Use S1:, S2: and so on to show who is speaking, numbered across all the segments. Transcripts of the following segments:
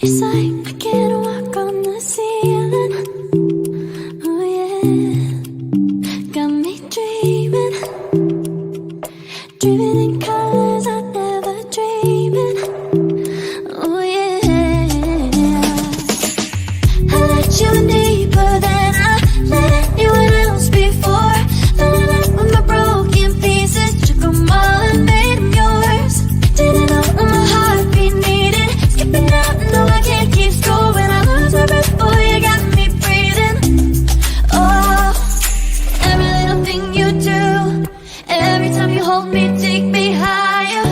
S1: It's like I can't walk on the ceiling. Oh yeah, got me dreaming, dreaming in colors I never dreamed in. Oh yeah, I let you in deeper than I let anyone else before. Filling up with my broken pieces, took them all and made them yours. Didn't know what my heartbeat needed, skipping out, no I can't keep score. When I lose my breath, boy, you got me breathing. Oh, every little thing you do, every time you hold me, take me higher,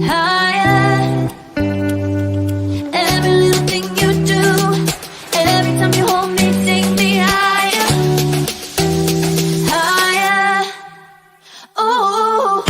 S1: higher. Every little thing you do, every time you hold me, take me higher, higher. Oh,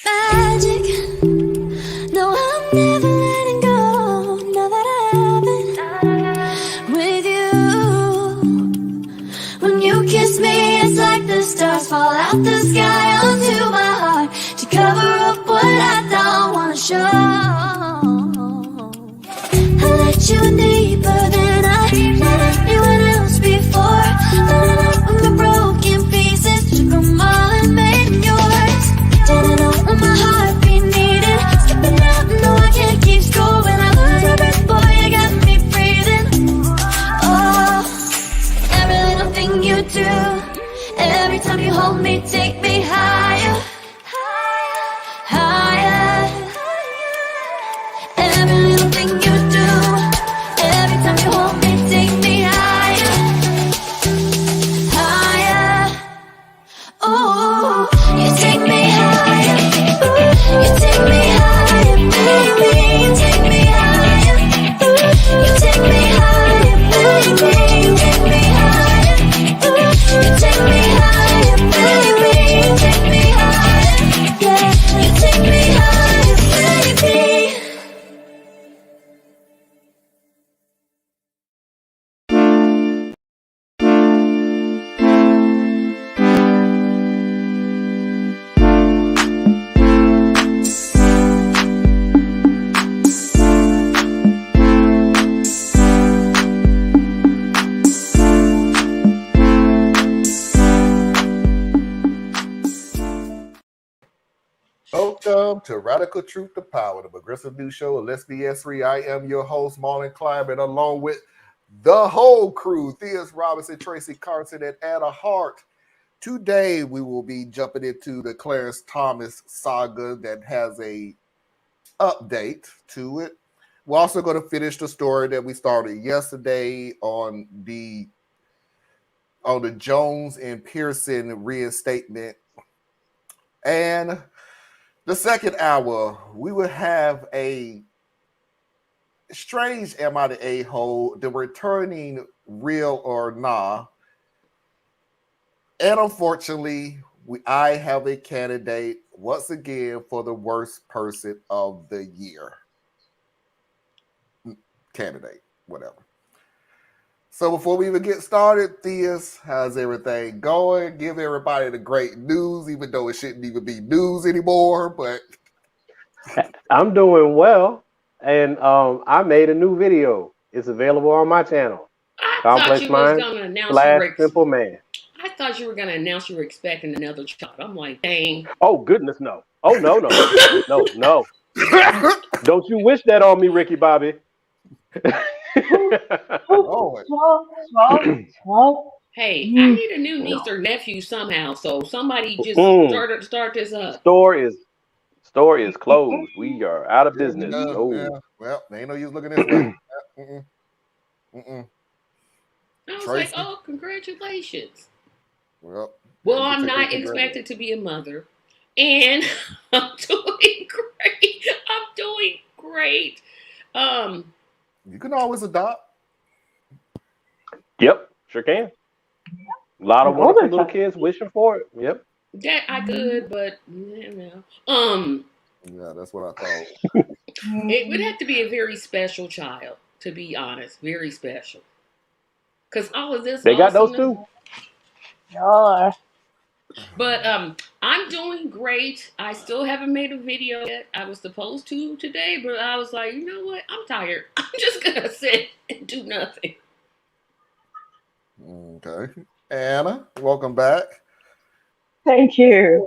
S1: magic. No, I'm never letting go. Now that I have it with you. When you kiss me, it's like the stars fall out the sky onto my heart to cover up what I don't wanna show. I let you in deeper than I let anyone else before. Filling up with my broken pieces, took them all and made them yours. Didn't know what my heartbeat needed, skipping out, no I can't keep score. When I lose my breath, boy, you got me breathing. Oh, every little thing you do, every time you hold me, take me higher, higher. Every little thing you do, every time you hold me, take me higher, higher. Oh, you take me higher, you take me higher, baby, you take me higher, you take me higher, baby, you take me higher, you take me higher, baby, you take me higher, yeah, you take me higher, baby.
S2: Welcome to Radical Truth to Power, the progressive news show of Let's BS Free. I am your host, Marlon Clyburn, along with the whole crew, Theus Robinson, Tracy Carson, and Anna Hart. Today, we will be jumping into the Clarence Thomas saga that has a update to it. We're also going to finish the story that we started yesterday on the Jones and Pearson reinstatement. And the second hour, we will have a strange Am I the A-hole, the returning real or nah. And unfortunately, I have a candidate once again for the worst person of the year. Candidate, whatever. So before we even get started, Theus, how's everything going? Give everybody the great news, even though it shouldn't even be news anymore. But
S3: I'm doing well, and I made a new video. It's available on my channel.
S4: I thought
S3: Complex
S4: you was
S3: Mind
S4: gonna announce you
S3: slash
S4: were.
S3: Simple Man.
S4: I thought you were gonna announce you were expecting another child. I'm like, dang.
S3: Oh goodness, no. Oh no, no, no. Don't you wish that on me, Ricky Bobby?
S4: Hey, I need a new niece or nephew somehow. So somebody just start this up.
S3: Store is closed. We are out of business.
S2: Yeah. Well, they ain't no use looking this way.
S4: I was
S2: Tracy?
S4: like, oh, congratulations.
S2: Well,
S4: I'm not expected to be a mother. And I'm doing great. I'm doing great.
S2: You can always adopt.
S3: Yep, sure can. A lot of
S5: An older
S3: wonderful little
S5: child.
S3: kids wishing for it. Yep.
S4: That I could, but
S2: Yeah, that's what I thought.
S4: it would have to be a very special child, to be honest, very special. Cause all of this
S3: They got those
S4: awesomeness,
S3: too.
S5: Y'all are.
S4: but I'm doing great. I still haven't made a video yet. I was supposed to today, but I was like, you know what? I'm tired. I'm just gonna sit and do nothing.
S2: Okay. Anna, welcome back.
S5: Thank you.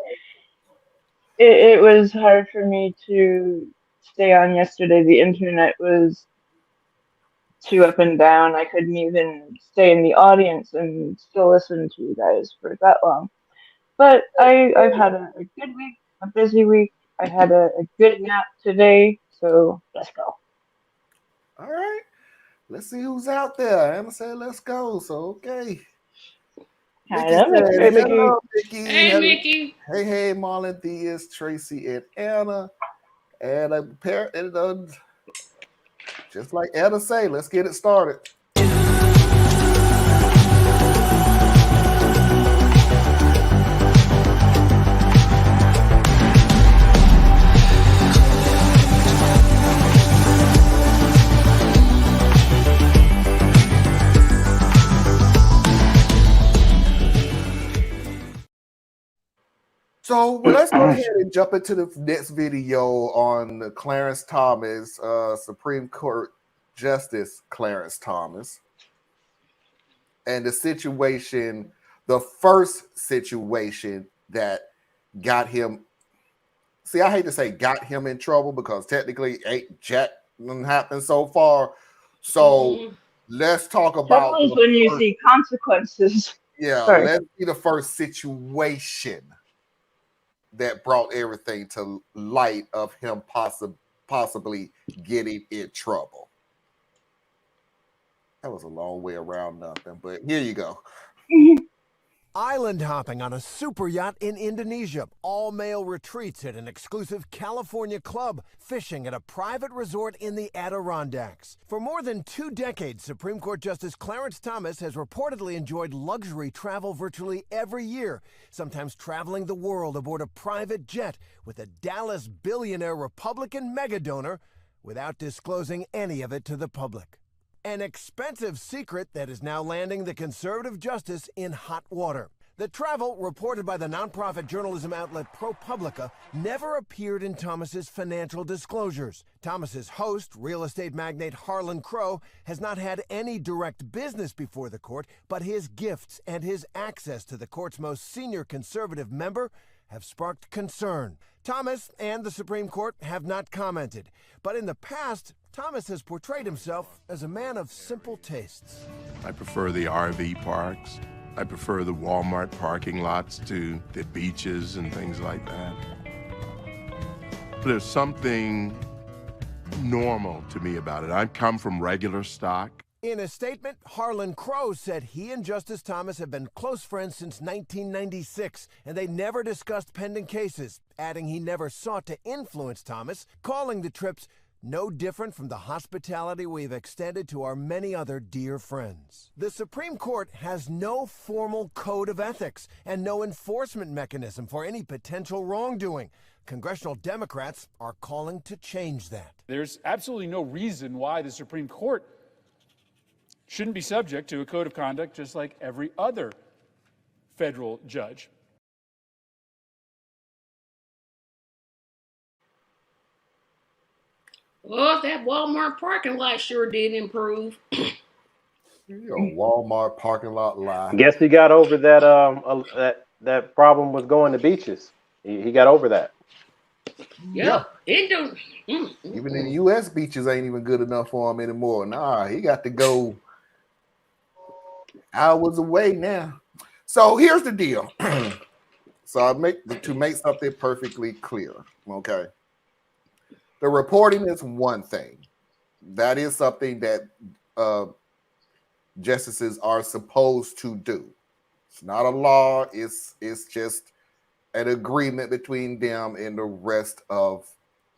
S5: It was hard for me to stay on yesterday. The internet was too up and down. I couldn't even stay in the audience and still listen to you guys for that long. But I've had a good week, a busy week. I had a good nap today, so let's go.
S2: All right. Let's see who's out there. Anna said, let's go. So, okay. Mickey
S5: Hello,
S2: said,
S3: Hey,
S5: Mickey.
S3: Mickey.
S2: hello, Mickey.
S4: Hey,
S2: Hello.
S4: Mickey.
S2: Hey, Marlon Diaz, Tracy, and Anna. And a pair, and just like Anna say, let's get it started. So let's go ahead and jump into the next video on Clarence Thomas, Supreme Court Justice Clarence Thomas, and the situation, the first situation that got him. See, I hate to say got him in trouble because technically ain't jack happened so far. So let's talk about
S5: Trouble is
S2: the
S5: when you
S2: first,
S5: see consequences.
S2: yeah,
S5: Sorry.
S2: let's see the first situation that brought everything to light of him possibly getting in trouble. That was a long way around nothing, but here you go.
S6: Island hopping on a super yacht in Indonesia, all-male retreats at an exclusive California club, fishing at a private resort in the Adirondacks. For more than 2 decades, Supreme Court Justice Clarence Thomas has reportedly enjoyed luxury travel virtually every year, sometimes traveling the world aboard a private jet with a Dallas billionaire Republican megadonor without disclosing any of it to the public. An expensive secret that is now landing the conservative justice in hot water. The travel, reported by the nonprofit journalism outlet ProPublica, never appeared in Thomas's financial disclosures. Thomas's host, real estate magnate Harlan Crow, has not had any direct business before the court, but his gifts and his access to the court's most senior conservative member have sparked concern. Thomas and the Supreme Court have not commented, but in the past, Thomas has portrayed himself as a man of simple tastes.
S7: I prefer the RV parks. I prefer the Walmart parking lots to the beaches and things like that. There's something normal to me about it. I come from regular stock.
S6: In a statement, Harlan Crow said he and Justice Thomas have been close friends since 1996, and they never discussed pending cases, adding he never sought to influence Thomas, calling the trips no different from the hospitality we've extended to our many other dear friends. The Supreme Court has no formal code of ethics and no enforcement mechanism for any potential wrongdoing. Congressional Democrats are calling to change that.
S8: There's absolutely no reason why the Supreme Court shouldn't be subject to a code of conduct just like every other federal judge.
S4: Well, that Walmart parking lot sure did improve.
S2: Walmart parking lot lie.
S3: Guess he got over that problem with going to beaches. He got over that.
S4: Yeah. It don't.
S2: Even in the U.S., beaches ain't even good enough for him anymore. Nah, he got to go hours away now. So here's the deal. So to make something perfectly clear, okay? The reporting is one thing. That is something that justices are supposed to do. It's not a law. It's just an agreement between them and the rest of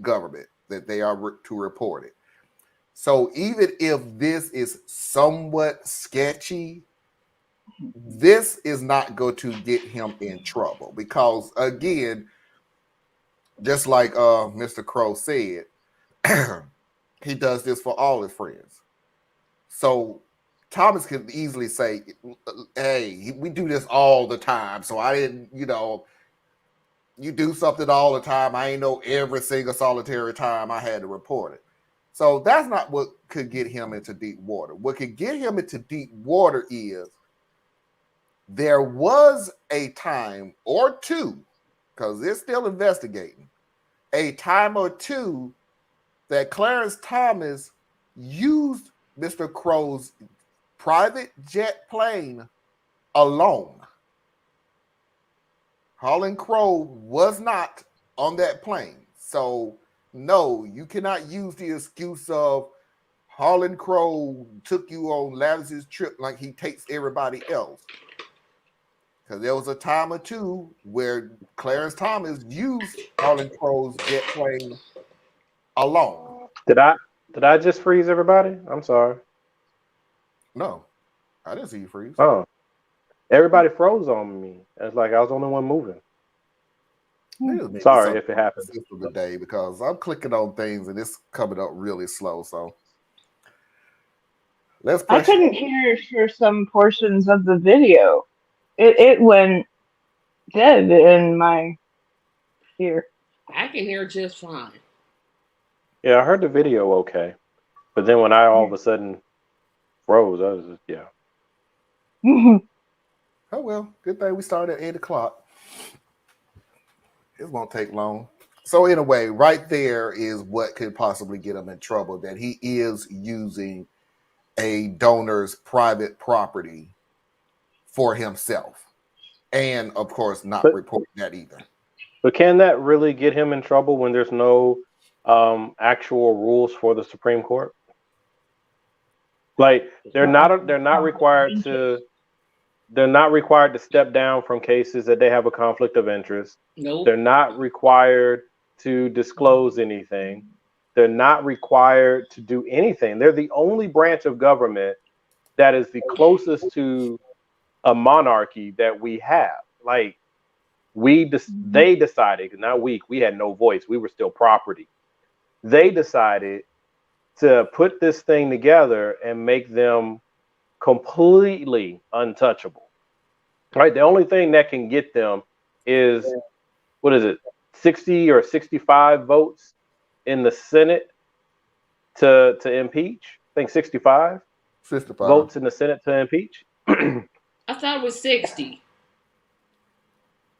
S2: government that they are to report it. So even if this is somewhat sketchy, this is not going to get him in trouble because, again, just like Mr. Crow said, he does this for all his friends. So Thomas can easily say, hey, we do this all the time. So I didn't, you do something all the time. I ain't know every single solitary time I had to report it. So that's not what could get him into deep water. What could get him into deep water is there was a time or two, because they're still investigating, a time or two that Clarence Thomas used Mr. Crow's private jet plane alone. Harlan Crow was not on that plane. So, no, you cannot use the excuse of Harlan Crow took you on Lavis's trip like he takes everybody else. Because there was a time or two where Clarence Thomas used Harlan Crow's jet plane alone.
S3: Did I just freeze everybody? I'm sorry.
S2: No, I didn't see you freeze.
S3: Oh, everybody froze on me. It's like I was the only one moving. Sorry if it happened.
S2: Today because I'm clicking on things and it's coming up really slow. So
S5: I couldn't hear for some portions of the video. It went dead in my ear.
S4: I can hear just fine.
S3: Yeah, I heard the video okay. But then when I all of a sudden froze, I was just, yeah.
S2: Oh, well, good thing we started at 8 o'clock. It won't take long. So anyway, right there is what could possibly get him in trouble, that he is using a donor's private property for himself. And, of course, not reporting that either.
S3: But can that really get him in trouble when there's no actual rules for the Supreme Court? Like they're not required to step down from cases that they have a conflict of interest.
S4: Nope.
S3: They're not required to disclose anything. They're not required to do anything. They're the only branch of government that is the closest to a monarchy that we have. Like they decided, not we had no voice. We were still property. They decided to put this thing together and make them completely untouchable. Right? The only thing that can get them is, 60 or 65 votes in the Senate to impeach? I think 65 votes in the Senate to impeach.
S4: I thought it was 60.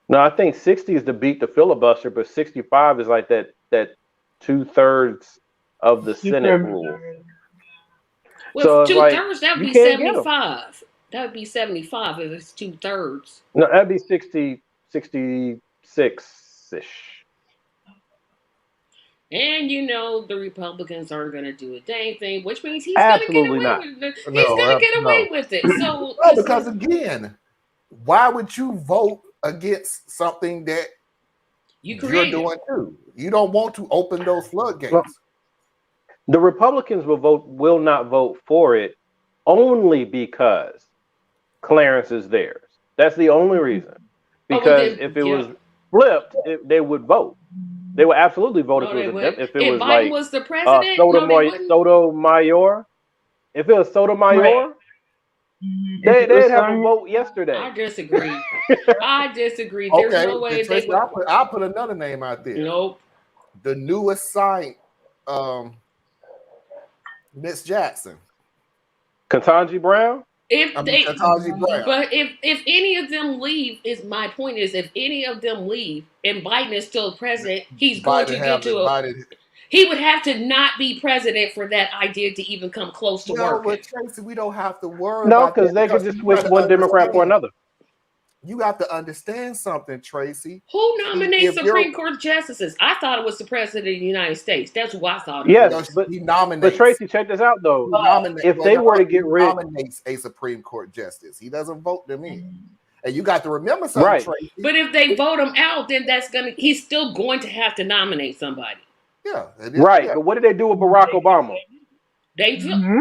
S3: No, I think 60 is to beat the filibuster, but 65 is like that 2/3 of the Senate rule.
S4: Well,
S3: So
S4: 2/3, that would
S3: you
S4: be
S3: can't get 'em.
S4: 75. That would be 75 if it's 2/3.
S3: No, that'd be 60, 66-ish.
S4: And the Republicans aren't going to do a dang thing, which means he's going to get away with it. He's going to get away with it. So
S2: because again, why would you vote against something that you're doing too? You don't want to open those floodgates.
S3: Well, the Republicans will not vote for it only because Clarence is theirs. That's the only reason. Because if it was flipped, they would vote. They would absolutely vote if it was
S4: Biden was the president.
S3: Sotomayor. If it was Sotomayor, they'd have a vote yesterday.
S4: I disagree. There's no way
S2: Tracy, I'll put another name out there.
S4: Nope.
S2: The newest signed Miss Jackson.
S3: Ketanji Brown?
S4: But if any of them leave, my point is, if any of them leave and Biden is still president, he's going to get to he would have to not be president for that idea to even come close to working.
S2: But Tracy, we don't have to worry.
S3: No, because they could just switch one Democrat for another.
S2: You have to understand something, Tracy.
S4: Who nominates Supreme Court justices? I thought it was the president of the United States. That's who I thought.
S3: Yes, but he nominates. But Tracy, check this out though. If they were to get rid,
S2: nominates a Supreme Court justice. He doesn't vote them in. And you got to remember something, right. Tracy.
S4: But if they vote him out, then he's still going to have to nominate somebody.
S2: Yeah.
S3: Right. Yeah. But what did they do with Barack Obama?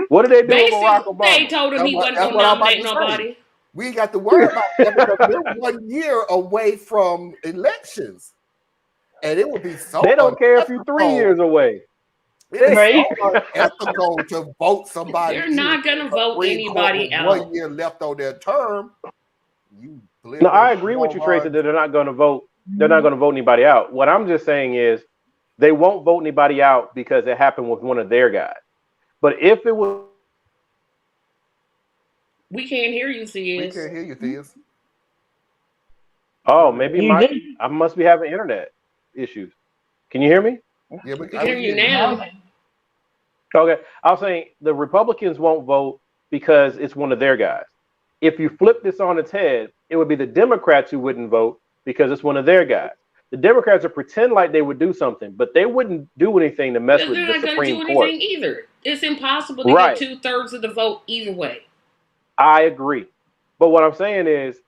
S4: What
S3: did they do with Barack Obama?
S4: They told him he wasn't going to nominate nobody.
S2: We ain't got to worry about that because we're 1 year away from elections. And it would be so
S3: They don't care if you're 3 years away.
S2: It is so unethical to vote somebody.
S4: They're not going to vote anybody out.
S2: 1 year left on their term.
S3: No, I agree with you, Tracy, that they're not going to vote. They're not going to vote anybody out. What I'm just saying is they won't vote anybody out because it happened with one of their guys. But if it was...
S4: We can't hear you, Theus.
S2: We can't hear you, Theus.
S3: Oh, maybe I must be having internet issues. Can you hear me?
S2: Yeah,
S4: we can hear you now.
S3: Okay. I was saying the Republicans won't vote because it's one of their guys. If you flip this on its head, it would be the Democrats who wouldn't vote because it's one of their guys. The Democrats would pretend like they would do something, but they wouldn't do anything to mess with the Supreme Court. They're not going to do anything
S4: either. It's impossible to get 2/3 of the vote either way.
S3: I agree. But what I'm saying is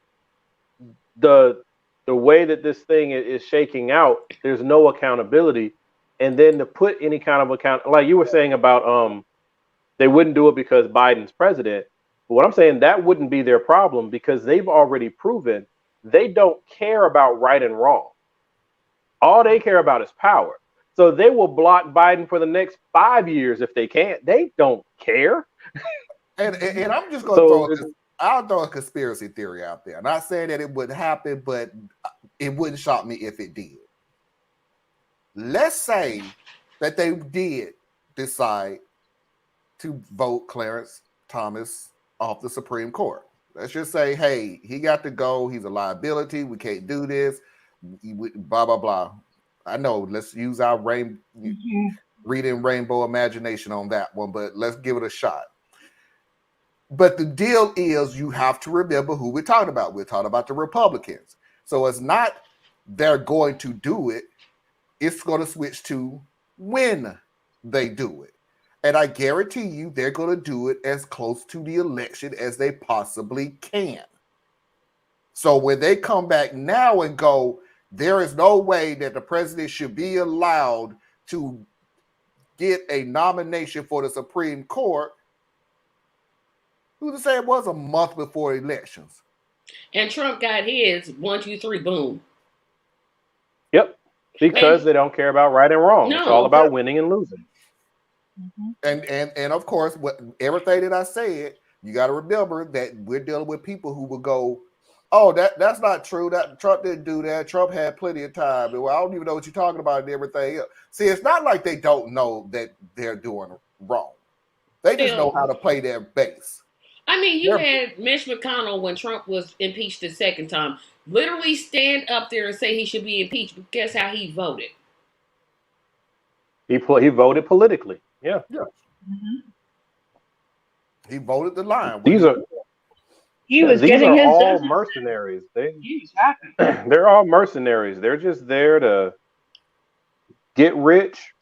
S3: the way that this thing is shaking out, there's no accountability. And then to put any kind of account, like you were saying about they wouldn't do it because Biden's president. But what I'm saying, that wouldn't be their problem because they've already proven they don't care about right and wrong. All they care about is power. So they will block Biden for the next 5 years if they can. They don't care.
S2: And I'm just going to I'll throw a conspiracy theory out there. I'm not saying that it would happen, but it wouldn't shock me if it did. Let's say that they did decide to vote Clarence Thomas off the Supreme Court. Let's just say, hey, he got to go. He's a liability. We can't do this. Blah, blah, blah. I know. Let's use our reading rainbow imagination on that one, but let's give it a shot. But the deal is you have to remember who we're talking about. We're talking about the Republicans. So it's not they're going to do it. It's going to switch to when they do it. And I guarantee you they're going to do it as close to the election as they possibly can. So when they come back now and go, there is no way that the president should be allowed to get a nomination for the Supreme Court, who's to say it was a month before elections?
S4: And Trump got his 1, 2, 3, boom.
S3: Yep. Because they don't care about right and wrong. No, it's all about winning and losing.
S2: And of course, everything that I said, you got to remember that we're dealing with people who will go, oh, that's not true. That Trump didn't do that. Trump had plenty of time. Well, I don't even know what you're talking about and everything else. See, it's not like they don't know that they're doing wrong. They just know how to play their base.
S4: I mean, you had Mitch McConnell when Trump was impeached the second time, literally stand up there and say he should be impeached. But guess how he voted?
S3: He voted politically. Yeah.
S2: He voted the line.
S5: He was
S3: these
S5: getting
S3: are
S5: his
S3: all mercenaries. They're all mercenaries. They're just there to get rich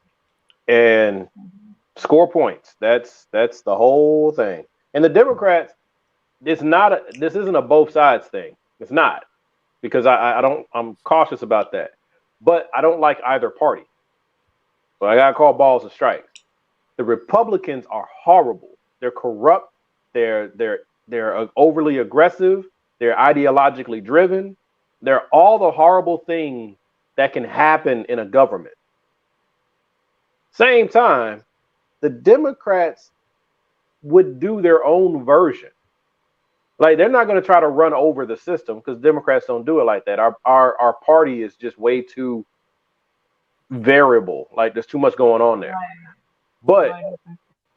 S3: and score points. That's the whole thing. And the Democrats, this isn't a both sides thing. It's not, because I'm cautious about that. But I don't like either party. So I gotta call balls and strikes. The Republicans are horrible. They're corrupt. They're overly aggressive. They're ideologically driven. They're all the horrible things that can happen in a government. Same time, the Democrats would do their own version. Like, they're not going to try to run over the system, because Democrats don't do it like that. Our party is just way too variable. Like, there's too much going on there. But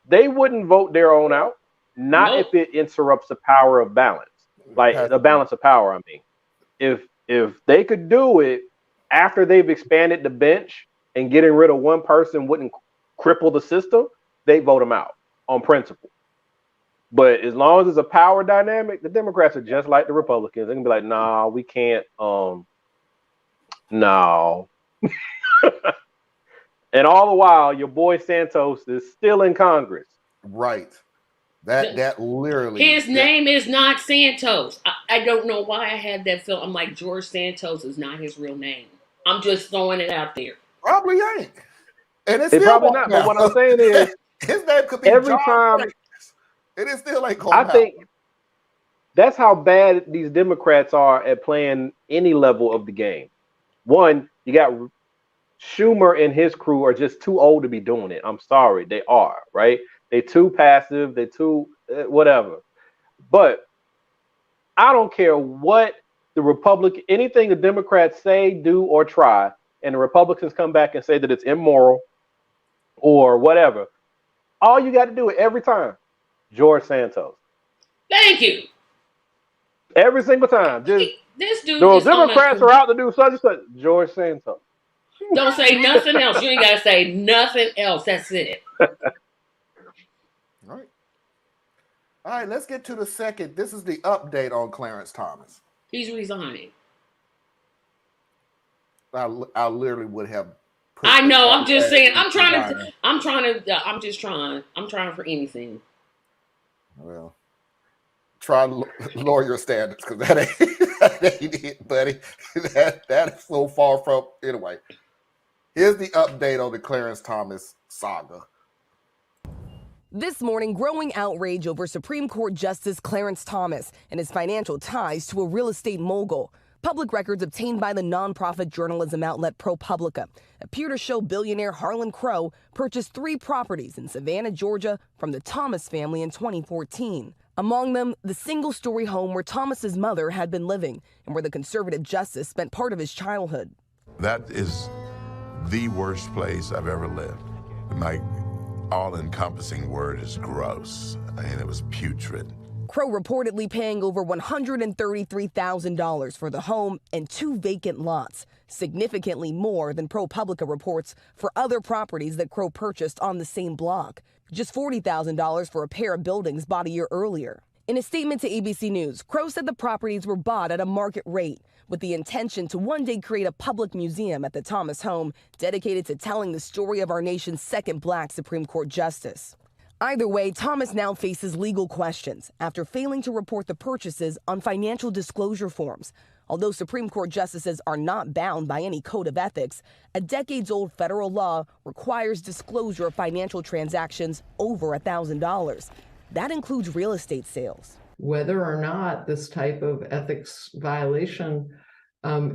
S3: they wouldn't vote their own out, not if it interrupts the power of balance. Like, the balance of power, I mean. If they could do it after they've expanded the bench and getting rid of one person wouldn't cripple the system, they vote them out on principle. But as long as it's a power dynamic, the Democrats are just like the Republicans. They can be like, nah, we can't. No. And all the while, your boy Santos is still in Congress.
S2: Right. That literally.
S4: His name is not Santos. I don't know why I had that feel. I'm like, George Santos is not his real name. I'm just throwing it out there.
S2: Probably ain't. And it's
S3: probably not. But what I'm saying is,
S2: his name could be
S3: every
S2: John
S3: time.
S2: Francis. It is still ain't
S3: I think That's how bad these Democrats are at playing any level of the game. One, you got Schumer and his crew are just too old to be doing it. I'm sorry, they are, right? They too passive, they too whatever. But I don't care what anything the Democrats say, do, or try, and the Republicans come back and say that it's immoral or whatever. All you got to do it every time, George Santos.
S4: Thank you.
S3: Every single time. Just
S4: this dude
S3: the Democrats are out to do such and such. George Santos.
S4: Don't say nothing else. You ain't got to say nothing else. That's it.
S2: All right. All right, let's get to the second. This is the update on Clarence Thomas.
S4: He's resigning.
S2: I literally would have.
S4: I know. I'm just saying. I'm just trying for anything.
S2: Well, try lawyer standards because that ain't it, buddy. That is so far from. Anyway, here's the update on the Clarence Thomas saga.
S9: This morning, growing outrage over Supreme Court Justice Clarence Thomas and his financial ties to a real estate mogul. Public records obtained by the nonprofit journalism outlet ProPublica appear to show billionaire Harlan Crow purchased 3 properties in Savannah, Georgia from the Thomas family in 2014. Among them, the single-story home where Thomas's mother had been living and where the conservative justice spent part of his childhood.
S7: That is the worst place I've ever lived. My all-encompassing word is gross. I mean, it was putrid.
S9: Crow reportedly paying over $133,000 for the home and 2 vacant lots, significantly more than ProPublica reports for other properties that Crow purchased on the same block. Just $40,000 for a pair of buildings bought a year earlier. In a statement to ABC News, Crow said the properties were bought at a market rate with the intention to one day create a public museum at the Thomas home dedicated to telling the story of our nation's second black Supreme Court justice. Either way, Thomas now faces legal questions after failing to report the purchases on financial disclosure forms. Although Supreme Court justices are not bound by any code of ethics, a decades-old federal law requires disclosure of financial transactions over $1,000. That includes real estate sales.
S10: Whether or not this type of ethics violation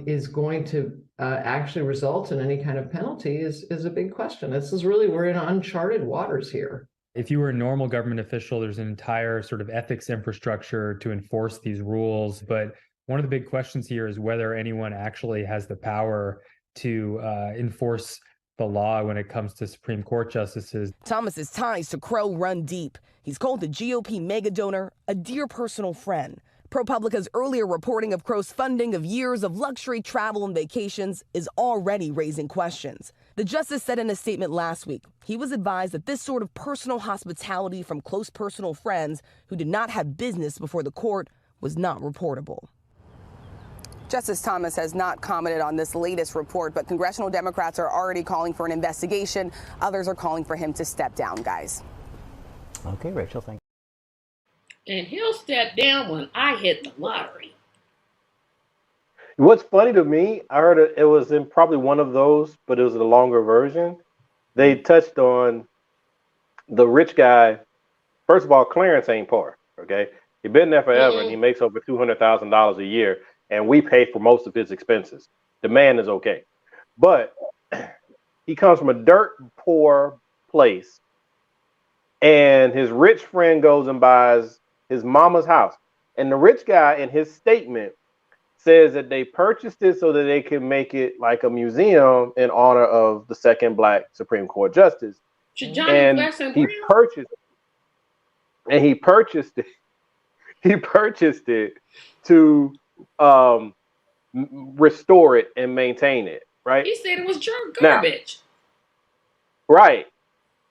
S10: is going to actually result in any kind of penalty is a big question. This is really, we're in uncharted waters here.
S11: If you were a normal government official, there's an entire sort of ethics infrastructure to enforce these rules. But one of the big questions here is whether anyone actually has the power to enforce the law when it comes to Supreme Court justices.
S9: Thomas's ties to Crow run deep. He's called the GOP mega donor a dear personal friend. ProPublica's earlier reporting of Crow's funding of years of luxury travel and vacations is already raising questions. The justice said in a statement last week he was advised that this sort of personal hospitality from close personal friends who did not have business before the court was not reportable. Justice Thomas has not commented on this latest report, but congressional Democrats are already calling for an investigation. Others are calling for him to step down, guys.
S12: Okay, Rachel, thank you.
S4: And he'll step down when I hit the lottery.
S3: What's funny to me, I heard it was in probably one of those, but it was a longer version. They touched on the rich guy. First of all, Clarence ain't poor, okay? He's been there forever, and he makes over $200,000 a year, and we pay for most of his expenses. The man is okay. But he comes from a dirt poor place, and his rich friend goes and buys his mama's house. And the rich guy in his statement says that they purchased it so that they can make it like a museum in honor of the second black Supreme Court justice. And he purchased it to restore it and maintain it, right?
S4: He said it was garbage.
S3: Now, right.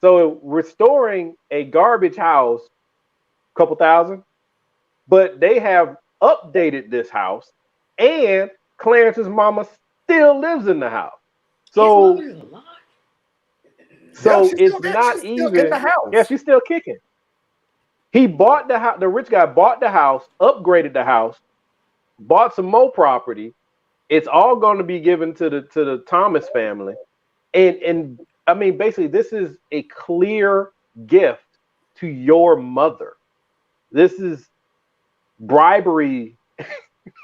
S3: So restoring a garbage house, couple thousand, but they have updated this house, and Clarence's mama still lives in the house. So it's not even in the house. Yeah, she's still kicking. He bought the house. The rich guy bought the house, upgraded the house, bought some more property. It's all going to be given to the Thomas family, and I mean, basically, this is a clear gift to your mother. This is bribery,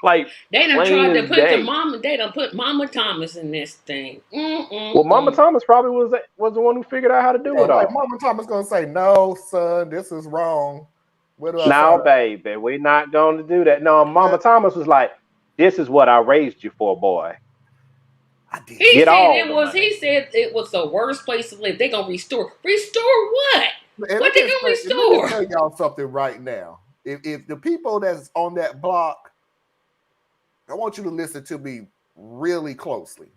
S3: like
S4: they done
S3: plain
S4: tried to
S3: as
S4: put
S3: day.
S4: the mama. They done put Mama Thomas in this thing.
S3: Well, Mama Thomas probably was the one who figured out how to do it all.
S2: Like Mama Thomas gonna say, "No, son, this is wrong."
S3: Now, baby, we're not going to do that. No, Mama Thomas was like, "This is what I raised you for, boy."
S4: He said it was the worst place to live. They gonna restore. Restore what? What they gonna restore?
S2: Let me tell y'all something right now. If the people that's on that block, I want you to listen to me really closely.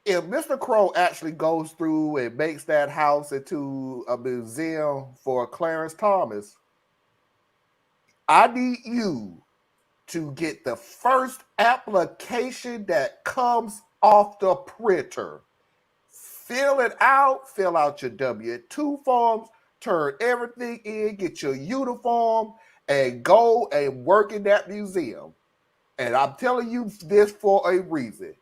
S2: If Mr. Crow actually goes through and makes that house into a museum for Clarence Thomas, I need you to get the first application that comes off the printer. Fill out your W-2 forms, turn everything in, get your uniform, and go and work in that museum. And I'm telling you this for a reason.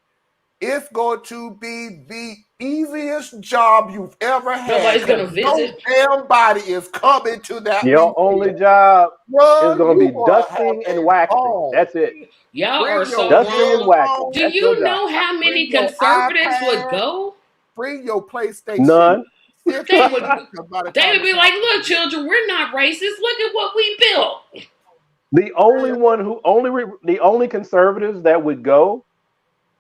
S2: It's going to be the easiest job you've ever had.
S4: Nobody's going to visit.
S2: No damn body is coming to that
S3: Your only job is going to be dusting and waxing. That's it.
S4: Y'all are so
S3: dusting
S4: wrong.
S3: and waxing.
S4: Do you know how many conservatives would go?
S2: Bring your PlayStation.
S3: None.
S4: They would be like, "Look, children, we're not racist. Look at what we built."
S3: The only conservatives that would go,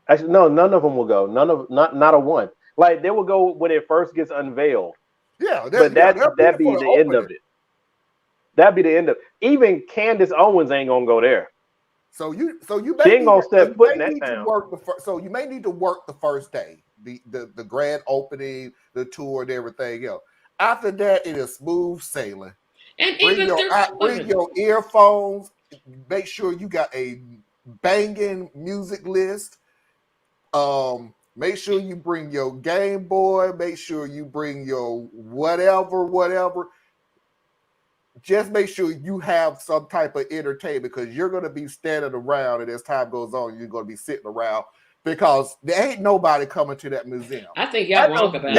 S3: actually, no, none of them will go. Not a one. Like they will go when it first gets unveiled.
S2: Yeah,
S3: that'd be the end of it. That'd be the end of it. Even Candace Owens ain't gonna go there.
S2: So you
S3: she ain't gonna step foot in that town.
S2: So you may need to work the first day, the grand opening, the tour, and everything else. After that, it is smooth sailing.
S4: And
S2: bring your earphones. Make sure you got a banging music list. Make sure you bring your Game Boy. Make sure you bring your whatever. Just make sure you have some type of entertainment because you're going to be standing around, and as time goes on, you're going to be sitting around because there ain't nobody coming to that museum.
S4: I think y'all wrong about it.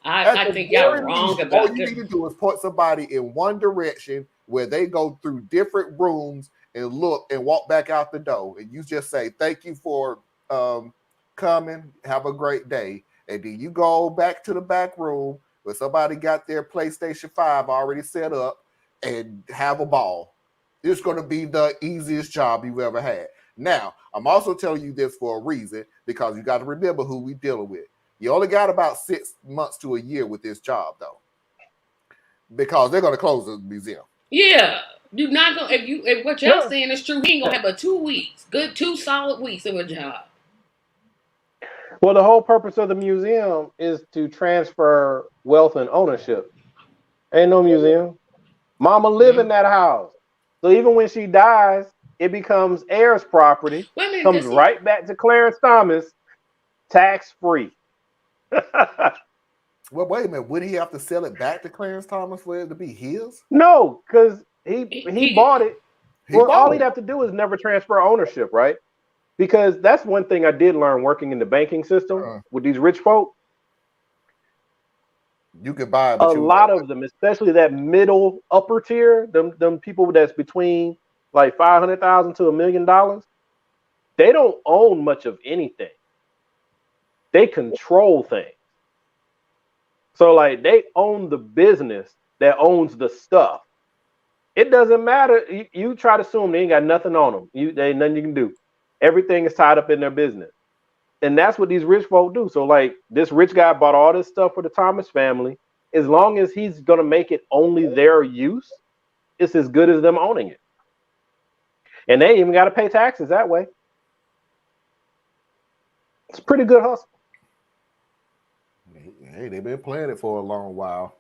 S4: I think y'all wrong about it.
S2: All you need to do is put somebody in one direction where they go through different rooms and look and walk back out the door, and you just say, "Thank you for coming. Have a great day." And then you go back to the back room where somebody got their PlayStation 5 already set up and have a ball. It's going to be the easiest job you've ever had. Now, I'm also telling you this for a reason because you got to remember who we dealing with. You only got about 6 months to a year with this job, though, because they're going to close the museum.
S4: Yeah, you're not going. If what y'all saying is true, he ain't gonna have but 2 weeks, 2 solid weeks of a job.
S3: Well, the whole purpose of the museum is to transfer wealth and ownership. Ain't no museum. Mama live in that house. So even when she dies, it becomes heirs property. Comes right back to Clarence Thomas, tax-free.
S2: Well, wait a minute. Would he have to sell it back to Clarence Thomas for it to be his?
S3: No, because he bought it. All he'd have to do is never transfer ownership, right? Because that's one thing I did learn working in the banking system with these rich folk.
S2: You could buy
S3: a lot of them, especially that middle upper tier, them people that's between like $500,000 to $1 million. They don't own much of anything. They control things. So like they own the business that owns the stuff. It doesn't matter. You try to sue them, they ain't got nothing on them. There ain't nothing you can do. Everything is tied up in their business. And that's what these rich folk do. So like this rich guy bought all this stuff for the Thomas family. As long as he's going to make it only their use, it's as good as them owning it. And they ain't even got to pay taxes that way. It's a pretty good hustle.
S2: Hey, they've been playing it for a long while.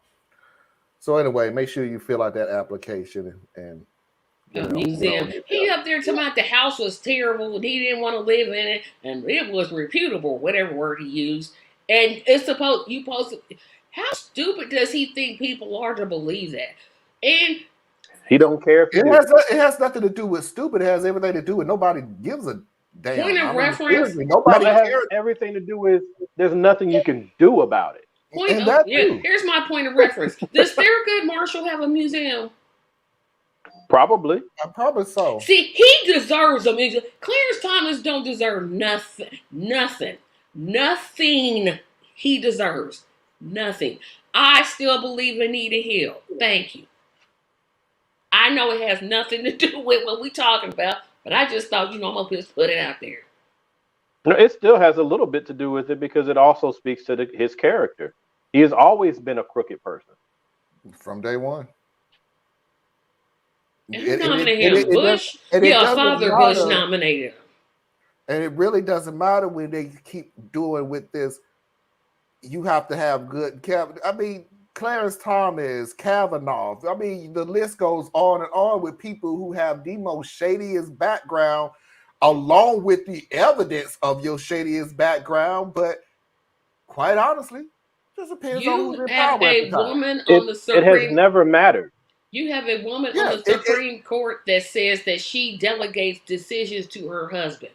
S2: So anyway, make sure you fill out that application and
S4: museum. He up there talking about the house was terrible and he didn't want to live in it and it was reputable, whatever word he used. And it's supposed how stupid does he think people are to believe that? And
S3: he don't care.
S2: It has nothing to do with stupid. It has everything to do with nobody gives a damn.
S4: Point of reference.
S3: Nobody cares. Everything to do with there's nothing you can do about it.
S4: Here's my point of reference. Does Thurgood Marshall have a museum?
S3: Probably.
S2: Probably so.
S4: See, he deserves them. Clarence Thomas don't deserve nothing. Nothing he deserves. Nothing. I still believe in Anita Hill. Thank you. I know it has nothing to do with what we're talking about, but I just thought, I'm going to just put it out there.
S3: No, it still has a little bit to do with it because it also speaks to his character. He has always been a crooked person.
S2: From day one.
S4: And who nominated him? Bush? Father Bush nominated him.
S2: And it really doesn't matter when they keep doing with this. You have to have good Clarence Thomas, Kavanaugh. The list goes on and on with people who have the most shadiest background, along with the evidence of your shadiest background. But quite honestly, it just depends on who's in power at the time.
S4: Woman on the Supreme.
S3: It has never mattered.
S4: You have a woman on the Supreme Court that says that she delegates decisions to her husband.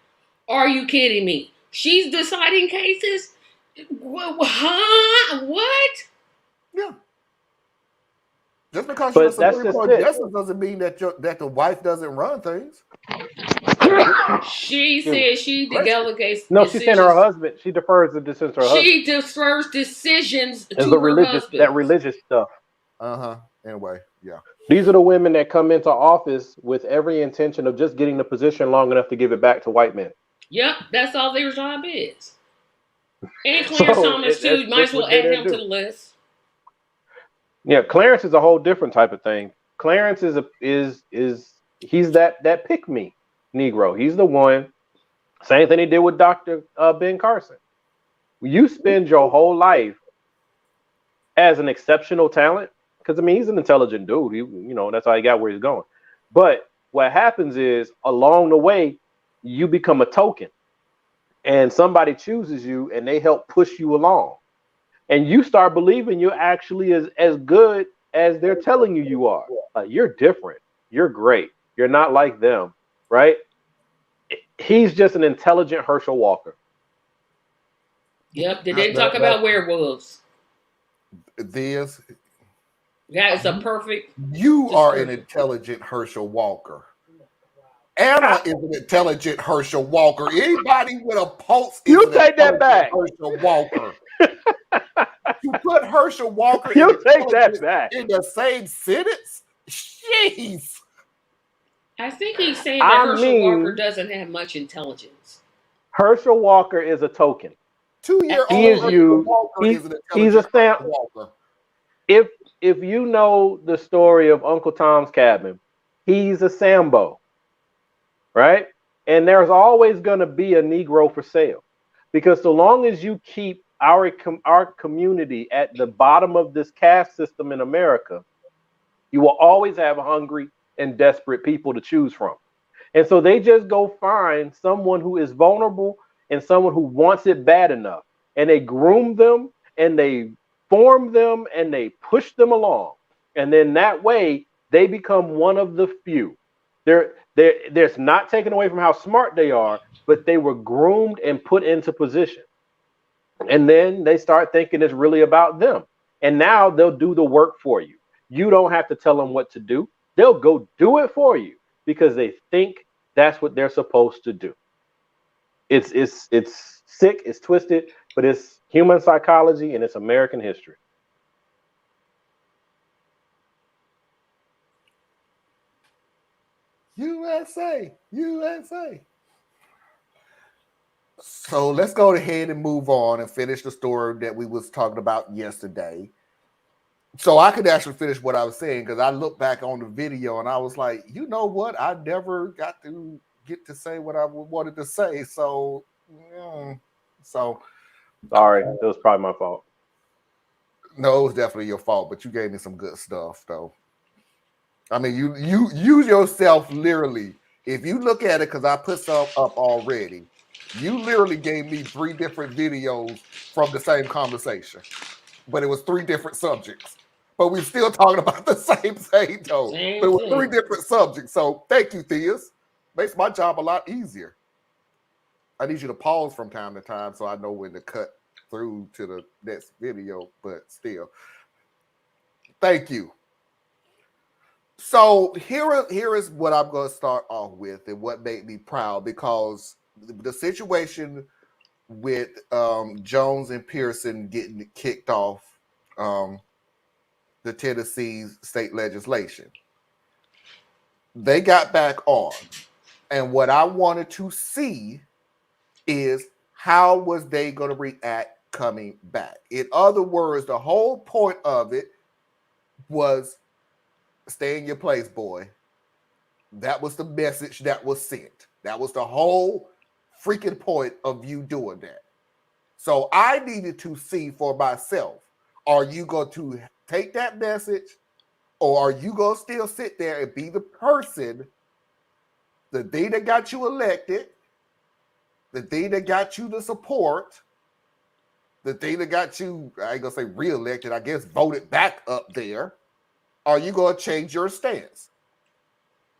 S4: Are you kidding me? She's deciding cases? Huh? What?
S2: Yeah. Just because you're a Supreme Court justice doesn't mean that the wife doesn't run things.
S4: She says she delegates.
S3: No, she's saying her husband. She defers the decisions to her husband.
S4: She defers decisions to her husband.
S3: That religious stuff.
S2: Anyway, yeah.
S3: These are the women that come into office with every intention of just getting the position long enough to give it back to white men.
S4: Yep, that's all their job is. And Clarence Thomas too. Might as well add him to the list.
S3: Yeah, Clarence is a whole different type of thing. Clarence is he's that pick me Negro. He's the one. Same thing he did with Dr. Ben Carson. You spend your whole life as an exceptional talent, because he's an intelligent dude. That's how he got where he's going. But what happens is along the way, you become a token, and somebody chooses you, and they help push you along, and you start believing you're actually as good as they're telling you are. You're different. You're great. You're not like them, right? He's just an intelligent Herschel Walker.
S4: Yep, they didn't talk about werewolves.
S2: This.
S4: That is a perfect.
S2: You are an intelligent Herschel Walker. Anna is an intelligent Herschel Walker. Anybody with a pulse is
S3: you take that back.
S2: Herschel Walker. You put Herschel Walker
S3: you take that back
S2: in the same sentence? Jeez.
S4: I think he's saying that Herschel Walker doesn't have much intelligence.
S3: Herschel Walker is a token.
S2: 2-year-old
S3: he is you.
S2: Walker is an
S3: he's a
S2: Walker.
S3: If you know the story of Uncle Tom's Cabin, he's a Sambo, right? And there's always going to be a Negro for sale, because so long as you keep our community at the bottom of this caste system in America, you will always have hungry and desperate people to choose from. And so they just go find someone who is vulnerable and someone who wants it bad enough, and they groom them and they form them and they push them along. And then that way they become one of the few. There's not taken away from how smart they are, but they were groomed and put into position. And then they start thinking it's really about them. And now they'll do the work for you. You don't have to tell them what to do. They'll go do it for you because they think that's what they're supposed to do. It's sick, it's twisted, but it's human psychology and it's American history.
S2: USA. So let's go ahead and move on and finish the story that we was talking about yesterday. So I could actually finish what I was saying, because I looked back on the video and I was like, you know what? I never got to get to say what I wanted to say. So
S3: sorry, that was probably my fault.
S2: No, it was definitely your fault, but you gave me some good stuff, though. You use yourself literally. If you look at it, because I put some up already, you literally gave me 3 different videos from the same conversation, but it was 3 different subjects. But we're still talking about the same thing, though. But it was 3 different subjects. So thank you, Theus. Makes my job a lot easier. I need you to pause from time to time so I know when to cut through to the next video, but still. Thank you. So here is what I'm going to start off with, and what made me proud, because the situation with Jones and Pearson getting kicked off the Tennessee state legislation, they got back on, and what I wanted to see is how was they going to react coming back. In other words, the whole point of it was stay in your place, boy. That was the message that was sent. That was the whole freaking point of you doing that. So I needed to see for myself, are you going to take that message, or are you going to still sit there and be the person, the thing that got you elected, the thing that got you the support, the thing that got you, I ain't going to say reelected, I guess voted back up there? Are you going to change your stance?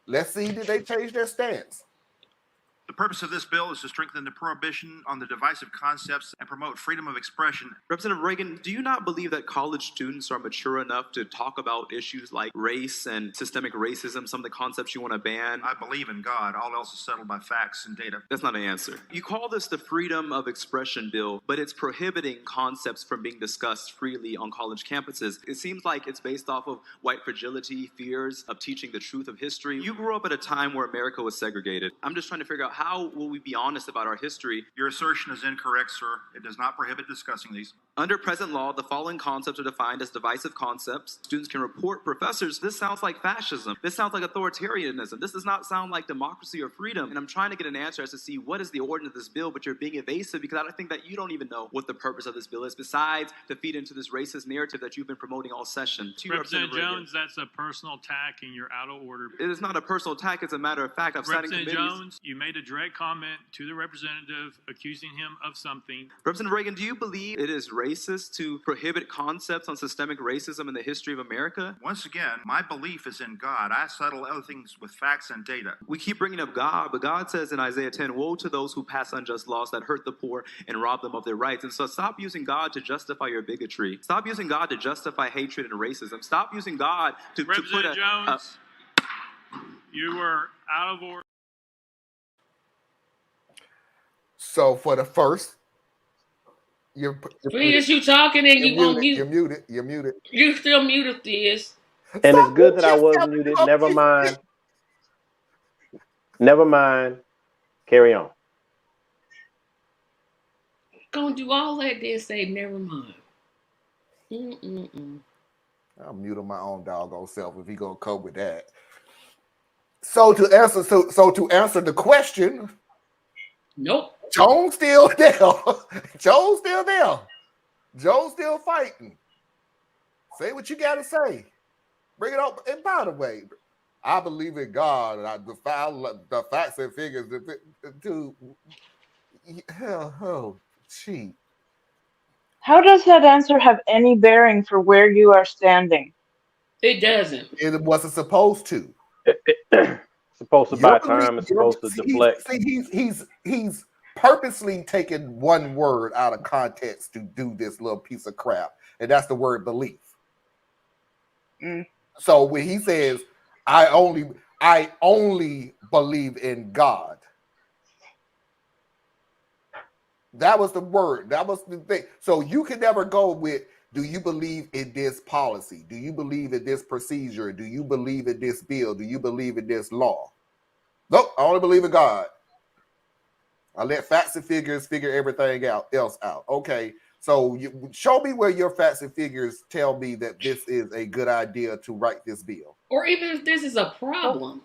S2: Let's see, did they change their stance?
S13: The purpose of this bill is to strengthen the prohibition on the divisive concepts and promote freedom of expression.
S14: Representative Reagan, do you not believe that college students are mature enough to talk about issues like race and systemic racism, some of the concepts you want to ban?
S13: I believe in God. All else is settled by facts and data.
S14: That's not an answer. You call this the freedom of expression bill, but it's prohibiting concepts from being discussed freely on college campuses. It seems like it's based off of white fragility, fears of teaching the truth of history. You grew up at a time where America was segregated. I'm just trying to figure out, how will we be honest about our history?
S13: Your assertion is incorrect, sir. It does not prohibit discussing these.
S14: Under present law, the following concepts are defined as divisive concepts. Students can report professors, this sounds like fascism. This sounds like authoritarianism. This does not sound like democracy or freedom. And I'm trying to get an answer as to see what is the origin of this bill, but you're being evasive because I think that you don't even know what the purpose of this bill is, besides to feed into this racist narrative that you've been promoting all session.
S15: Representative Jones, that's a personal attack and you're out of order.
S14: It is not a personal attack, it's a matter of fact.
S15: Representative Jones, you made a direct comment to the representative accusing him of something.
S14: Representative Reagan, do you believe it is racist to prohibit concepts on systemic racism in the history of America?
S13: Once again, my belief is in God. I settle other things with facts and data.
S14: We keep bringing up God, but God says in Isaiah 10, woe to those who pass unjust laws that hurt the poor and rob them of their rights. And so stop using God to justify your bigotry. Stop using God to justify hatred and racism. Stop using God to put
S15: Representative Jones, you were out of order.
S2: So for the first, you're
S4: Please, you talking and you won't mute.
S2: You're muted. You're muted.
S4: You still muted, this.
S3: And it's good that I was muted. Never mind. Never mind. Carry on.
S4: Gonna do all that, then say never mind.
S2: I'll mute on my own doggone self if he gonna cope with that. So to answer the question,
S4: nope.
S2: Jones still there. Jones still there. Jones still fighting. Say what you gotta say. Bring it up. And by the way, I believe in God, and I defy the facts and figures. Dude, gee.
S5: How does that answer have any bearing for where you are standing?
S4: It doesn't.
S2: It wasn't supposed to.
S3: Supposed to buy time. It's supposed to deflect.
S2: He's purposely taken one word out of context to do this little piece of crap, and that's the word belief. So when he says, I only believe in God, that was the word. That was the thing. So you can never go with, do you believe in this policy? Do you believe in this procedure? Do you believe in this bill? Do you believe in this law? Nope, I only believe in God. I let facts and figures figure everything else out. Okay, so show me where your facts and figures tell me that this is a good idea to write this bill.
S4: Or even if this is a problem.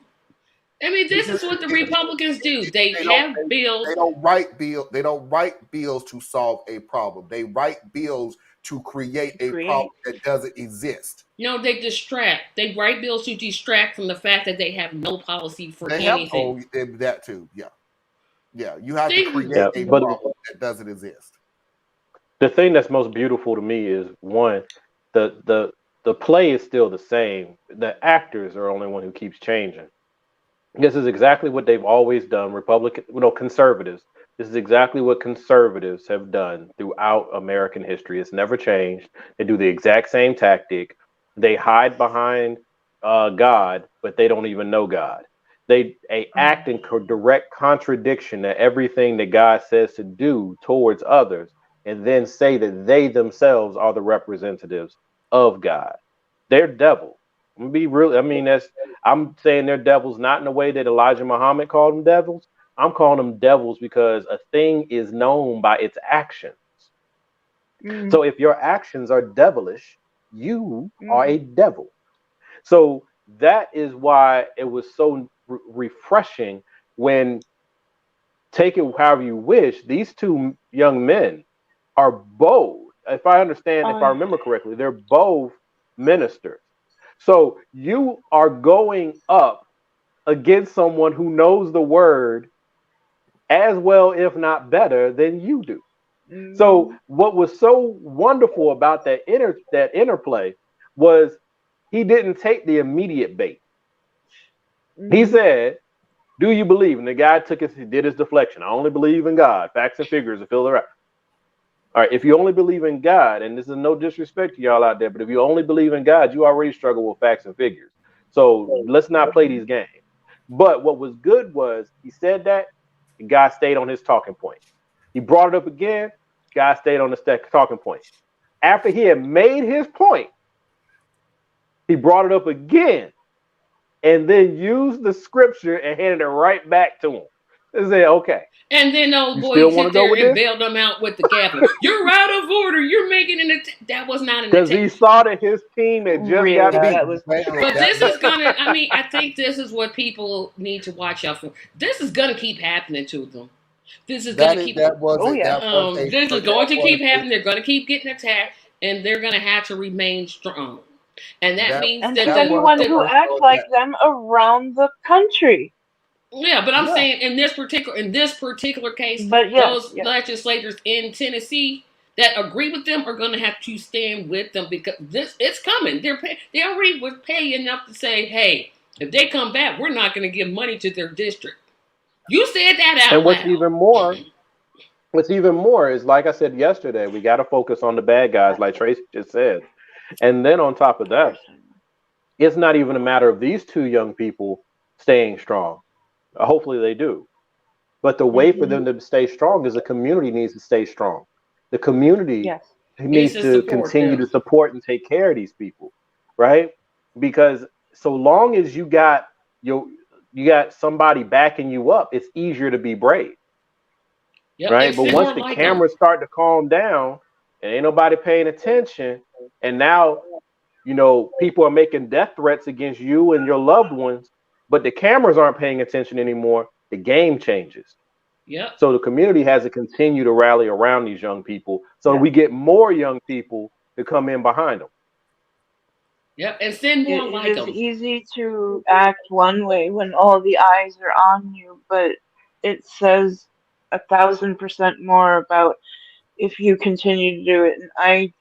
S4: I mean, this is what the Republicans do. They have bills.
S2: They don't write bills. They don't write bills to solve a problem. They write bills to create a problem that doesn't exist.
S4: No, they distract. They write bills to distract from the fact that they have no policy for anything.
S2: That too, yeah. Yeah, you have to create a problem that doesn't exist.
S3: The thing that's most beautiful to me is, one, the play is still the same. The actors are the only one who keeps changing. This is exactly what they've always done. Conservatives. This is exactly what conservatives have done throughout American history. It's never changed. They do the exact same tactic. They hide behind God, but they don't even know God. They act in direct contradiction to everything that God says to do towards others, and then say that they themselves are the representatives of God. They're devils. I'm gonna be real. I mean, I'm saying they're devils not in the way that Elijah Muhammad called them devils. I'm calling them devils because a thing is known by its actions. So if your actions are devilish, you are a devil. So that is why it was so refreshing when, take it however you wish, these two young men are both, if I remember correctly, they're both ministers. So you are going up against someone who knows the word as well, if not better, than you do. So what was so wonderful about that interplay was he didn't take the immediate bait. He said, "Do you believe?" And the guy he did his deflection. I only believe in God, facts and figures to fill the right. All right, if you only believe in God, and this is no disrespect to y'all out there, but if you only believe in God, you already struggle with facts and figures. So let's not play these games. But what was good was he said that, and God stayed on his talking point. He brought it up again, God stayed on the talking point. After he had made his point, he brought it up again, and then used the scripture and handed it right back to him. And said, okay.
S4: And then old boy sit there and bailed them out with the gavel. You're out of order. You're making an attack. That was not an attack.
S3: Because he saw that his team had just got beat.
S4: But this is gonna, I think this is what people need to watch out for. This is gonna keep happening to them. This is going to keep. This is going to keep happening. They're going to keep getting attacked, and they're going to have to remain strong. And that means
S5: and
S4: that
S5: anyone who acts like them around the country.
S4: Yeah, but I'm saying in this particular case, those legislators in Tennessee that agree with them are going to have to stand with them because it's coming. They already was paying enough to say, hey, if they come back, we're not going to give money to their district. You said that out
S3: and
S4: loud.
S3: What's even more is, like I said yesterday, we got to focus on the bad guys, like Tracy just said. And then on top of that, it's not even a matter of these two young people staying strong. Hopefully they do. But the way for them to stay strong is the community needs to stay strong. The community needs to continue to support and take care of these people, right? Because so long as you got somebody backing you up, it's easier to be brave.
S4: Yep,
S3: right? But once the cameras start to calm down and ain't nobody paying attention, and now, people are making death threats against you and your loved ones, but the cameras aren't paying attention anymore, the game changes.
S4: Yep.
S3: So the community has to continue to rally around these young people so we get more young people to come in behind them.
S4: Yep, and send more like them.
S5: It is easy to act one way when all the eyes are on you, but it says 1,000% more about if you continue to do it. And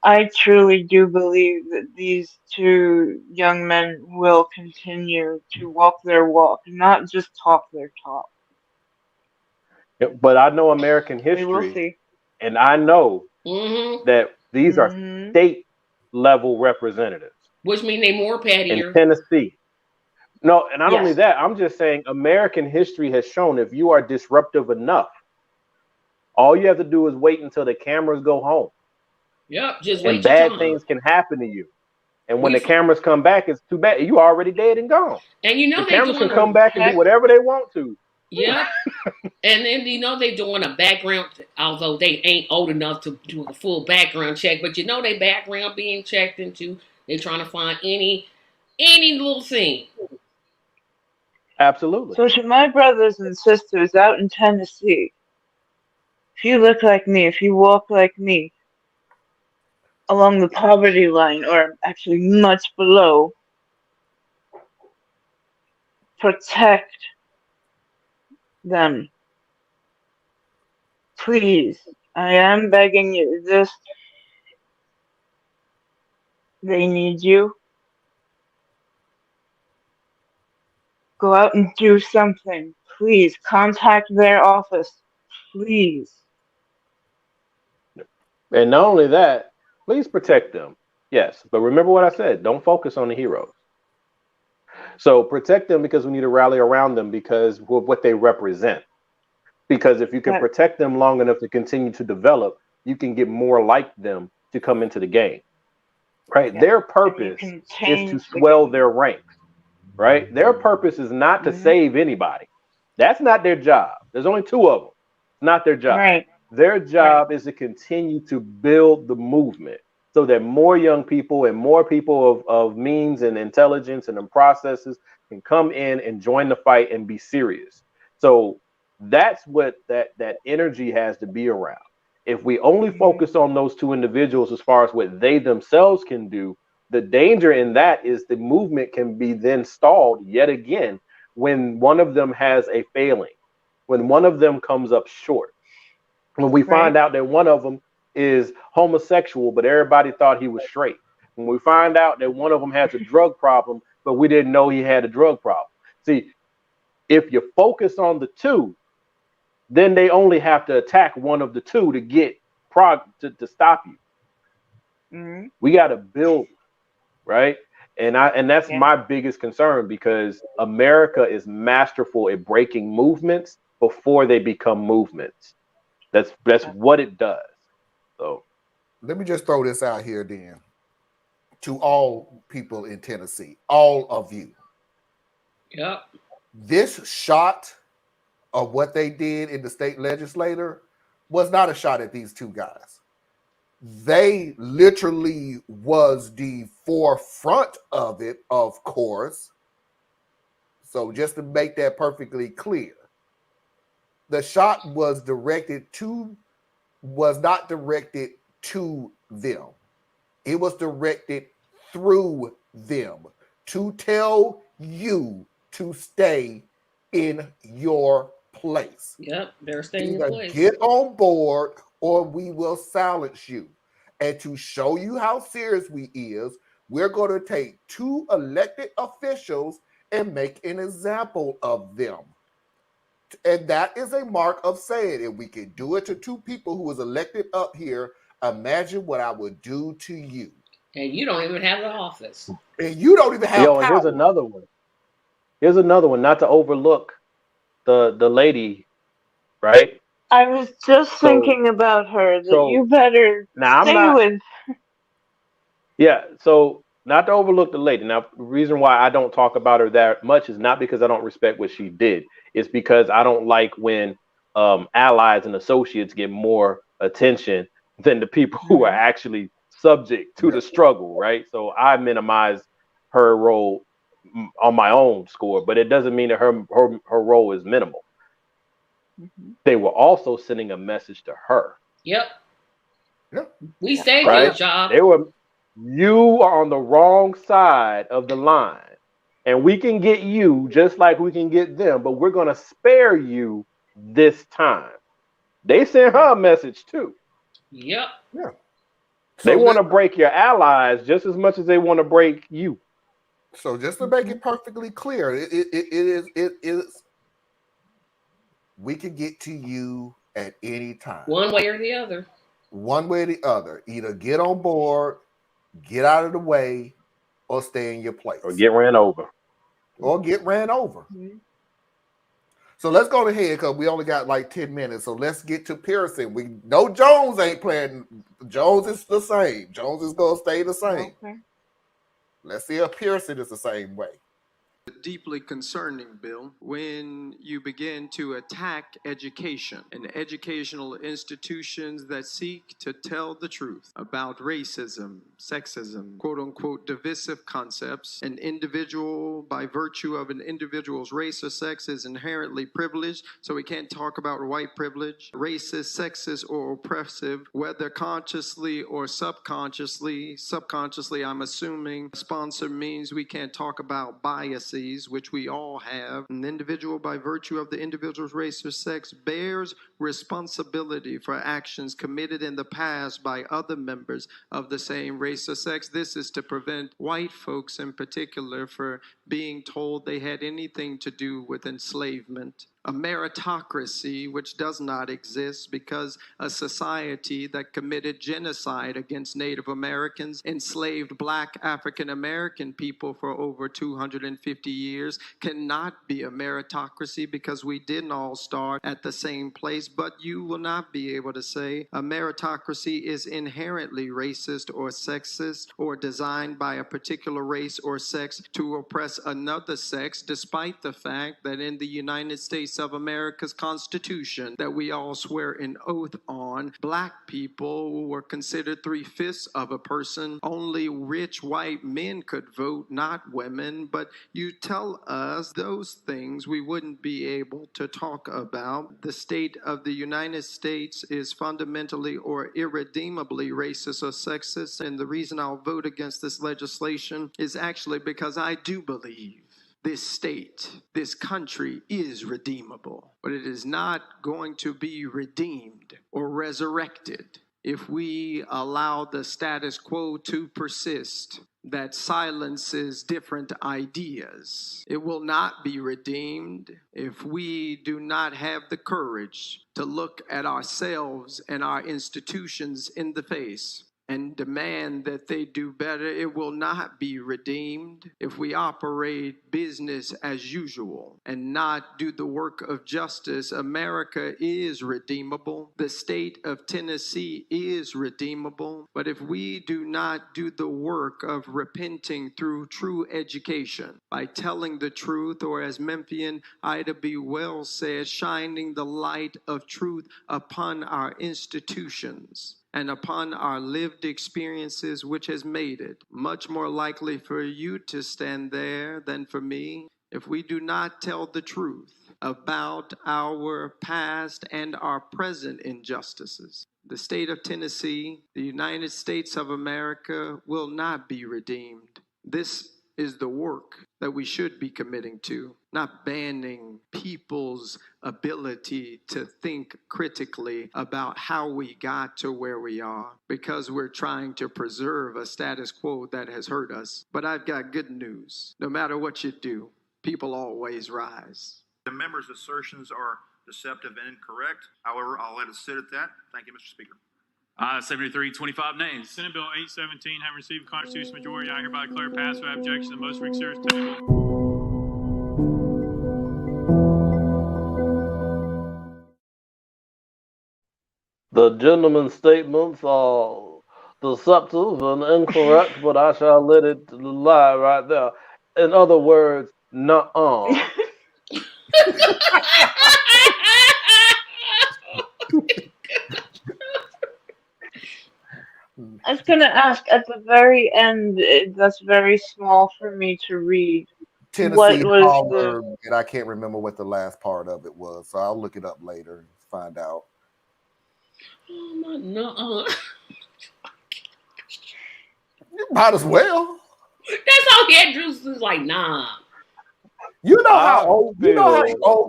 S5: I truly do believe that these two young men will continue to walk their walk, not just talk their talk.
S3: But I know American history, and I know that these are state level representatives,
S4: which mean they more pettier
S3: in Tennessee. No, and not only that, I'm just saying American history has shown if you are disruptive enough, all you have to do is wait until the cameras go home.
S4: Yep, just wait.
S3: And bad things can happen to you. And when the cameras come back, it's too bad. You already dead and gone.
S4: And
S3: the cameras can come back and do whatever they want to.
S4: Yep. And then they're doing a background, although they ain't old enough to do a full background check, but they background being checked into. They're trying to find any little thing.
S3: Absolutely.
S5: So to my brothers and sisters out in Tennessee, if you look like me, if you walk like me, along the poverty line, or actually much below, protect them. Please, I am begging you. They need you. Go out and do something. Please, contact their office. Please.
S3: And not only that, please protect them. Yes, but remember what I said. Don't focus on the heroes. So protect them because we need to rally around them because of what they represent. Because if you can protect them long enough to continue to develop, you can get more like them to come into the game. Right?
S5: Yeah.
S3: Their purpose is to swell their ranks. Right? Their purpose is not to save anybody. That's not their job. There's only two of them. It's not their job.
S5: Right.
S3: Their job is to continue to build the movement so that more young people and more people of means and intelligence and processes can come in and join the fight and be serious. So that's what that energy has to be around. If we only focus on those two individuals as far as what they themselves can do, the danger in that is the movement can be then stalled yet again when one of them has a failing, when one of them comes up short. When we find out that one of them is homosexual, but everybody thought he was straight. When we find out that one of them has a drug problem, but we didn't know he had a drug problem. See, if you focus on the two, then they only have to attack one of the two to get to stop you. We got to build, right? And that's my biggest concern because America is masterful at breaking movements before they become movements. That's what it does. So
S2: let me just throw this out here then to all people in Tennessee, all of you.
S4: Yep.
S2: This shot of what they did in the state legislature was not a shot at these two guys. They literally was the forefront of it, of course. So just to make that perfectly clear, the shot was not directed to them. It was directed through them to tell you to stay in your place.
S4: Yep, they're staying in
S2: Either
S4: place.
S2: get on board or we will silence you. And to show you how serious we is, we're going to take two elected officials and make an example of them. And that is a mark of saying, if we can do it to two people who was elected up here, imagine what I would do to you.
S4: And you don't even have the office.
S2: And you don't even have power.
S3: And here's another one. Here's another one, not to overlook the lady, right?
S5: I was just thinking about her, that you better stay with.
S3: Yeah, so not to overlook the lady. Now, the reason why I don't talk about her that much is not because I don't respect what she did. It's because I don't like when allies and associates get more attention than the people who are actually subject to the struggle, right? So I minimize her role on my own score, but it doesn't mean that her role is minimal. They were also sending a message to her.
S4: Yep.
S2: Yep.
S4: We saved your job.
S3: You are on the wrong side of the line, and we can get you just like we can get them, but we're going to spare you this time. They sent her a message too.
S4: Yep.
S2: Yeah.
S3: They want to break your allies just as much as they want to break you.
S2: So just to make it perfectly clear, it is we can get to you at any time.
S4: One way or the other.
S2: One way or the other. Either get on board, get out of the way, or stay in your place.
S3: Or get ran over.
S2: So let's go ahead because we only got like 10 minutes. So let's get to Pearson. We know Jones ain't playing. Jones is the same. Jones is going to stay the same. Okay. Let's see if Pearson is the same way.
S16: Deeply concerning bill when you begin to attack education and educational institutions that seek to tell the truth about racism, sexism, quote unquote divisive concepts. An individual, by virtue of an individual's race or sex, is inherently privileged, so we can't talk about white privilege. Racist, sexist, or oppressive, whether consciously or subconsciously. Subconsciously, I'm assuming sponsor means we can't talk about biases, which we all have. An individual, by virtue of the individual's race or sex, bears responsibility for actions committed in the past by other members of the same race or sex. This is to prevent white folks in particular for being told they had anything to do with enslavement a meritocracy which does not exist because a society that committed genocide against Native Americans, enslaved Black African American people for over 250 years, cannot be a meritocracy because we didn't all start at the same place. But you will not be able to say a meritocracy is inherently racist or sexist or designed by a particular race or sex to oppress another sex, despite the fact that in the United States of America's Constitution that we all swear an oath on, Black people were considered 3/5 of a person. Only rich white men could vote, not women. But you tell us those things we wouldn't be able to talk about. The state of the United States is fundamentally or irredeemably racist or sexist, and the reason I'll vote against this legislation is actually because I do believe this state, this country is redeemable, but it is not going to be redeemed or resurrected if we allow the status quo to persist that silences different ideas. It will not be redeemed if we do not have the courage to look at ourselves and our institutions in the face and demand that they do better. It will not be redeemed if we operate business as usual and not do the work of justice. America is redeemable. The state of Tennessee is redeemable. But if we do not do the work of repenting through true education, by telling the truth, or as Memphian Ida B. Wells said, shining the light of truth upon our institutions and upon our lived experiences, which has made it much more likely for you to stand there than for me. If we do not tell the truth about our past and our present injustices, the state of Tennessee, the United States of America, will not be redeemed. This is the work that we should be committing to, not banning people's ability to think critically about how we got to where we are because we're trying to preserve a status quo that has hurt us. But I've got good news. No matter what you do, people always rise.
S13: The member's assertions are deceptive and incorrect. However, I'll let it sit at that. Thank you, Mr. Speaker.
S15: 73-25 nays. Senate Bill 817 having received a constitutional majority, I hereby declare pass without objection. The most considered
S3: The gentleman's statements are deceptive and incorrect, but I shall let it lie right there. In other words, nuh-uh.
S5: I was going to ask at the very end, that's very small for me to read.
S2: Tennessee Holler, and I can't remember what the last part of it was, so I'll look it up later and find out.
S4: Oh, no.
S2: You might as well.
S4: That's all Andrews is like, nah.
S2: You know how old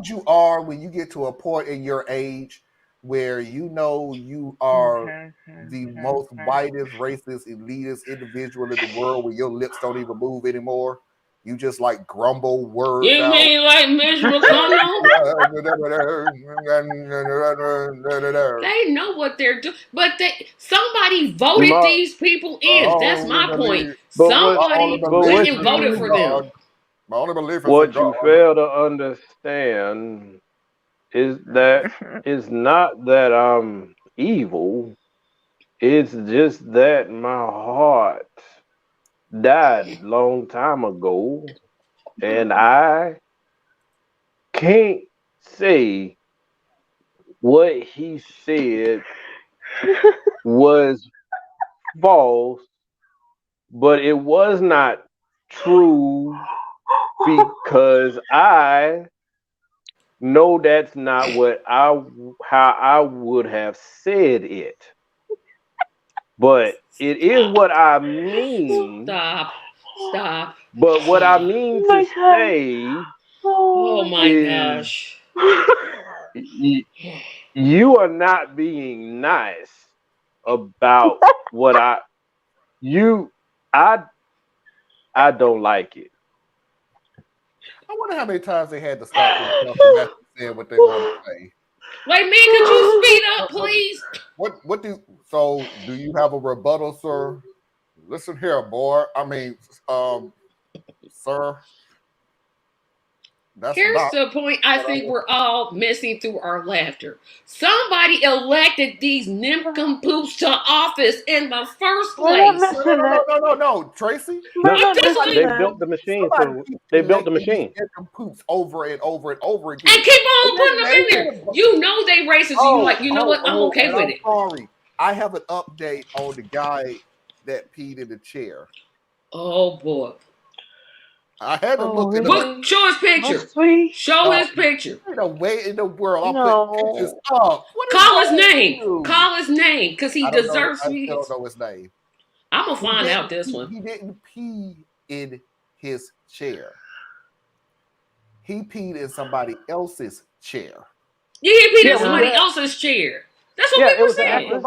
S2: you are when you get to a point in your age where you know you are the most whitest, racist, elitist individual in the world where your lips don't even move anymore. You just like grumble words
S4: you
S2: out.
S4: mean like Mitch McConnell? They know what they're doing, but somebody voted these people in. That's my point. Somebody went and voted for them.
S2: My only belief is
S3: what you fail to understand is that it's not that I'm evil. It's just that my heart died long time ago, and I can't say what he said was false, but it was not true because I know that's not how I would have said it. But it is what I mean.
S4: Stop.
S3: But what I mean to say
S4: oh my gosh.
S3: You are not being nice about what I don't like it.
S2: I wonder how many times they had to stop themselves from saying what they want to say.
S4: Wait, man, could you speed up, please?
S2: Do you have a rebuttal, sir? Listen here, boy. I mean, sir.
S4: Here's the point I think we're all missing through our laughter. Somebody elected these nincompoops to office in the first place.
S2: No, Tracy.
S3: No, they built the machine. They built the machine.
S2: Nincompoops over and over and over again.
S4: And keep on putting them in there. You know they racist. You know what? I'm okay with it.
S2: Sorry. I have an update on the guy that peed in the chair.
S4: Oh, boy.
S2: I had to look it up.
S4: Show his picture. Show his picture.
S2: Ain't no way in the world I'll put pictures up.
S4: Call his name. Call his name, because he deserves sweets.
S2: I don't know his name.
S4: I'm going to find out this one.
S2: He didn't pee in his chair. He peed in somebody else's chair.
S4: Yeah, he peed in somebody else's chair. That's what we were saying.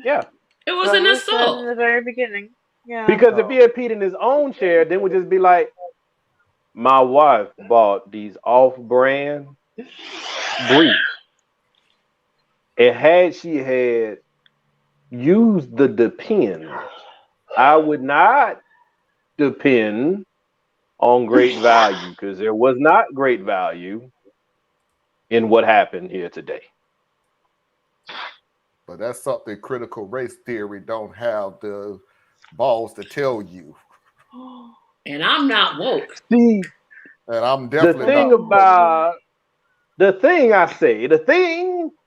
S3: Yeah.
S4: It was an assault.
S5: In the very beginning. Yeah.
S3: Because if he had peed in his own chair, then we'd just be like, my wife bought these off-brand briefs. And had she had used the depend, I would not depend on great value, because there was not great value in what happened here today.
S2: But that's something critical race theory don't have the balls to tell you.
S4: And I'm not woke.
S3: See,
S2: and I'm definitely
S3: the thing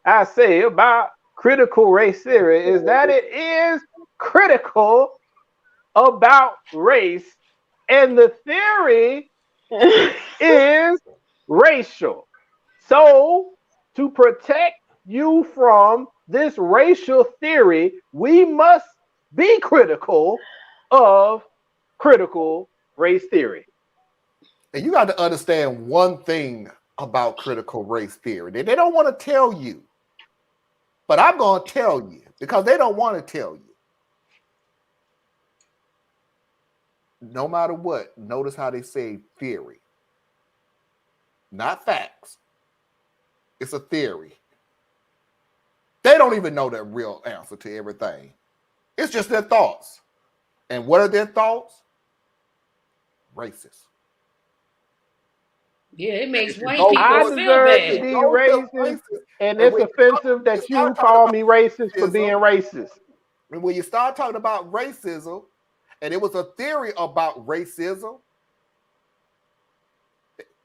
S3: I say about critical race theory is that it is critical about race, and the theory is racial. So to protect you from this racial theory, we must be critical of critical race theory.
S2: And you got to understand one thing about critical race theory. They don't want to tell you. But I'm going to tell you because they don't want to tell you. No matter what, notice how they say theory. Not facts. It's a theory. They don't even know the real answer to everything. It's just their thoughts. And what are their thoughts? Racist.
S4: Yeah, it makes white people feel bad.
S3: To be racist, and it's offensive that you call me racist for being racist.
S2: And when you start talking about racism, and it was a theory about racism,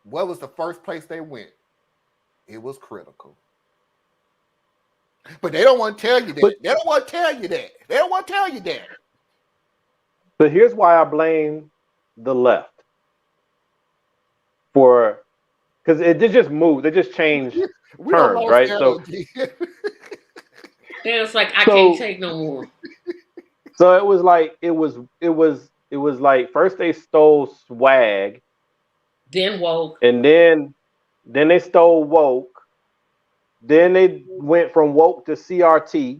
S2: what was the first place they went? It was critical. But they don't want to tell you that. They don't want to tell you that. They don't want to tell you that.
S3: But here's why I blame the left. Because they just moved. They just changed terms, right? So
S4: then it's like I can't take no more.
S3: So it was like first they stole swag,
S4: then woke,
S3: and then they stole woke. Then they went from woke to CRT.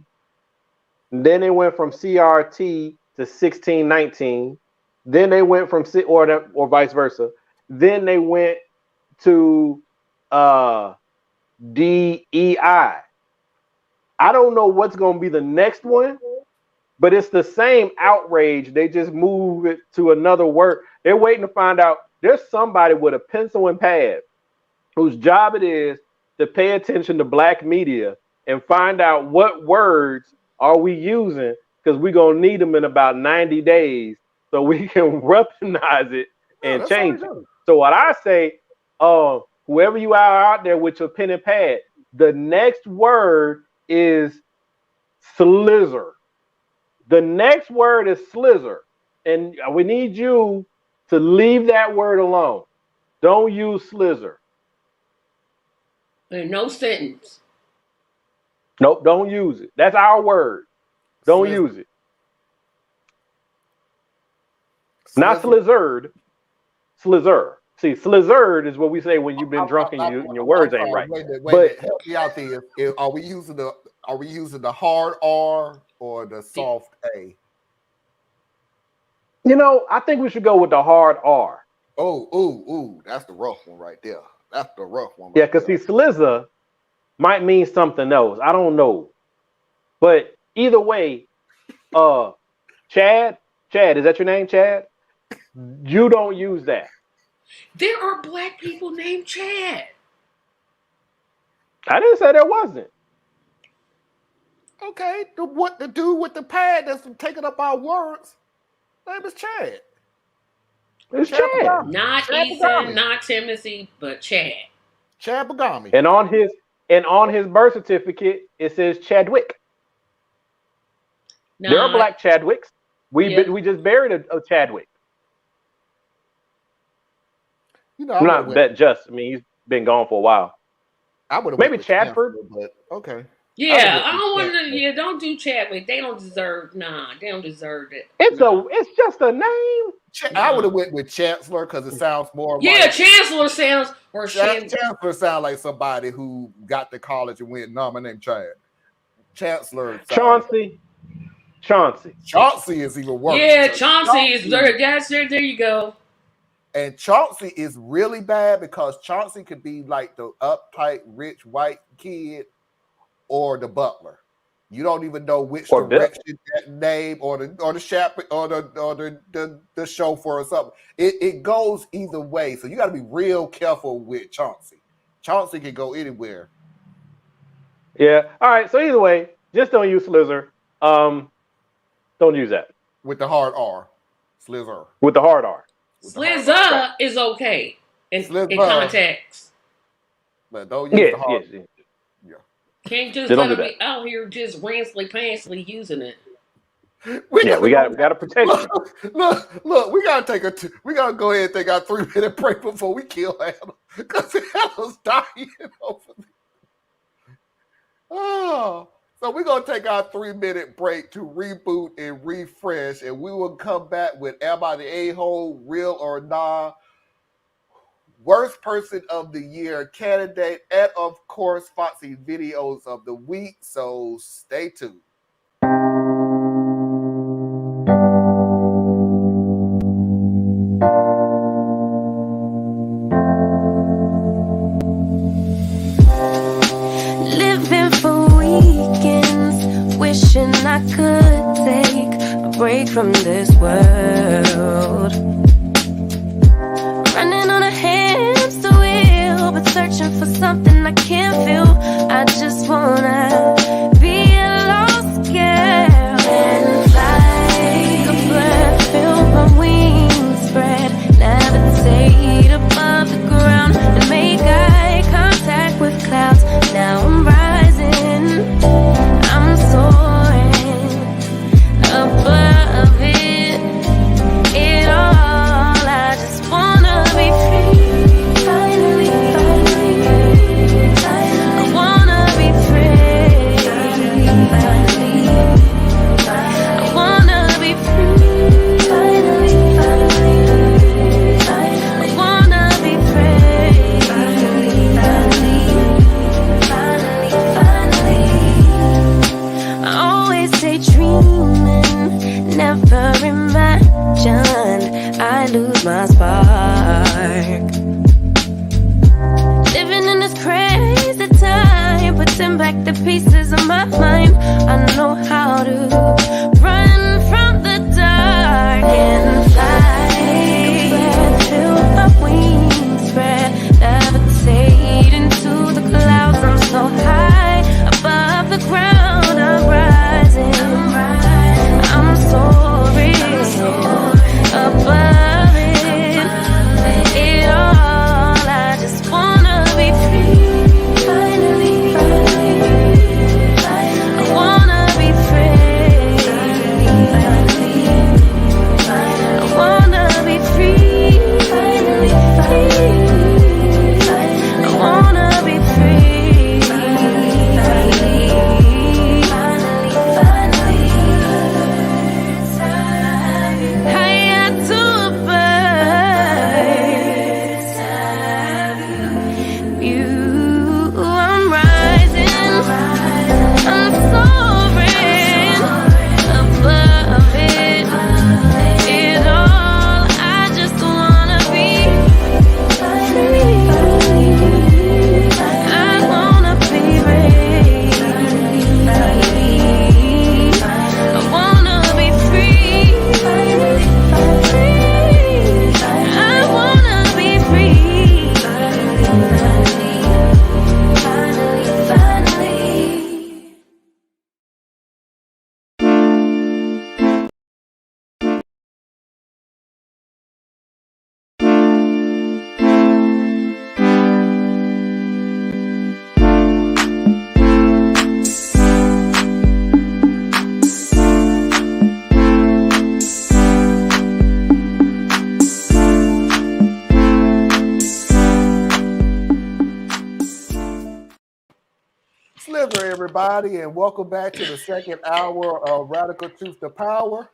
S3: And then they went from CRT to 1619. Then they went from or vice versa. Then they went to DEI. I don't know what's going to be the next one, but it's the same outrage. They just move it to another word. They're waiting to find out there's somebody with a pencil and pad whose job it is to pay attention to black media and find out what words are we using, because we're going to need them in about 90 days so we can weaponize it and change it. So what I say, whoever you are out there with your pen and pad, the next word is slizzer. The next word is slizzer. And we need you to leave that word alone. Don't use slizzer.
S4: No sentence.
S3: Nope, don't use it. That's our word. Don't use it. Not slizzard. Slizzer. See, slizzard is what we say when you've been drunk and your words ain't right.
S2: Wait, help me out there. Are we using the hard R or the soft A?
S3: You know, I think we should go with the hard R.
S2: Oh, that's the rough one right there. That's the rough one.
S3: Yeah, because see, Slizza might mean something else. I don't know. But either way, Chad, is that your name, Chad? You don't use that.
S4: There are black people named Chad.
S3: I didn't say there wasn't.
S2: Okay, the dude with the pad that's taking up our words, name is Chad.
S3: It's Chad.
S4: Not
S2: Chad
S4: Ethan,
S2: Pagami.
S4: not Timothy, but Chad.
S2: Chad Pagami.
S3: And on his birth certificate, it says Chadwick.
S4: Nah,
S3: there are black Chadwicks. We just buried a Chadwick.
S2: You know,
S3: not that just. I mean, he's been gone for a while.
S2: I would have
S3: maybe Chadford,
S2: but okay.
S4: Yeah, I don't want to. Yeah, don't do Chadwick. They don't deserve. Nah, they don't deserve it.
S3: It's just a name.
S2: I would have went with Chancellor because it sounds more.
S4: Yeah,
S2: like,
S4: Chancellor sounds
S2: Chancellor sounds like somebody who got to college and went. No, my name Chad. Chancellor.
S3: Chauncey
S2: is even worse.
S4: Yeah, Chauncey is there. There you go.
S2: And Chauncey is really bad because Chauncey could be like the uptight, rich white kid or the butler. You don't even know which direction that name or the chaplain or the chauffeur or something. It goes either way. So you got to be real careful with Chauncey. Chauncey can go anywhere.
S3: Yeah. All right. So either way, just don't use Slizzer. Don't use that.
S2: With the hard R. Slizzer.
S3: With the hard R.
S4: Slizzer is okay in context.
S2: But don't use the hard
S3: R.
S2: Yeah.
S4: Can't just let them be out here just ransley-pansley using it.
S3: We gotta protect you.
S2: Look, we gotta go ahead and take our 3-minute break before we kill Hannah. Because Hannah's dying over there. Oh. So we're going to take our 3-minute break to reboot and refresh, and we will come back with Am I the A-hole, real or nah, worst person of the year candidate, and of course, Foxy videos of the week. So stay tuned.
S1: Living for weekends, wishing I could take a break from this world. Running on a hamster wheel, but searching for something I can't feel. I just wanna be a lost girl and fly. Take a breath, feel my wings spread, levitate above the ground and make eye contact with clouds. Now I'm rising, I'm soaring above it all. I just wanna be free, finally, I wanna be free, I wanna be free, finally, I wanna be free, I always stay dreaming, never imagined I lose my spark. Living in this crazy time, putting back the pieces of my mind. I know how to run from the dark and fly. Take a breath, feel my wings spread, levitate into the clouds. I'm so high above the ground, I'm rising, I'm soaring above it all. I just wanna be free, finally, I
S2: everybody, and welcome back to the second hour of Radical Truth to Power.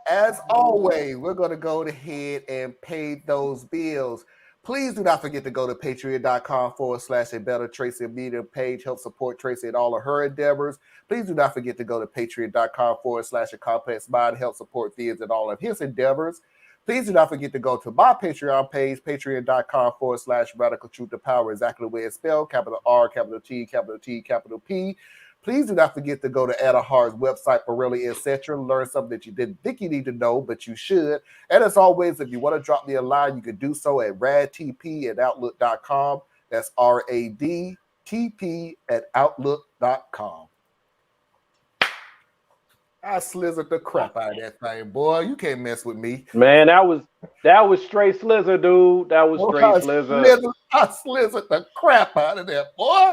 S2: As always, we're going to go ahead and pay those bills. Please do not forget to go to patreon.com/a better Tracy media page. Help support Tracy in all of her endeavors. Please do not forget to go to patreon.com/a complex mind. Help support Thea's in all of his endeavors. Please do not forget to go to my Patreon page, patreon.com/radical truth to power, exactly the way it's spelled, capital R, capital T, capital T, capital P. Please do not forget to go to Ada Hart's website, Pirelli, etc. Learn something that you didn't think you need to know, but you should. And as always, if you want to drop me a line, you can do so at radtp@outlook.com. That's RADTP@outlook.com. I slizzard the crap out of that thing, boy. You can't mess with me.
S3: Man, that was straight slizzer, dude. That was straight slizzer.
S2: I slizzard the crap out of that, boy.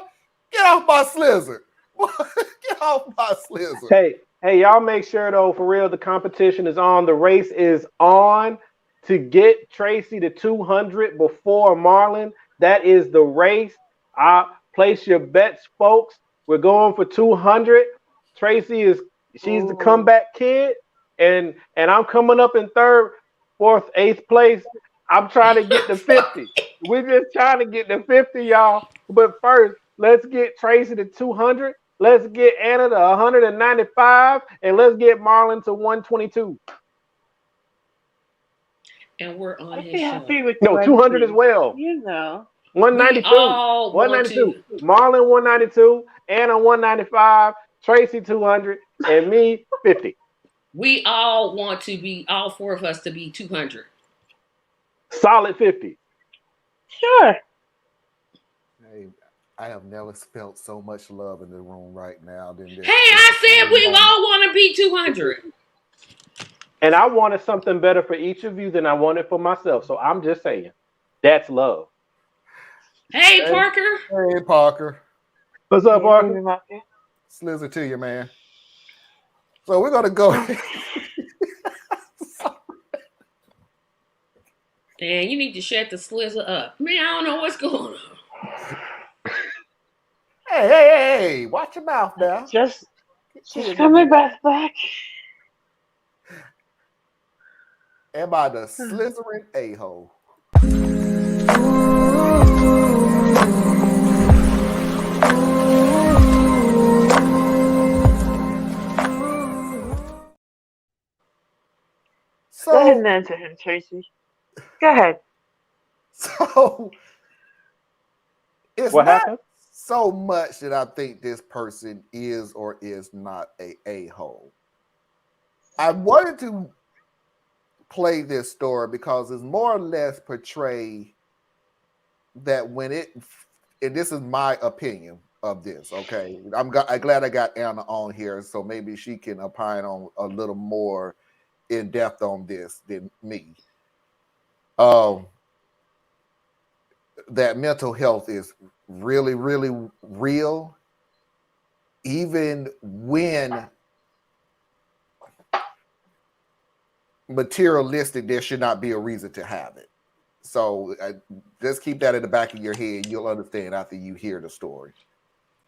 S2: Get off my slizzard. Get off my slizzard.
S3: Hey, y'all make sure though, for real, the competition is on. The race is on to get Tracy to 200 before Marlon. That is the race. Place your bets, folks. We're going for 200. She's the comeback kid, and I'm coming up in third, fourth, eighth place. I'm trying to get to 50. We're just trying to get to 50, y'all. But first, let's get Tracy to 200. Let's get Anna to 195, and let's get Marlon to 122.
S4: And we're on
S5: I'd
S4: his
S5: be
S4: show.
S5: happy with
S3: 200 as well.
S5: You know.
S3: 192. 192. Marlon 192, Anna 195, Tracy 200, and me 50.
S4: We all want to be, all four of us to be 200.
S3: Solid 50.
S5: Sure.
S2: Hey, I have never felt so much love in the room right now than this.
S4: Hey, I said we all want to be 200.
S3: And I wanted something better for each of you than I wanted for myself. So I'm just saying, that's love.
S4: Hey, Parker.
S2: Hey, Parker.
S3: What's up, Parker?
S2: Slizzer to you, man. So we're going to go.
S4: And you need to shut the slizzer up. Man, I don't know what's going on.
S2: Hey, watch your mouth now.
S5: Just coming back.
S2: Am I the slithering a-hole?
S5: Go ahead and answer him, Tracy. Go ahead.
S2: So it's
S3: what
S2: not
S3: happened?
S2: So much that I think this person is or is not a-hole. I wanted to play this story because it's more or less portray that when and this is my opinion of this, okay? I'm glad I got Anna on here, so maybe she can opine on a little more in depth on this than me. That mental health is really, really real, even when materialistic, there should not be a reason to have it. So just keep that in the back of your head. You'll understand after you hear the story.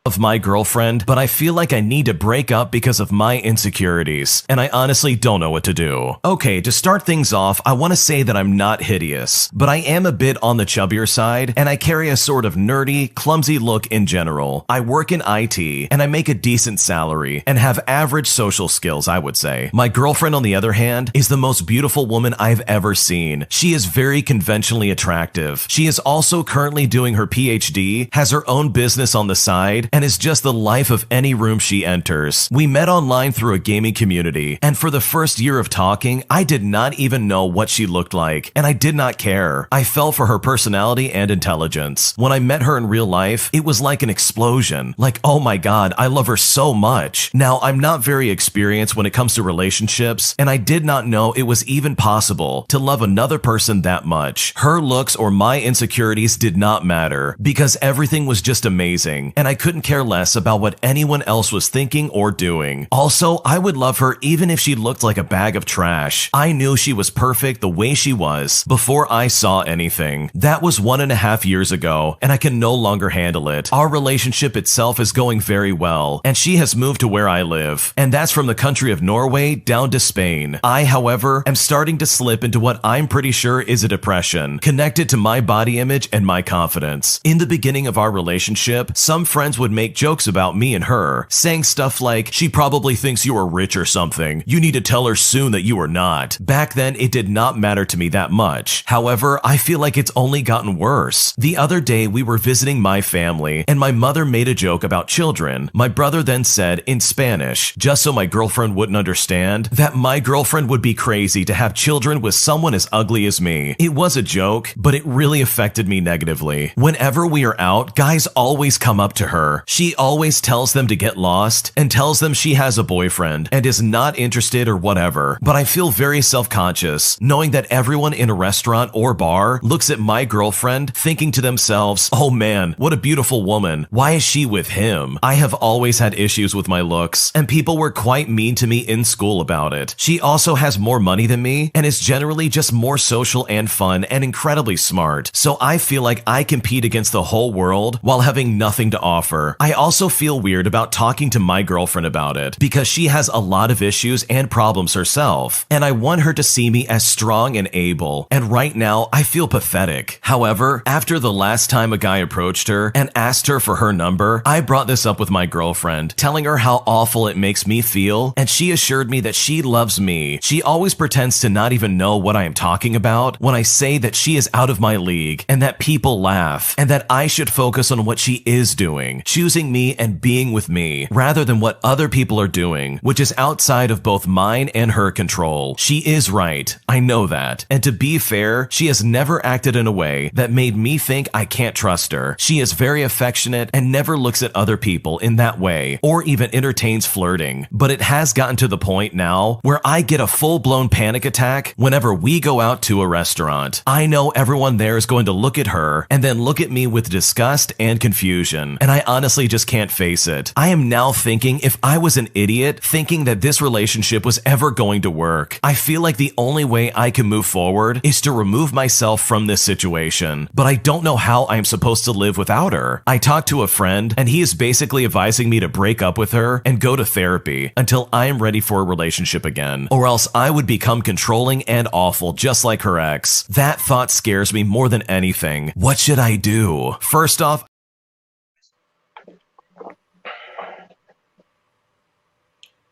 S17: Of my girlfriend, but I feel like I need to break up because of my insecurities, and I honestly don't know what to do. Okay, to start things off, I want to say that I'm not hideous, but I am a bit on the chubbier side, and I carry a sort of nerdy, clumsy look in general. I work in IT, and I make a decent salary, and have average social skills, I would say. My girlfriend, on the other hand, is the most beautiful woman I've ever seen. She is very conventionally attractive. She is also currently doing her PhD, has her own business on the side, and is just the life of any room she enters. We met online through a gaming community, and for the first year of talking, I did not even know what she looked like, and I did not care. I fell for her personality and intelligence. When I met her in real life, it was like an explosion. Like, oh my god, I love her so much. Now, I'm not very experienced when it comes to relationships, and I did not know it was even possible to love another person that much. Her looks or my insecurities did not matter, because everything was just amazing, and I couldn't couldn't care less about what anyone else was thinking or doing. Also, I would love her even if she looked like a bag of trash. I knew she was perfect the way she was before I saw anything. That was 1.5 years ago, and I can no longer handle it. Our relationship itself is going very well, and she has moved to where I live, and that's from the country of Norway down to Spain. I, however, am starting to slip into what I'm pretty sure is a depression, connected to my body image and my confidence. In the beginning of our relationship, some friends would make jokes about me and her, saying stuff like, "She probably thinks you are rich or something. You need to tell her soon that you are not." Back then, it did not matter to me that much. However, I feel like it's only gotten worse. The other day, we were visiting my family, and my mother made a joke about children. My brother then said, in Spanish, just so my girlfriend wouldn't understand, that my girlfriend would be crazy to have children with someone as ugly as me. It was a joke, but it really affected me negatively. Whenever we are out, guys always come up to her. She always tells them to get lost and tells them she has a boyfriend and is not interested or whatever. But I feel very self-conscious knowing that everyone in a restaurant or bar looks at my girlfriend thinking to themselves, "Oh man, what a beautiful woman. Why is she with him?" I have always had issues with my looks, and people were quite mean to me in school about it. She also has more money than me and is generally just more social and fun and incredibly smart. So I feel like I compete against the whole world while having nothing to offer. I also feel weird about talking to my girlfriend about it because she has a lot of issues and problems herself, and I want her to see me as strong and able, and right now I feel pathetic. However, after the last time a guy approached her and asked her for her number, I brought this up with my girlfriend, telling her how awful it makes me feel, and she assured me that she loves me. She always pretends to not even know what I am talking about when I say that she is out of my league and that people laugh, and that I should focus on what she is doing, choosing me and being with me, rather than what other people are doing, which is outside of both mine and her control. She is right. I know that. And to be fair, she has never acted in a way that made me think I can't trust her. She is very affectionate and never looks at other people in that way, or even entertains flirting. But it has gotten to the point now where I get a full-blown panic attack whenever we go out to a restaurant. I know everyone there is going to look at her and then look at me with disgust and confusion, and I honestly just can't face it. I am now thinking if I was an idiot thinking that this relationship was ever going to work. I feel like the only way I can move forward is to remove myself from this situation, but I don't know how I'm supposed to live without her. I talked to a friend, and he is basically advising me to break up with her and go to therapy until I am ready for a relationship again, or else I would become controlling and awful just like her ex. That thought scares me more than anything. What should I do? First off,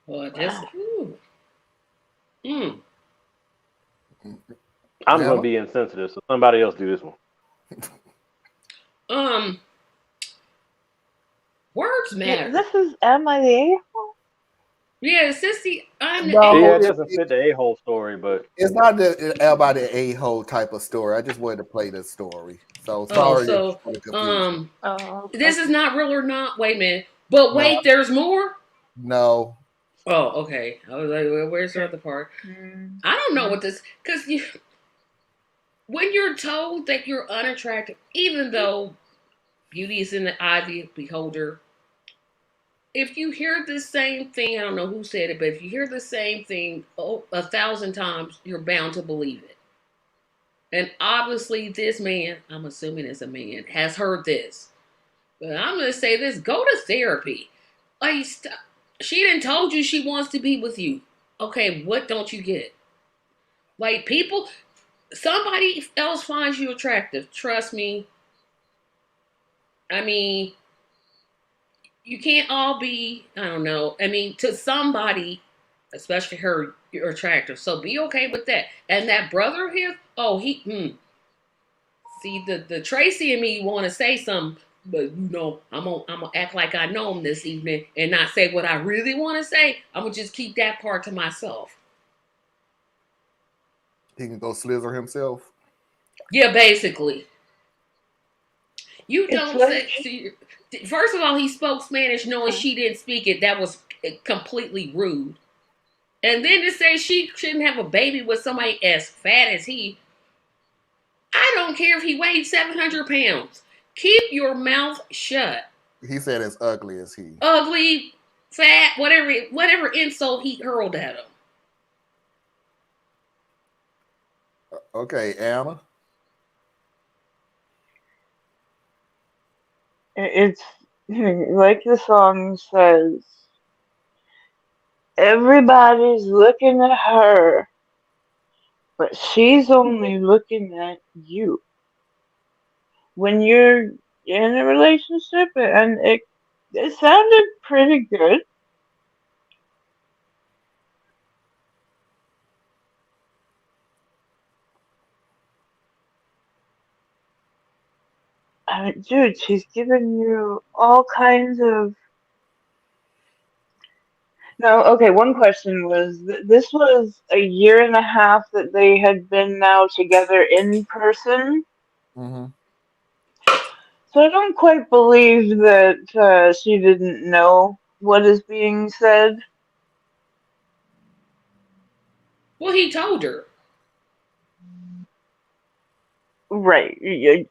S4: well, just
S3: I'm going to be insensitive, so somebody else do this one.
S4: Words matter.
S5: This is Emma the A-hole?
S4: Yeah, Sissy, I'm the
S2: No,
S3: Yeah, it doesn't fit the a-hole story, but
S2: it's not about the a-hole type of story. I just wanted to play the story. So sorry.
S4: This is not real or not. Wait a minute. But wait,
S2: No.
S4: there's more?
S2: No.
S4: Oh, okay. I was like, well, where's the other part? I don't know what this, because when you're told that you're unattractive, even though beauty is in the eye of the beholder, if you hear the same thing, I don't know who said it, but if you hear the same thing 1,000 times, you're bound to believe it. And obviously this man, I'm assuming it's a man, has heard this. But I'm going to say this, go to therapy. Like, she done told you she wants to be with you. Okay, what don't you get? Like, somebody else finds you attractive. Trust me. I mean, you can't all be, I don't know. I mean, to somebody, especially her, you're attractive. So be okay with that. And that brother of his, See, the Tracy and me want to say something, but I'm gonna act like I know him this evening and not say what I really want to say. I'm gonna just keep that part to myself.
S2: He can go slither himself.
S4: Yeah, basically. You don't say. First of all, he spoke Spanish knowing she didn't speak it. That was completely rude. And then to say she shouldn't have a baby with somebody as fat as he. I don't care if he weighed 700 pounds. Keep your mouth shut.
S2: He said as ugly as he.
S4: Ugly, fat, whatever insult he hurled at him.
S2: Okay, Anna.
S5: It's like the song says, everybody's looking at her, but she's only looking at you. When you're in a relationship, and it sounded pretty good. I mean, dude, she's giving you all kinds of. No, okay, one question was this was a year and a half that they had been now together in person.
S2: Mm-hmm.
S5: So I don't quite believe that she didn't know what is being said.
S4: Well, he told her.
S5: Right.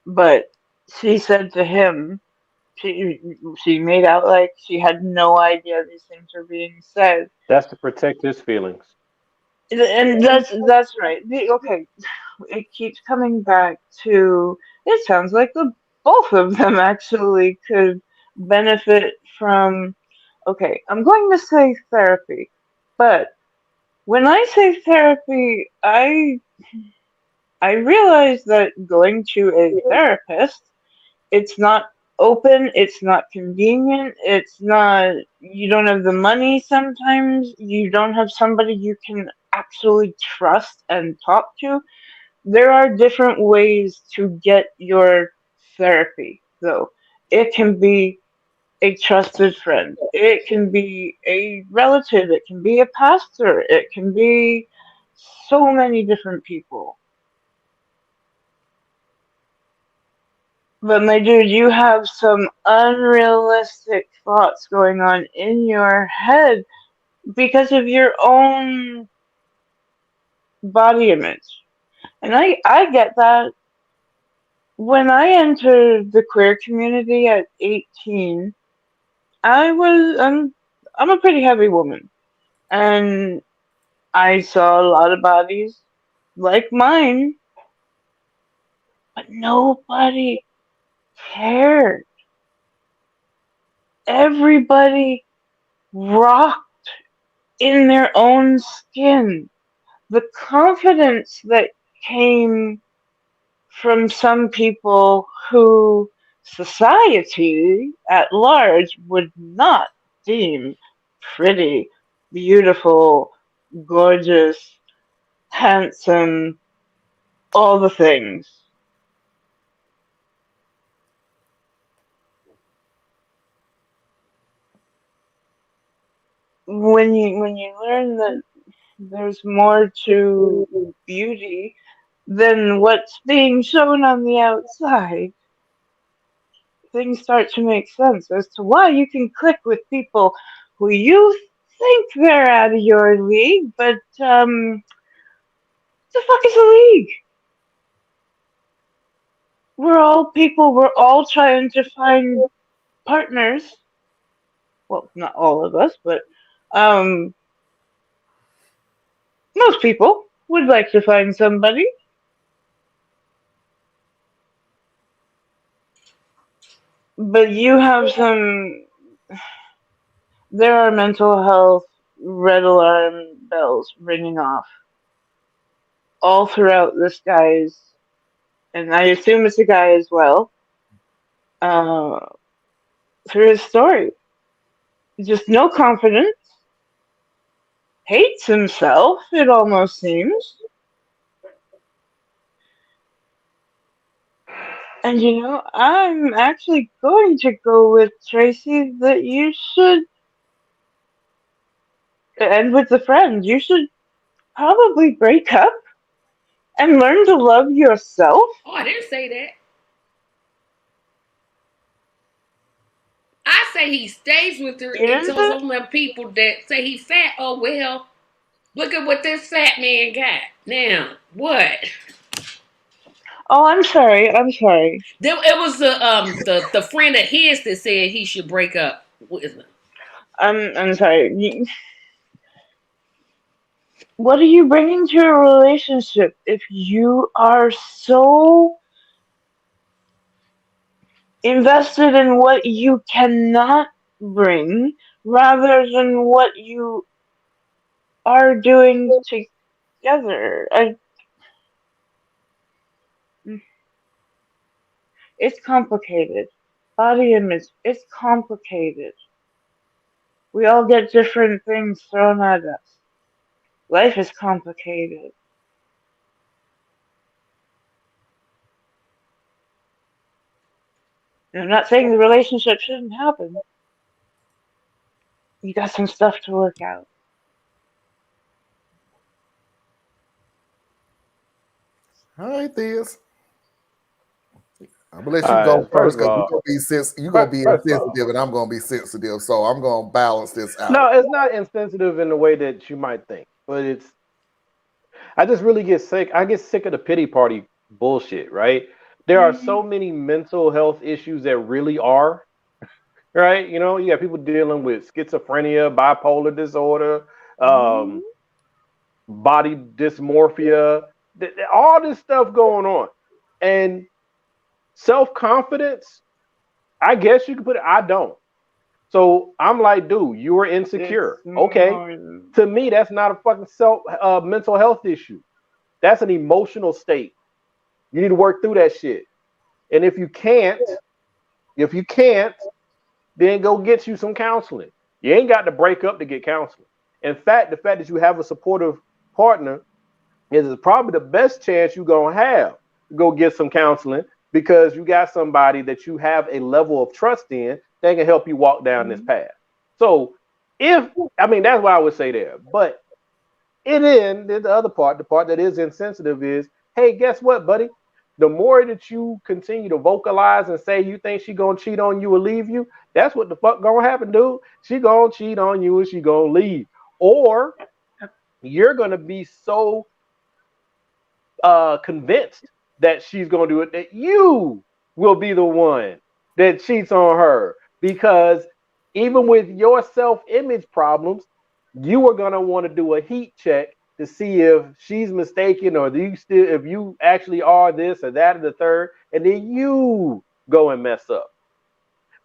S5: But she said to him, she made out like she had no idea these things were being said.
S3: That's to protect his feelings.
S5: And that's right. Okay, it keeps coming back to. It sounds like the both of them actually could benefit from. Okay, I'm going to say therapy, but when I say therapy, I realize that going to a therapist, it's not open, it's not convenient, it's not, you don't have the money sometimes, you don't have somebody you can actually trust and talk to. There are different ways to get your therapy, though. It can be a trusted friend, it can be a relative, it can be a pastor, it can be so many different people. But my dude, you have some unrealistic thoughts going on in your head because of your own body image. And I get that. When I entered the queer community at 18, I'm a pretty heavy woman. And I saw a lot of bodies like mine, but nobody cared. Everybody rocked in their own skin. The confidence that came from some people who society at large would not deem pretty, beautiful, gorgeous, handsome, all the things. When you learn that there's more to beauty than what's being shown on the outside, things start to make sense as to why you can click with people who you think they're out of your league, but the fuck is a league? We're all people, we're all trying to find partners. Well, not all of us, but um most people would like to find somebody. But you have some. There are mental health red alarm bells ringing off all throughout this guy's, and I assume it's a guy as well, uh, through his story. Just no confidence, hates himself, it almost seems. And you know, I'm actually going to go with Tracy that you should, and with the friend, you should probably break up and learn to love yourself.
S4: Oh, I didn't say that. I say he stays with her and tells all them people that say he's fat. Oh, well, look at what this fat man got. Now, what?
S5: Oh, I'm sorry.
S4: It was the friend of his that said he should break up with him.
S5: I'm sorry. What are you bringing to a relationship if you are so invested in what you cannot bring rather than what you are doing together? It's complicated. Body image, it's complicated. We all get different things thrown at us. Life is complicated. And I'm not saying the relationship shouldn't happen. You got some stuff to work out.
S2: All right, Theus. I'm gonna let you go first
S3: First of
S2: because
S3: all,
S2: you're gonna be
S3: first of all,
S2: insensitive and I'm gonna be sensitive. So I'm gonna balance this out.
S3: no, it's not insensitive in the way that you might think, but it's. I just really get sick. I get sick of the pity party bullshit, right? There are so many mental health issues that really are, right? You know, you got people dealing with schizophrenia, bipolar disorder, body dysmorphia, all this stuff going on. And self-confidence, I guess you could put it, I don't. So I'm like, dude, you were insecure. Okay. To me, that's not a fucking mental health issue. That's an emotional state. You need to work through that shit. And if you can't, then go get you some counseling. You ain't got to break up to get counseling. In fact, the fact that you have a supportive partner is probably the best chance you're going to have to go get some counseling because you got somebody that you have a level of trust in that can help you walk down this path. So that's what I would say there. But the other part, the part that is insensitive is, hey, guess what, buddy? The more that you continue to vocalize and say you think she gonna cheat on you or leave you, that's what the fuck gonna happen, dude. She gonna cheat on you and she gonna leave. Or you're gonna be so convinced that she's gonna do it that you will be the one that cheats on her. Because even with your self-image problems, you are gonna want to do a heat check to see if she's mistaken or if you actually are this or that or the third, and then you go and mess up.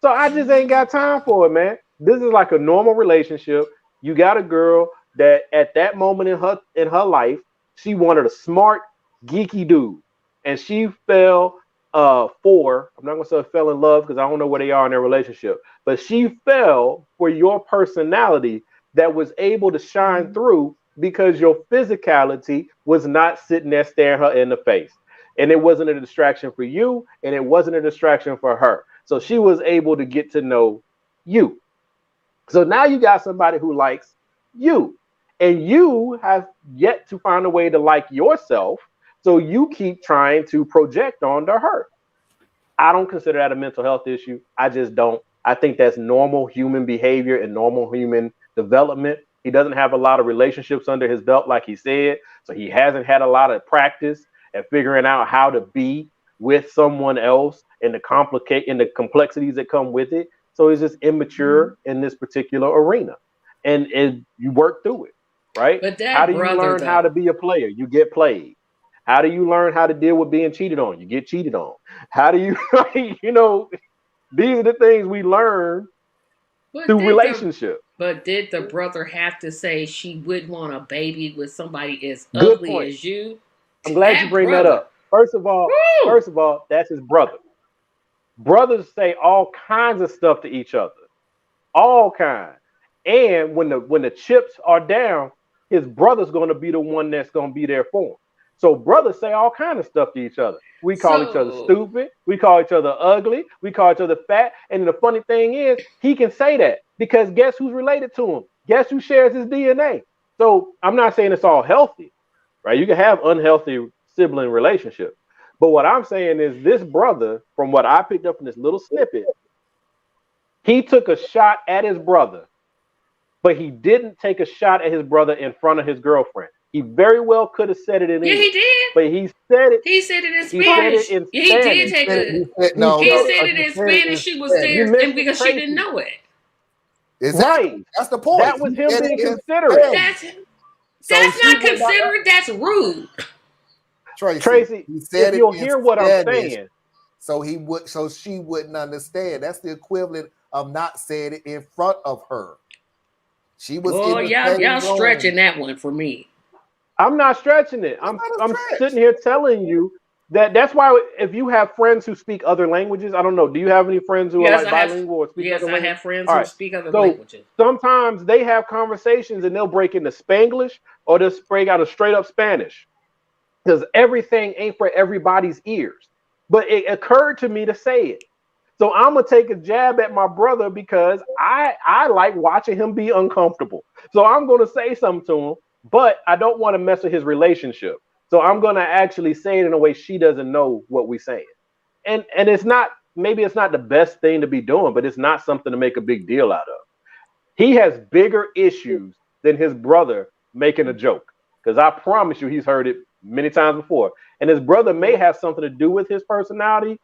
S3: So I just ain't got time for it, man. This is like a normal relationship. You got a girl that at that moment in her life, she wanted a smart, geeky dude, and she fell for. I'm not gonna say fell in love because I don't know where they are in their relationship, but she fell for your personality that was able to shine through because your physicality was not sitting there staring her in the face. And it wasn't a distraction for you, and it wasn't a distraction for her. So she was able to get to know you. So now you got somebody who likes you, and you have yet to find a way to like yourself. So you keep trying to project onto her. I don't consider that a mental health issue. I just don't. I think that's normal human behavior and normal human development. He doesn't have a lot of relationships under his belt, like he said. So he hasn't had a lot of practice at figuring out how to be with someone else and the complexities that come with it. So he's just immature in this particular arena. And you work through it, right?
S4: But
S3: how do you learn how to be a player? You get played. How do you learn how to deal with being cheated on? You get cheated on. How do you, these are the things we learn through relationships.
S4: But did the brother have to say she wouldn't want a baby with somebody as
S3: Good
S4: ugly
S3: point.
S4: as you?
S3: I'm glad you bring that up. First of all, that's his brother. Brothers say all kinds of stuff to each other. All kinds. And when the chips are down, his brother's going to be the one that's going to be there for him. So brothers say all kinds of stuff to each other. We call each other stupid. We call each other ugly. We call each other fat. And the funny thing is, he can say that because guess who's related to him? Guess who shares his DNA? So I'm not saying it's all healthy, right? You can have unhealthy sibling relationships. But what I'm saying is this brother, from what I picked up in this little snippet, he took a shot at his brother, but he didn't take a shot at his brother in front of his girlfriend. He very well could have said it in
S4: Yeah,
S3: English.
S4: he did.
S3: But he said it.
S4: He said it in
S3: He said it
S4: Spanish.
S3: in
S4: Yeah, he did
S3: Spanish.
S4: take a.
S2: No,
S4: He said it in Spanish. She was
S3: You
S4: there,
S3: missed
S4: and
S3: it,
S4: because she didn't
S3: Tracy.
S4: know it.
S2: Exactly.
S3: Right.
S2: That's the point.
S3: That was
S2: He
S3: him
S2: said
S3: being
S2: it in
S3: considerate.
S2: Spanish.
S4: That's
S2: she
S4: not
S2: would not-
S4: considerate. That's rude.
S3: Tracy,
S2: he said
S3: if you'll
S2: it
S3: hear
S2: in
S3: what I'm
S2: Spanish,
S3: saying.
S2: so she wouldn't understand. That's the equivalent of not saying it in front of her. She was in the same
S4: y'all
S2: room.
S4: stretching that one for me.
S3: I'm not stretching it. I'm sitting here telling you that's why if you have friends who speak other languages, I don't know. Do you have any friends who are like bilingual or speak other languages?
S4: I have friends
S3: All
S4: who
S3: right.
S4: speak other
S3: So
S4: languages.
S3: sometimes they have conversations and they'll break into Spanglish or they'll break out of straight up Spanish because everything ain't for everybody's ears. But it occurred to me to say it. So I'm gonna take a jab at my brother because I like watching him be uncomfortable. So I'm gonna say something to him, but I don't want to mess with his relationship. So I'm gonna actually say it in a way she doesn't know what we're saying. And it's not, maybe it's not the best thing to be doing, but it's not something to make a big deal out of. He has bigger issues than his brother making a joke. Because I promise you he's heard it many times before. And his brother may have something to do with his personality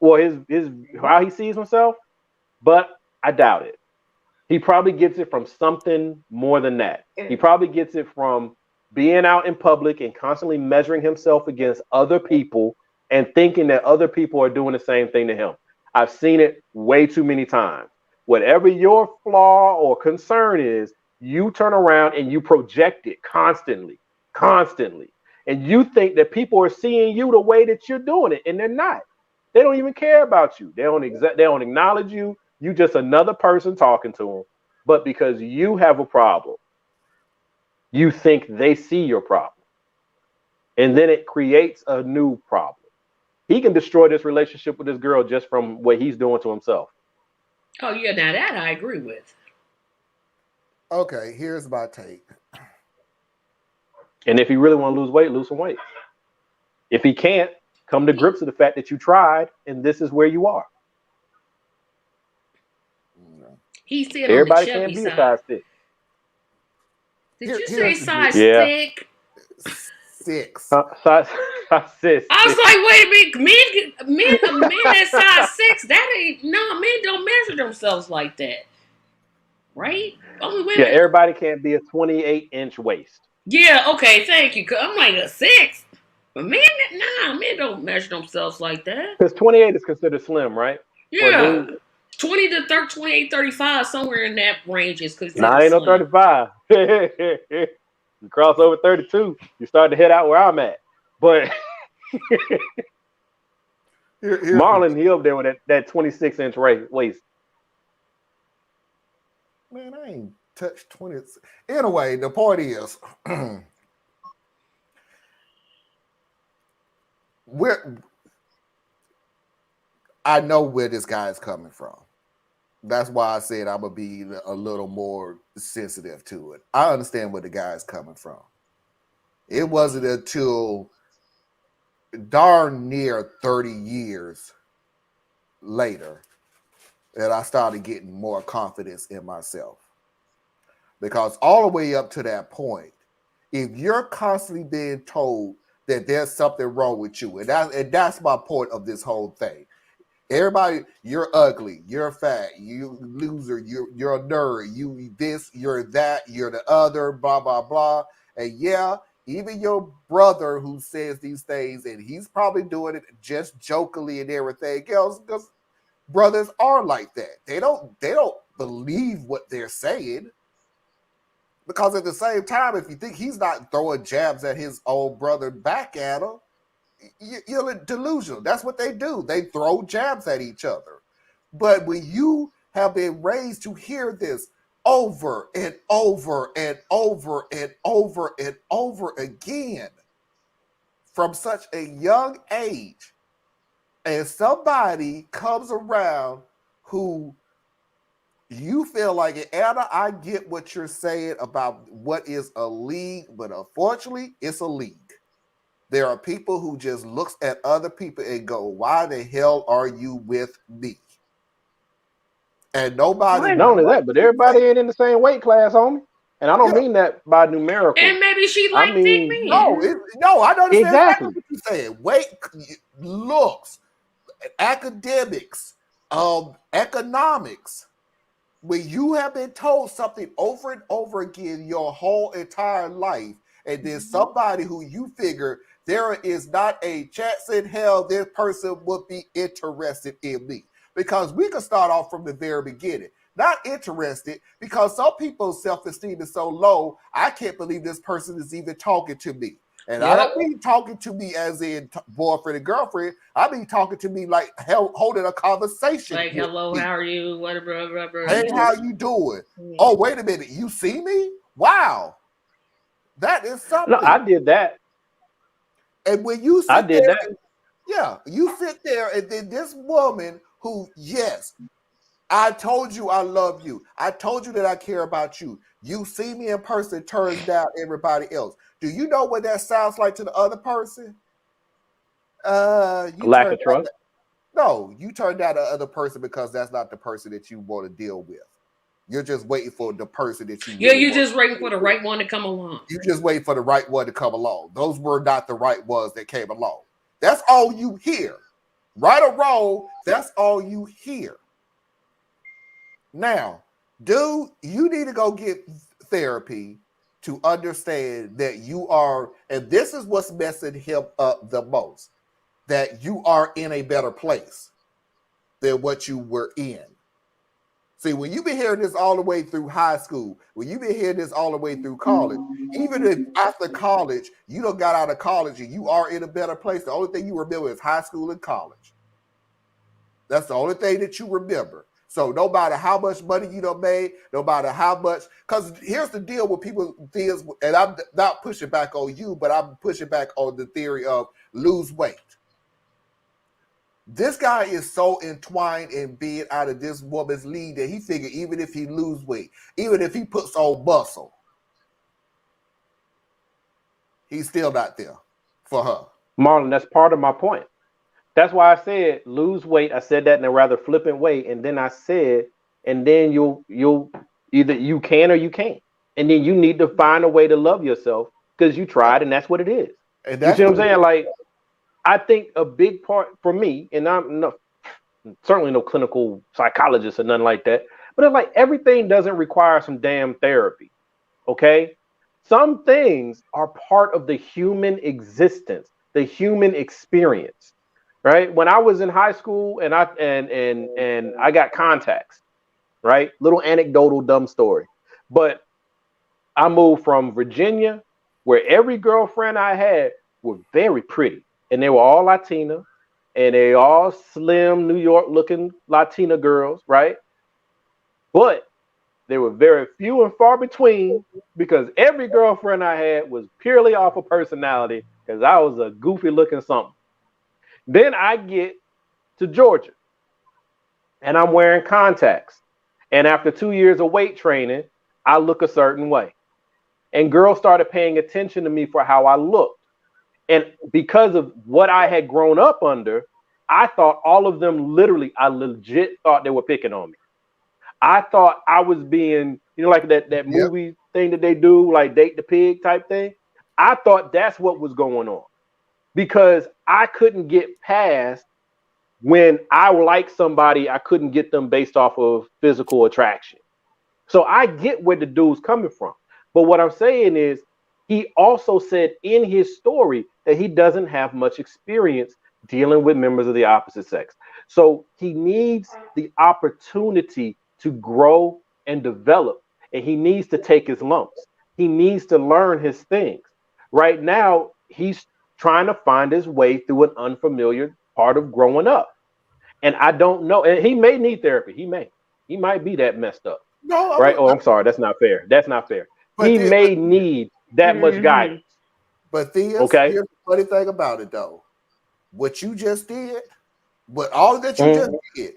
S3: or his how he sees himself, but I doubt it. He probably gets it from something more than that. He probably gets it from being out in public and constantly measuring himself against other people and thinking that other people are doing the same thing to him. I've seen it way too many times. Whatever your flaw or concern is, you turn around and you project it constantly. And you think that people are seeing you the way that you're doing it, and they're not. They don't even care about you. They don't acknowledge you. You just another person talking to them. But because you have a problem, you think they see your problem. And then it creates a new problem. He can destroy this relationship with this girl just from what he's doing to himself.
S4: Oh, yeah, now that I agree with.
S2: Okay, here's my take.
S3: And if he really want to lose weight, lose some weight. If he can't, come to grips with the fact that you tried and this is where you are.
S4: He said
S3: everybody
S4: on the
S3: can't
S4: chubby
S3: be a
S4: side.
S3: size 6.
S4: Did you say size thick?
S2: 6.
S3: Size 6.
S4: I was like, wait a minute, men that size 6, that ain't men don't measure themselves like that, right? Only women.
S3: Yeah, everybody can't be a 28-inch waist.
S4: Yeah, okay, thank you. I'm like a 6, but men don't measure themselves like that.
S3: Because 28 is considered slim, right?
S4: Yeah, 20 to 28, 35, somewhere in that range is considered
S3: Nah, ain't no
S4: slim.
S3: 35. You cross over 32, you start to head out where I'm at. But Marlon, he up there with that 26-inch waist.
S2: Man, I ain't touched 20. Anyway, the point is, I know where this guy is coming from. That's why I said I'm going to be a little more sensitive to it. I understand where the guy is coming from. It wasn't until darn near 30 years later that I started getting more confidence in myself. Because all the way up to that point, if you're constantly being told that there's something wrong with you, and that's my point of this whole thing. Everybody, you're ugly, you're fat, you loser, you're a nerd, you this, you're that, you're the other, blah, blah, blah. And yeah, even your brother who says these things, and he's probably doing it just jokingly and everything else, because brothers are like that. They don't believe what they're saying. Because at the same time, if you think he's not throwing jabs at his old brother back at him, you're delusional. That's what they do. They throw jabs at each other. But when you have been raised to hear this over and over and over and over and over again from such a young age, and somebody comes around who you feel like, Anna, I get what you're saying about what is a league, but unfortunately, it's a league. There are people who just looks at other people and go, why the hell are you with me? And nobody...
S3: Not only that, but everybody ain't in the same weight class, homie. And I don't mean that by numerical.
S4: And maybe she liked thick men.
S2: No, I don't understand
S3: exactly
S2: what you're saying. Weight, looks, academics, economics. When you have been told something over and over again your whole entire life, and then somebody who you figure there is not a chance in hell this person would be interested in me. Because we can start off from the very beginning. Not interested, because some people's self-esteem is so low, I can't believe this person is even talking to me. And I don't mean talking to me as in boyfriend and girlfriend. I mean talking to me like holding a conversation.
S4: Like, hello, how are you? Whatever.
S2: Hey, how you doing? Oh, wait a minute. You see me? Wow. That is something.
S3: No, I did that.
S2: And when you sit you sit there, and then this woman who, yes, I told you I love you. I told you that I care about you. You see me in person, turns down everybody else. Do you know what that sounds like to the other person?
S3: Lack of trust.
S2: No, you turn down the other person because that's not the person that you want to deal with. You're just waiting for the person that you.
S4: Yeah, you're just waiting for the right one to come along.
S2: You just wait for the right one to come along. Those were not the right ones that came along. That's all you hear. Right or wrong, that's all you hear. Now, dude, you need to go get therapy to understand that you are, and this is what's messing him up the most, that you are in a better place than what you were in. See, when you've been hearing this all the way through high school, when you've been hearing this all the way through college, even if after college, you don't got out of college and you are in a better place, the only thing you remember is high school and college. That's the only thing that you remember. So no matter how much money you done made, no matter how much, because here's the deal with people, and I'm not pushing back on you, but I'm pushing back on the theory of lose weight. This guy is so entwined in being out of this woman's league that he figured even if he lose weight, even if he puts on muscle, he's still not there for her.
S3: Marlon, that's part of my point. That's why I said lose weight. I said that in a rather flippant way, and then I said, and then you'll either you can or you can't, and then you need to find a way to love yourself because you tried, and that's what it is. And you see what I'm saying? Like, I think a big part for me, and I'm certainly no clinical psychologist or nothing like that, but it's like everything doesn't require some damn therapy. Okay, some things are part of the human existence, the human experience. Right. When I was in high school and I got contacts, right? Little anecdotal dumb story. But I moved from Virginia, where every girlfriend I had were very pretty. And they were all Latina, and they all slim, New York looking Latina girls, right? But they were very few and far between because every girlfriend I had was purely off of personality because I was a goofy looking something. Then I get to Georgia and I'm wearing contacts. And after 2 years of weight training, I look a certain way. And girls started paying attention to me for how I looked. And because of what I had grown up under, I thought all of them I legit thought they were picking on me. I thought I was being, like that movie thing that they do, like Date the Pig type thing. I thought that's what was going on. Because I couldn't get past when I liked somebody, I couldn't get them based off of physical attraction. So I get where the dude's coming from. But what I'm saying is he also said in his story that he doesn't have much experience dealing with members of the opposite sex. So he needs the opportunity to grow and develop. And he needs to take his lumps. He needs to learn his things. Right now, he's trying to find his way through an unfamiliar part of growing up. And I don't know. And he may need therapy. He might be that messed up.
S2: No,
S3: right? I'm sorry. That's not fair. That's not fair. He may need that much guidance.
S2: But here's the funny thing about it, though. What you just did, all that you just did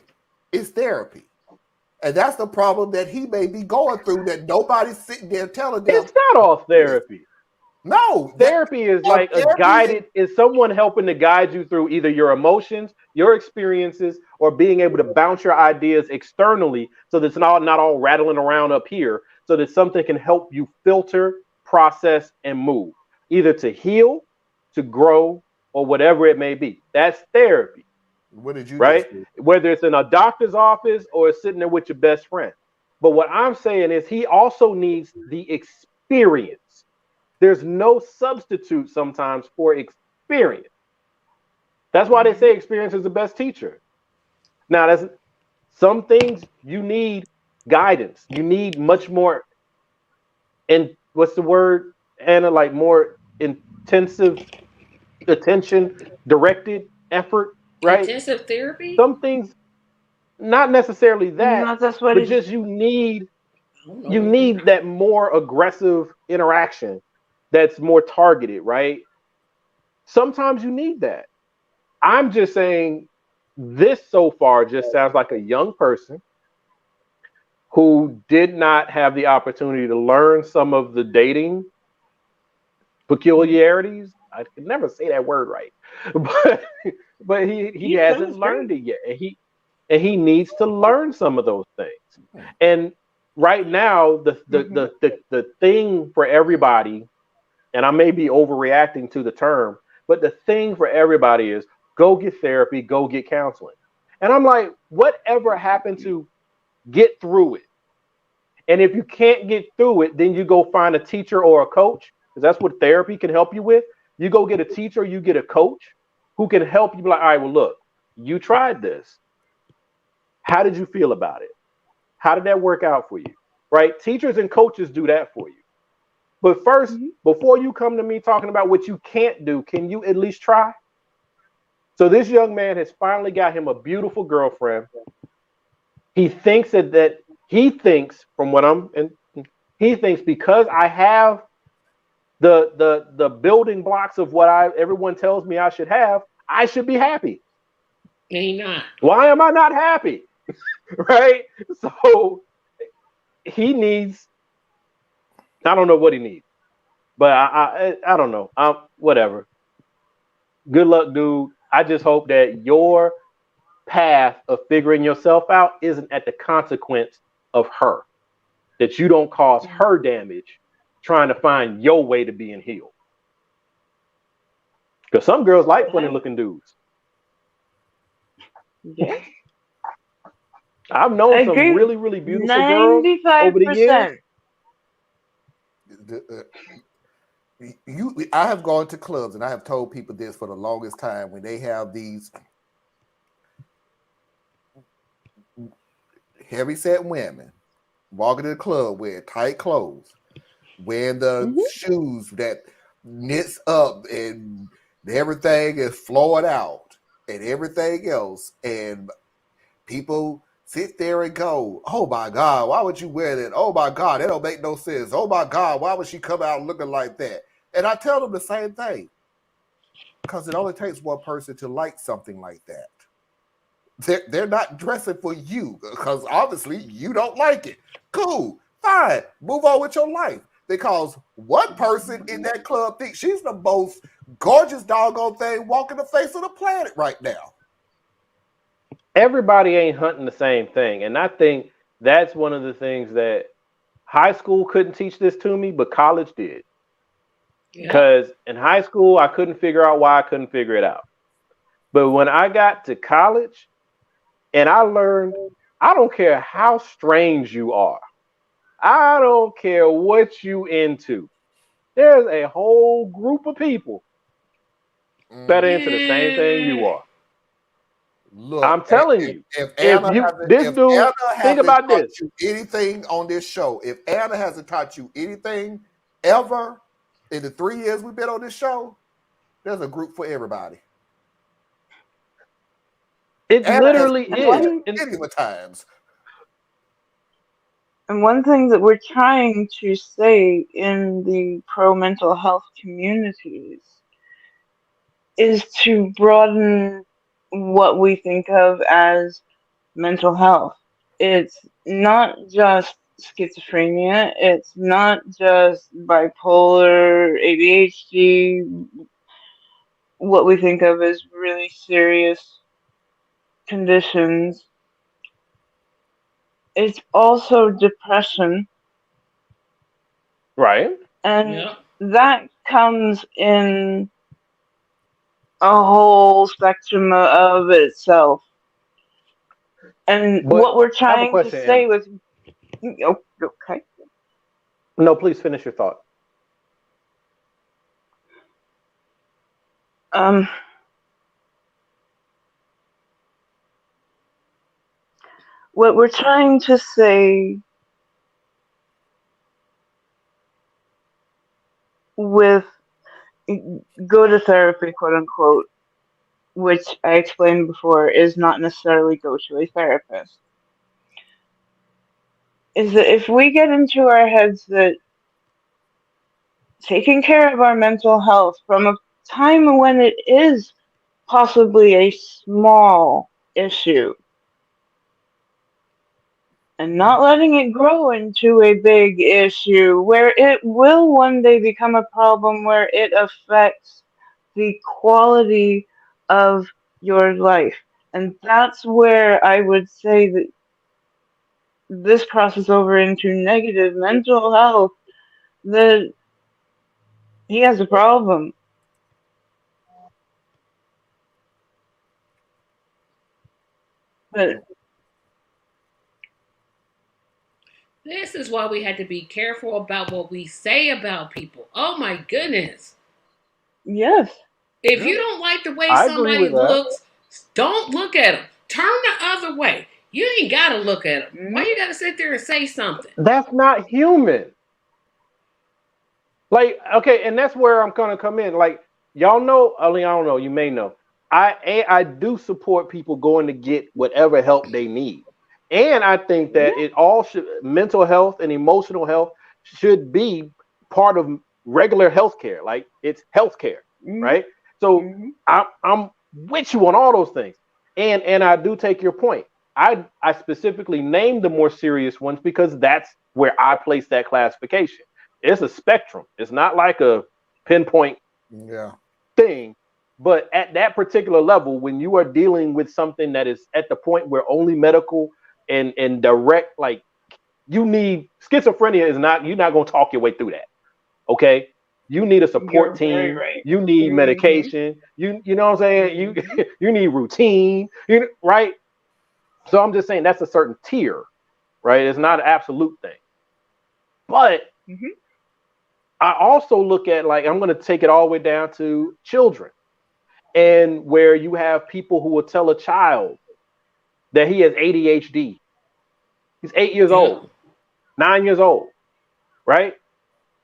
S2: is therapy. And that's the problem that he may be going through that nobody's sitting there telling them.
S3: It's not all therapy.
S2: No,
S3: therapy is like is someone helping to guide you through either your emotions, your experiences, or being able to bounce your ideas externally so that it's not all rattling around up here, so that something can help you filter, process, and move, either to heal, to grow, or whatever it may be. That's therapy.
S2: What did you
S3: right?
S2: just do?
S3: Whether it's in a doctor's office or it's sitting there with your best friend. But what I'm saying is he also needs the experience. There's no substitute sometimes for experience. That's why they say experience is the best teacher. Now, that's some things you need guidance. You need much more, and what's the word, Anna? Like more intensive attention, directed effort, right?
S4: Intensive therapy?
S3: Some things, not necessarily that,
S5: No, that's what
S3: but
S5: it's.
S3: just you need that more aggressive interaction that's more targeted, right? Sometimes you need that. I'm just saying this so far just sounds like a young person who did not have the opportunity to learn some of the dating peculiarities. I could never say that word right, but he hasn't learned it yet, and he needs to learn some of those things. And right now, the thing for everybody, and I may be overreacting to the term, but the thing for everybody is go get therapy, go get counseling. And I'm like, whatever happened to get through it? And if you can't get through it, then you go find a teacher or a coach, because that's what therapy can help you with. You go get a teacher, you get a coach who can help you be like, all right, well, look, you tried this. How did you feel about it? How did that work out for you? Right? Teachers and coaches do that for you. But first, before you come to me talking about what you can't do, can you at least try? So this young man has finally got him a beautiful girlfriend. He thinks that he thinks, from what he thinks, because I have the building blocks of what everyone tells me I should have, I should be happy.
S4: And he not.
S3: Why am I not happy? Right? So he needs, I don't know what he needs, but I don't know. Whatever. Good luck, dude. I just hope that your path of figuring yourself out isn't at the consequence of her. That you don't cause her damage trying to find your way to being healed. Because some girls like funny looking dudes.
S5: Yeah.
S3: I've known some really, really beautiful girls over the years.
S2: I have gone to clubs and I have told people this for the longest time when they have these heavy-set women walking to the club wearing tight clothes, wearing the shoes that knits up and everything is flowing out and everything else, and people sit there and go, oh my God, why would you wear that? Oh my God, that don't make no sense. Oh my God, why would she come out looking like that? And I tell them the same thing, because it only takes one person to like something like that. They're not dressing for you, because obviously you don't like it. Cool, fine, move on with your life. Because one person in that club thinks she's the most gorgeous doggone thing walking the face of the planet right now.
S3: Everybody ain't hunting the same thing. And I think that's one of the things that high school couldn't teach this to me, but college did. Because in high school, I couldn't figure out why I couldn't figure it out. But when I got to college and I learned, I don't care how strange you are. I don't care what you into. There's a whole group of people that are into the same thing you are.
S2: Look,
S3: I'm telling you,
S2: if Anna hasn't taught you anything on this show, if Anna hasn't taught you anything ever in the 3 years we've been on this show, there's a group for everybody.
S3: It Anna literally is.
S2: Many times.
S5: And one thing that we're trying to say in the pro mental health communities is to broaden what we think of as mental health. It's not just schizophrenia. It's not just bipolar, ADHD, what we think of as really serious conditions. It's also depression.
S3: Right.
S5: And that comes in a whole spectrum of itself. And
S3: But
S5: what we're
S3: I have a
S5: trying to
S3: question,
S5: say
S3: Anna.
S5: with, oh, okay.
S3: No, please finish your thought.
S5: What we're trying to say with go to therapy, quote unquote, which I explained before, is not necessarily go to a therapist, is that if we get into our heads that taking care of our mental health from a time when it is possibly a small issue and not letting it grow into a big issue where it will one day become a problem where it affects the quality of your life. And that's where I would say that this crosses over into negative mental health, that he has a problem. But
S4: this is why we had to be careful about what we say about people. Oh my goodness.
S5: Yes.
S4: If you don't like the way
S3: I agree
S4: somebody
S3: with that.
S4: looks, don't look at them. Turn the other way. You ain't got to look at them. Why you got to sit there and say something?
S3: That's not human. Like, okay, and that's where I'm gonna come in. Like, y'all know, I mean, I don't know, you may know. I do support people going to get whatever help they need. And I think that it all should mental health and emotional health should be part of regular health care. Like it's health care, right? So I'm with you on all those things. And I do take your point. I specifically named the more serious ones because that's where I place that classification. It's a spectrum. It's not like a pinpoint thing. But at that particular level, when you are dealing with something that is at the point where only medical and direct, like you need schizophrenia is not, you're not going to talk your way through that. Okay. You need a support team.
S5: Right.
S3: You need medication. You know what I'm saying? You need routine, right? So I'm just saying that's a certain tier, right? It's not an absolute thing. But I also look at, like, I'm going to take it all the way down to children, and where you have people who will tell a child that he has ADHD. He's 8 years old, 9 years old, right?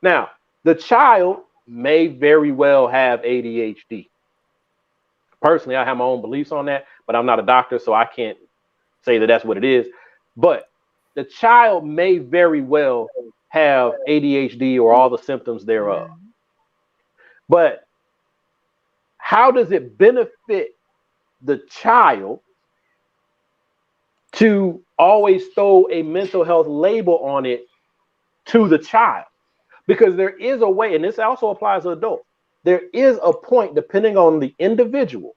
S3: Now, the child may very well have ADHD. Personally, I have my own beliefs on that, but I'm not a doctor, so I can't say that that's what it is. But the child may very well have ADHD or all the symptoms thereof. But how does it benefit the child to always throw a mental health label on it to the child? Because there is a way, and this also applies to adults, there is a point, depending on the individual,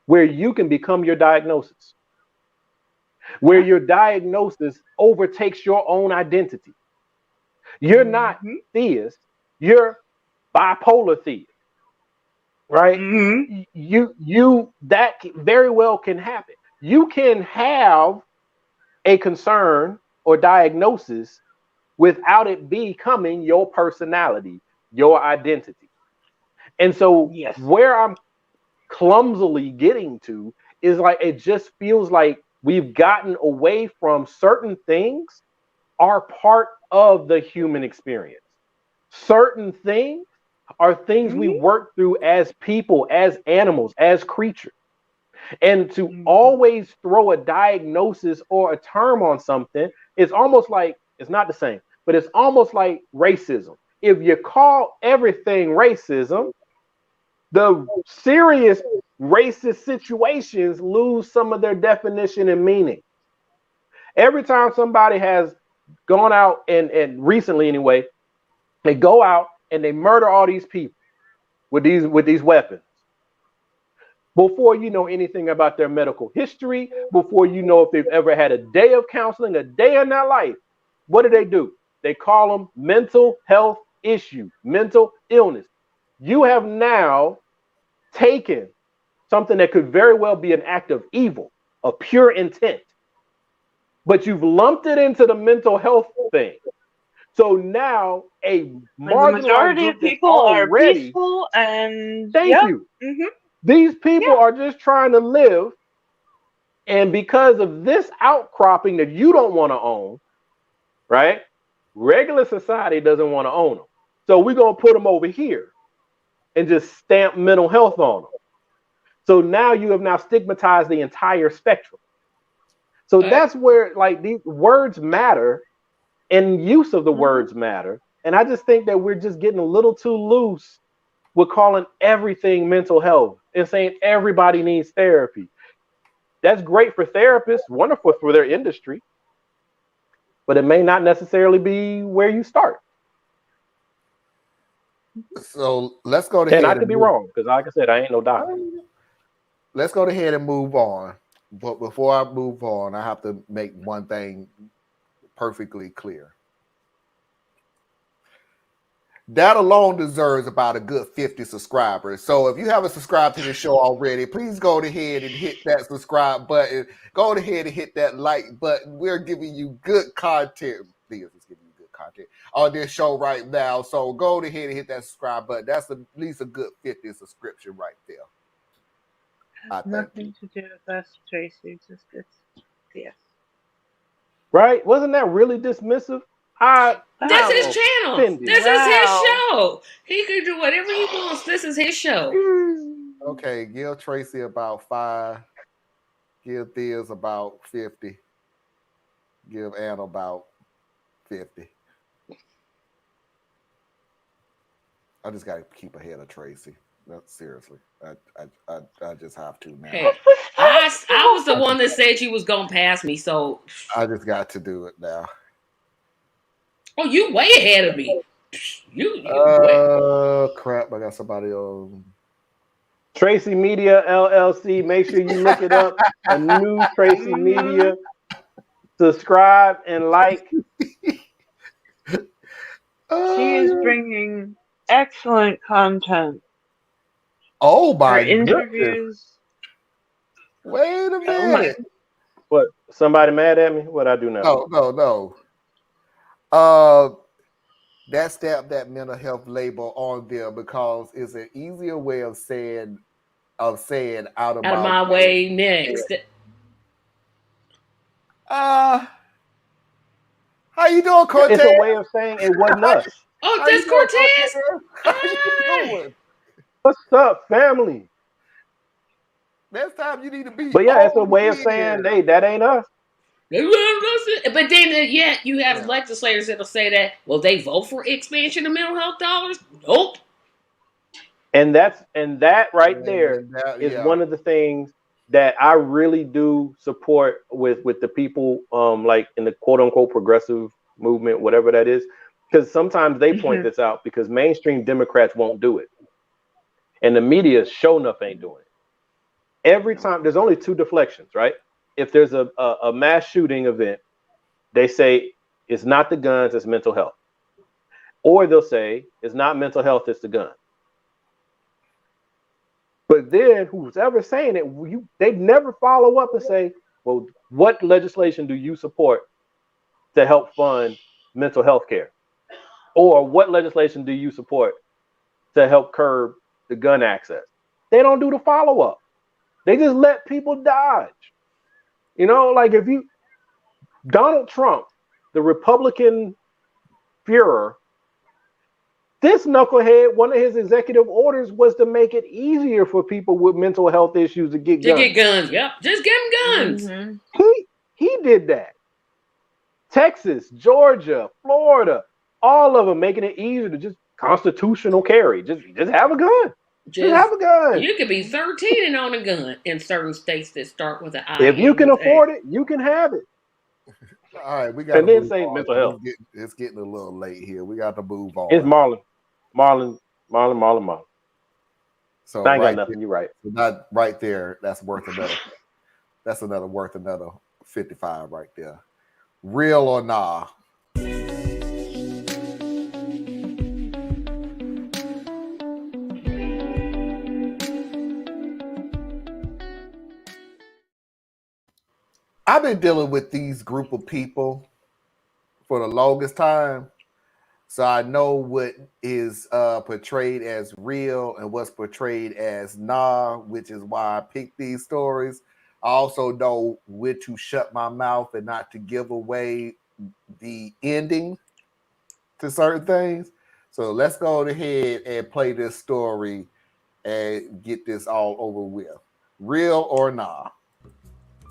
S3: where you can become your diagnosis, where your diagnosis overtakes your own identity. You're not theist, you're bipolar theist, right? You that very well can happen. You can have a concern or diagnosis without it becoming your personality, your identity. And so where I'm clumsily getting to is, like, it just feels like we've gotten away from certain things are part of the human experience. Certain things are things we work through as people, as animals, as creatures. And to always throw a diagnosis or a term on something is almost like, it's not the same, but it's almost like racism. If you call everything racism, the serious racist situations lose some of their definition and meaning. Every time somebody has gone out and recently anyway, they go out and they murder all these people with these weapons. Before you know anything about their medical history, before you know if they've ever had a day of counseling, a day in their life, what do? They call them mental health issue, mental illness. You have now taken something that could very well be an act of evil, of pure intent, but you've lumped it into the mental health thing. So now a marginalized
S5: the majority
S3: group
S5: of people are
S3: already,
S5: peaceful and
S3: thank you.
S5: Mm-hmm.
S3: These people are just trying to live, and because of this outcropping that you don't want to own, right? Regular society doesn't want to own them. So we're going to put them over here and just stamp mental health on them. So now you have now stigmatized the entire spectrum. So that's where like these words matter and use of the words matter. And I just think that we're just getting a little too loose with calling everything mental health and saying everybody needs therapy. That's great for therapists, wonderful for their industry, but it may not necessarily be where you start.
S2: So let's go ahead.
S3: And I could be wrong because, like I said, I ain't no doctor.
S2: Let's go ahead and move on. But before I move on, I have to make one thing perfectly clear. That alone deserves about a good 50 subscribers. So if you haven't subscribed to the show already, please go ahead and hit that subscribe button. Go ahead and hit that like button. We're giving you good content. Theus is giving you good content on this show right now. So go ahead and hit that subscribe button. That's at least a good 50 subscription right there.
S5: Nothing to do with us, Tracy. Just it's yes.
S3: Right? Wasn't that really dismissive?
S4: That's his channel. This is his show. He can do whatever he wants. This is his show.
S2: Okay, give Tracy about 5. Give Theus about 50. Give Anna about 50. I just got to keep ahead of Tracy. That's seriously. I just have to now.
S4: Hey, I was the one that said you was gonna pass me, so
S2: I just got to do it now.
S4: Oh, you way ahead of me. You
S2: crap! I got somebody on.
S3: Tracy Media LLC. Make sure you look it up. A new Tracy Media. Subscribe and like.
S5: She is bringing excellent content.
S2: Oh my
S5: interviews.
S2: Wait a minute.
S3: What? Somebody mad at me? What I do now?
S2: No. That stamp that mental health label on there because it's an easier way of saying out of
S4: my way next.
S2: How you doing, Cortez?
S3: It's a way of saying it wasn't us.
S4: Oh, that's Cortez.
S2: How you doing?
S3: What's up, family?
S2: Next time you need to be.
S3: But yeah, it's a way of saying, hey, that ain't us.
S4: But then, you have legislators that'll say that. Will they vote for expansion of mental health dollars? Nope.
S3: And that right there is one of the things that I really do support with the people, like in the quote unquote progressive movement, whatever that is, because sometimes they point this out because mainstream Democrats won't do it, and the media sure enough ain't doing it. Every time there's only 2 deflections, right? If there's a mass shooting event, they say it's not the guns, it's mental health. Or they'll say it's not mental health, it's the gun. But then who's ever saying it, they never follow up and say, well, what legislation do you support to help fund mental health care? Or what legislation do you support to help curb the gun access? They don't do the follow-up. They just let people dodge. You know, like Donald Trump, the Republican Führer, this knucklehead, one of his executive orders was to make it easier for people with mental health issues to get guns.
S4: Yep. Just get them guns.
S5: Mm-hmm.
S3: He did that. Texas, Georgia, Florida, all of them making it easier to just constitutional carry. Just have a gun. Just have a gun.
S4: You could be 13 and own a gun in certain states that start with an I.
S3: If you can afford it, you can have it.
S2: All right, we got to
S3: And then
S2: move
S3: say
S2: on.
S3: mental health.
S2: It's getting a little late here. We got to move on.
S3: It's Marlon.
S2: So
S3: I ain't
S2: right
S3: got nothing.
S2: there,
S3: You're right.
S2: not right there. That's worth another. That's worth another 55 right there. Real or nah? I've been dealing with these group of people for the longest time, so I know what is portrayed as real and what's portrayed as nah, which is why I picked these stories. I also know when to shut my mouth and not to give away the ending to certain things. So let's go ahead and play this story and get this all over with. Real or nah?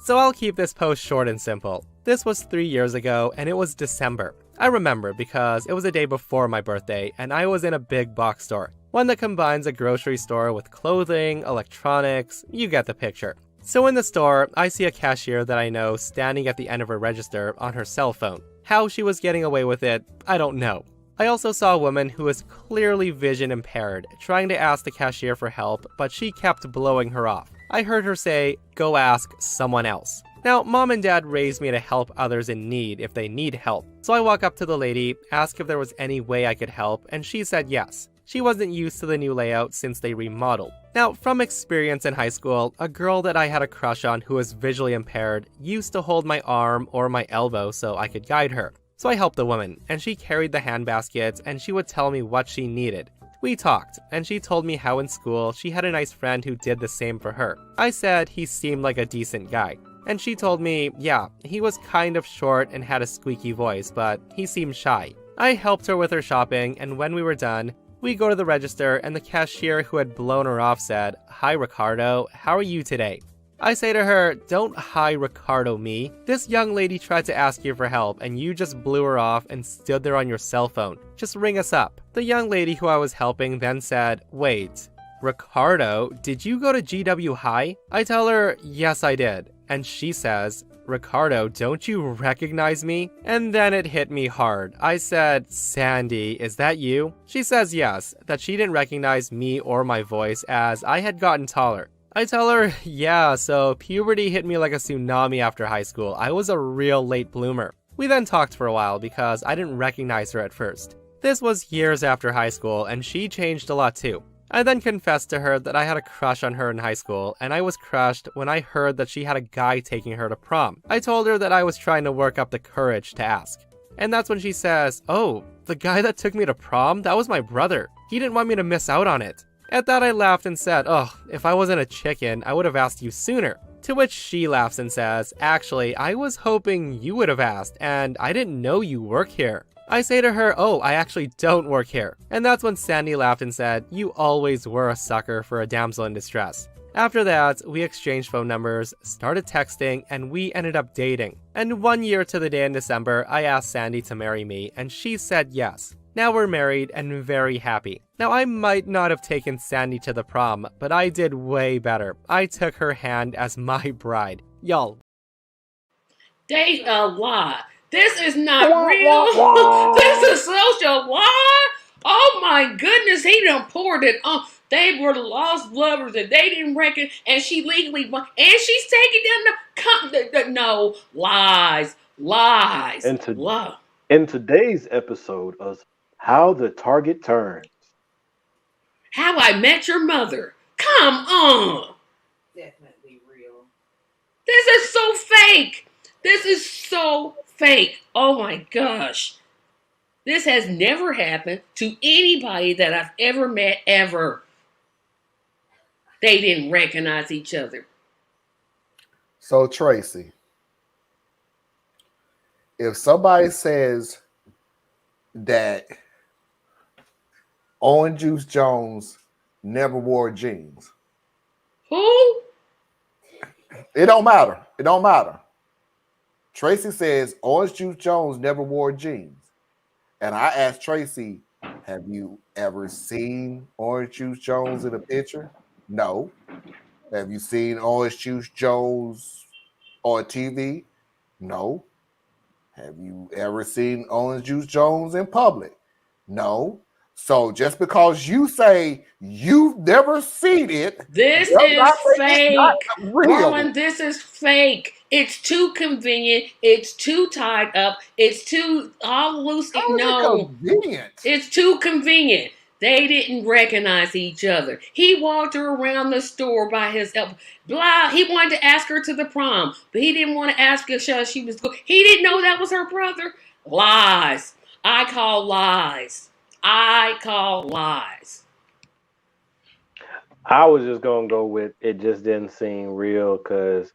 S18: So I'll keep this post short and simple. This was 3 years ago, and it was December. I remember because it was a day before my birthday, and I was in a big box store. One that combines a grocery store with clothing, electronics, you get the picture. So in the store, I see a cashier that I know standing at the end of her register on her cell phone. How she was getting away with it, I don't know. I also saw a woman who was clearly vision impaired, trying to ask the cashier for help, but she kept blowing her off. I heard her say, "Go ask someone else." Now, mom and dad raised me to help others in need if they need help. So I walk up to the lady, ask if there was any way I could help, and she said yes. She wasn't used to the new layout since they remodeled. Now, from experience in high school, a girl that I had a crush on who was visually impaired used to hold my arm or my elbow so I could guide her. So I helped the woman, and she carried the handbaskets, and she would tell me what she needed. We talked, and she told me how in school she had a nice friend who did the same for her. I said he seemed like a decent guy. And she told me, yeah, he was kind of short and had a squeaky voice, but he seemed shy. I helped her with her shopping, and when we were done, we go to the register, and the cashier who had blown her off said, "Hi Ricardo, how are you today?" I say to her, "Don't hi Ricardo me. This young lady tried to ask you for help and you just blew her off and stood there on your cell phone. Just ring us up." The young lady who I was helping then said, "Wait, Ricardo, did you go to GW High?" I tell her, "Yes, I did." And she says, "Ricardo, don't you recognize me?" And then it hit me hard. I said, "Sandy, is that you?" She says yes, that she didn't recognize me or my voice as I had gotten taller. I tell her, yeah, so puberty hit me like a tsunami after high school. I was a real late bloomer. We then talked for a while because I didn't recognize her at first. This was years after high school, and she changed a lot too. I then confessed to her that I had a crush on her in high school, and I was crushed when I heard that she had a guy taking her to prom. I told her that I was trying to work up the courage to ask. And that's when she says, "Oh, the guy that took me to prom? That was my brother. He didn't want me to miss out on it." At that I laughed and said, "Oh, if I wasn't a chicken, I would have asked you sooner." To which she laughs and says, "Actually, I was hoping you would have asked, and I didn't know you work here." I say to her, "Oh, I actually don't work here." And that's when Sandy laughed and said, "You always were a sucker for a damsel in distress." After that, we exchanged phone numbers, started texting, and we ended up dating. And 1 year to the day in December, I asked Sandy to marry me, and she said yes. Now we're married and very happy. Now I might not have taken Sandy to the prom, but I did way better. I took her hand as my bride. Y'all.
S4: They a lie. This is not real. This is social lie. Oh my goodness, he done poured it on. They were lost lovers and they didn't reckon, and she legally, and she's taking them to no lies.
S3: In today's episode of How the Target Turns.
S4: How I Met Your Mother. Come on.
S19: Definitely real.
S4: This is so fake. This is so fake. Oh my gosh. This has never happened to anybody that I've ever met ever. They didn't recognize each other.
S2: So Tracy, if somebody says that Orange Juice Jones never wore jeans,
S4: who?
S2: It don't matter. It don't matter. Tracy says Orange Juice Jones never wore jeans. And I asked Tracy, have you ever seen Orange Juice Jones in a picture? No. Have you seen Orange Juice Jones on TV? No. Have you ever seen Orange Juice Jones in public? No. So just because you say you've never seen it,
S4: this
S2: does
S4: is
S2: not make it not
S4: fake.
S2: real.
S4: Marlon, this is fake. It's too convenient. It's too tied up. It's too all loose.
S2: How is it convenient?
S4: It's too convenient. They didn't recognize each other. He walked her around the store by his elbow. Blah. He wanted to ask her to the prom, but he didn't want to ask her if she was good. He didn't know that was her brother. Lies. I call lies. I call lies.
S3: I was just gonna go with it. Just didn't seem real because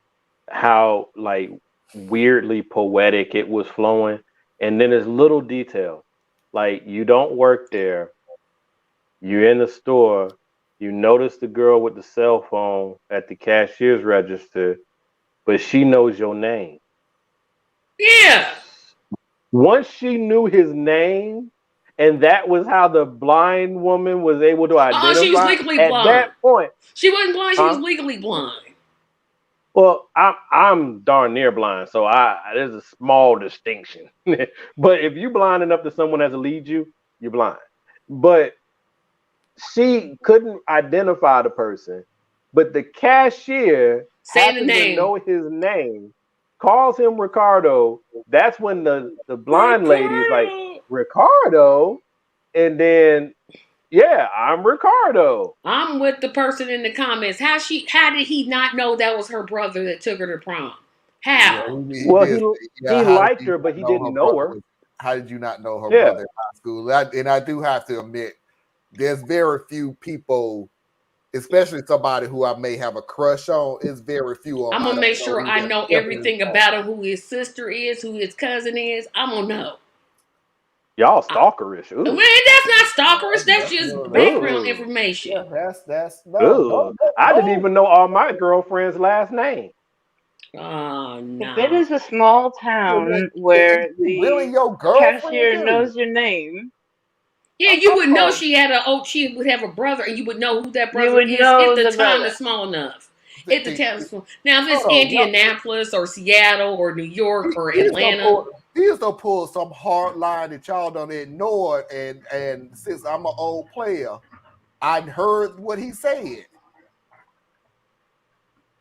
S3: how like weirdly poetic it was flowing, and then there's little detail like you don't work there, you're in the store, you notice the girl with the cell phone at the cashier's register, but she knows your name.
S4: Yeah.
S3: Once she knew his name, and that was how the blind woman was able to identify.
S4: Oh, she was legally
S3: at
S4: blind.
S3: that point.
S4: She wasn't blind. She was legally blind.
S3: Well, I'm darn near blind, so there's a small distinction. But if you're blind enough that someone has to lead you, you're blind. But she couldn't identify the person, but the cashier happened to know his name, calls him Ricardo. That's when the blind lady is like, Ricardo? And then, yeah, I'm Ricardo.
S4: I'm with the person in the comments. How did he not know that was her brother that took her to prom? How?
S3: He liked her, but he didn't know her.
S2: How did you not know her brother in high school? And I do have to admit, there's very few people, especially somebody who I may have a crush on. It's very few.
S4: I'm gonna make sure I know everything about him, who his sister is, who his cousin is. I'm gonna know.
S3: Y'all stalkerish. Ooh.
S4: Man, that's not stalkerish. That's just background information.
S2: Yeah, that's
S3: no. I didn't even know all my girlfriend's last name.
S4: Oh no!
S5: If it is a small town where the cashier knows your name,
S4: yeah, you would know she would have a brother, and you would know who that brother is if the town is small enough. If the town is small. Now, if it's Indianapolis or Seattle or New York or Atlanta.
S2: He's gonna pull some hard line that y'all don't ignore, and since I'm an old player, I heard what he said.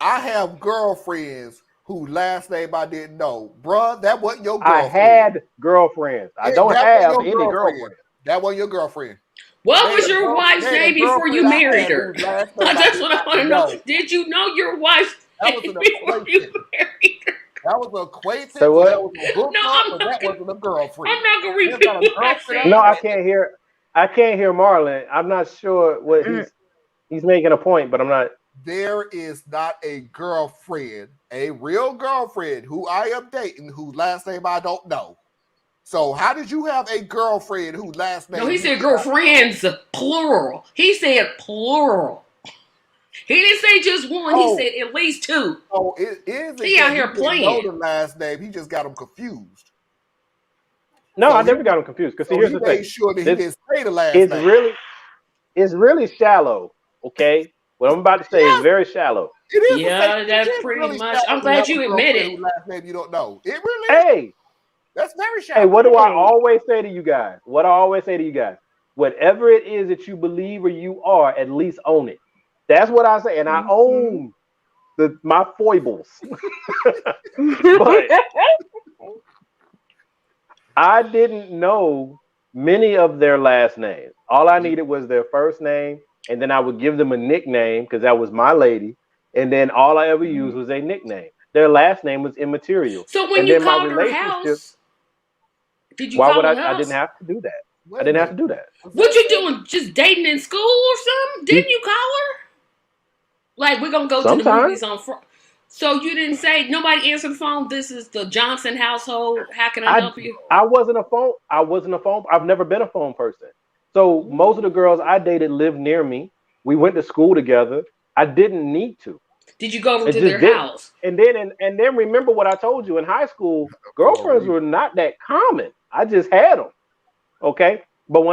S2: I have girlfriends whose last name I didn't know. Bruh, that wasn't your girlfriend.
S3: I had girlfriends. I don't have any girlfriend.
S2: That wasn't your girlfriend.
S4: What was your wife's name before you married her? That's what I want to know. Did you know your wife's name before you married her?
S2: That was an acquaintance.
S3: So what?
S2: That was a hookup, but that wasn't a girlfriend.
S4: I'm not gonna repeat what I said.
S3: No, I can't hear Marlon. I'm not sure what he's making a point, but I'm not.
S2: There is not a girlfriend, a real girlfriend who I am dating, whose last name I don't know. So how did you have a girlfriend whose last name?
S4: No, he said girlfriends, plural. He said plural. He didn't say just one. He said at least two.
S2: Oh, it is.
S4: He out here playing.
S2: Know the last name. He just got him confused.
S3: No, I never got him confused. Because here's the thing.
S2: Sure that he didn't say the last name.
S3: It's really shallow. Okay, what I'm about to say is very shallow.
S2: It is.
S4: Yeah, that's pretty much. I'm glad you admit it.
S2: Last name you don't know. It really.
S3: Hey,
S2: that's very shallow.
S3: Hey, what do I always say to you guys? Whatever it is that you believe or you are, at least own it. That's what I say, and I own my foibles. But I didn't know many of their last names. All I needed was their first name, and then I would give them a nickname because that was my lady, and then all I ever used was a nickname. Their last name was immaterial.
S4: So when you called her house, did you call her house?
S3: I didn't have to do that. I didn't have to do that.
S4: What you doing? Just dating in school or something? Didn't you call her? Like, we're going to go to the movies on Friday. So you didn't say, nobody answered the phone, this is the Johnson household, how can I help you?
S3: I wasn't a phone. I've never been a phone person. So most of the girls I dated lived near me. We went to school together. I didn't need to.
S4: Did you go over to their house?
S3: And then remember what I told you in high school, girlfriends were not that common. I just had them. Okay. But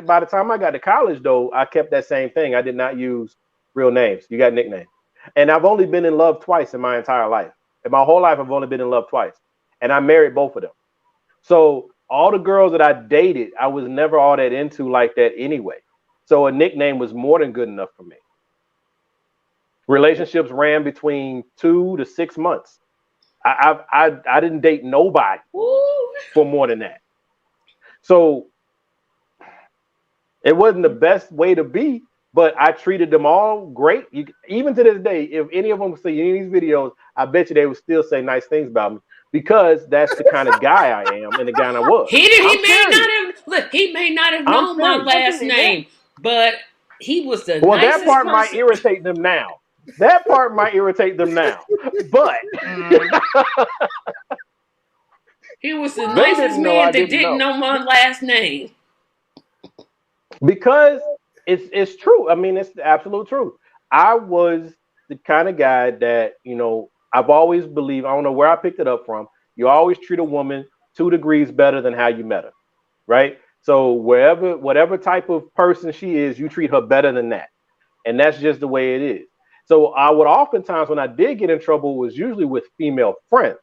S3: by the time I got to college though, I kept that same thing. I did not use real names. You got nicknames. And I've only been in love twice in my entire life. In my whole life, I've only been in love twice. And I married both of them. So all the girls that I dated, I was never all that into like that anyway. So a nickname was more than good enough for me. Relationships ran between 2 to 6 months. I didn't date nobody for more than that. So it wasn't the best way to be, but I treated them all great. Even to this day, if any of them see any of these videos, I bet you they would still say nice things about me because that's the kind of guy I am and the guy I was.
S4: He may not have known my last name, but he was the nicest
S3: that part
S4: person.
S3: might irritate them now. That part might irritate them now, but
S4: he was the nicest man that didn't know my last name.
S3: Because it's true. I mean, it's the absolute truth. I was the kind of guy that, I've always believed, I don't know where I picked it up from. You always treat a woman 2 degrees better than how you met her, right? So whatever type of person she is, you treat her better than that. And that's just the way it is. So I would oftentimes, when I did get in trouble, was usually with female friends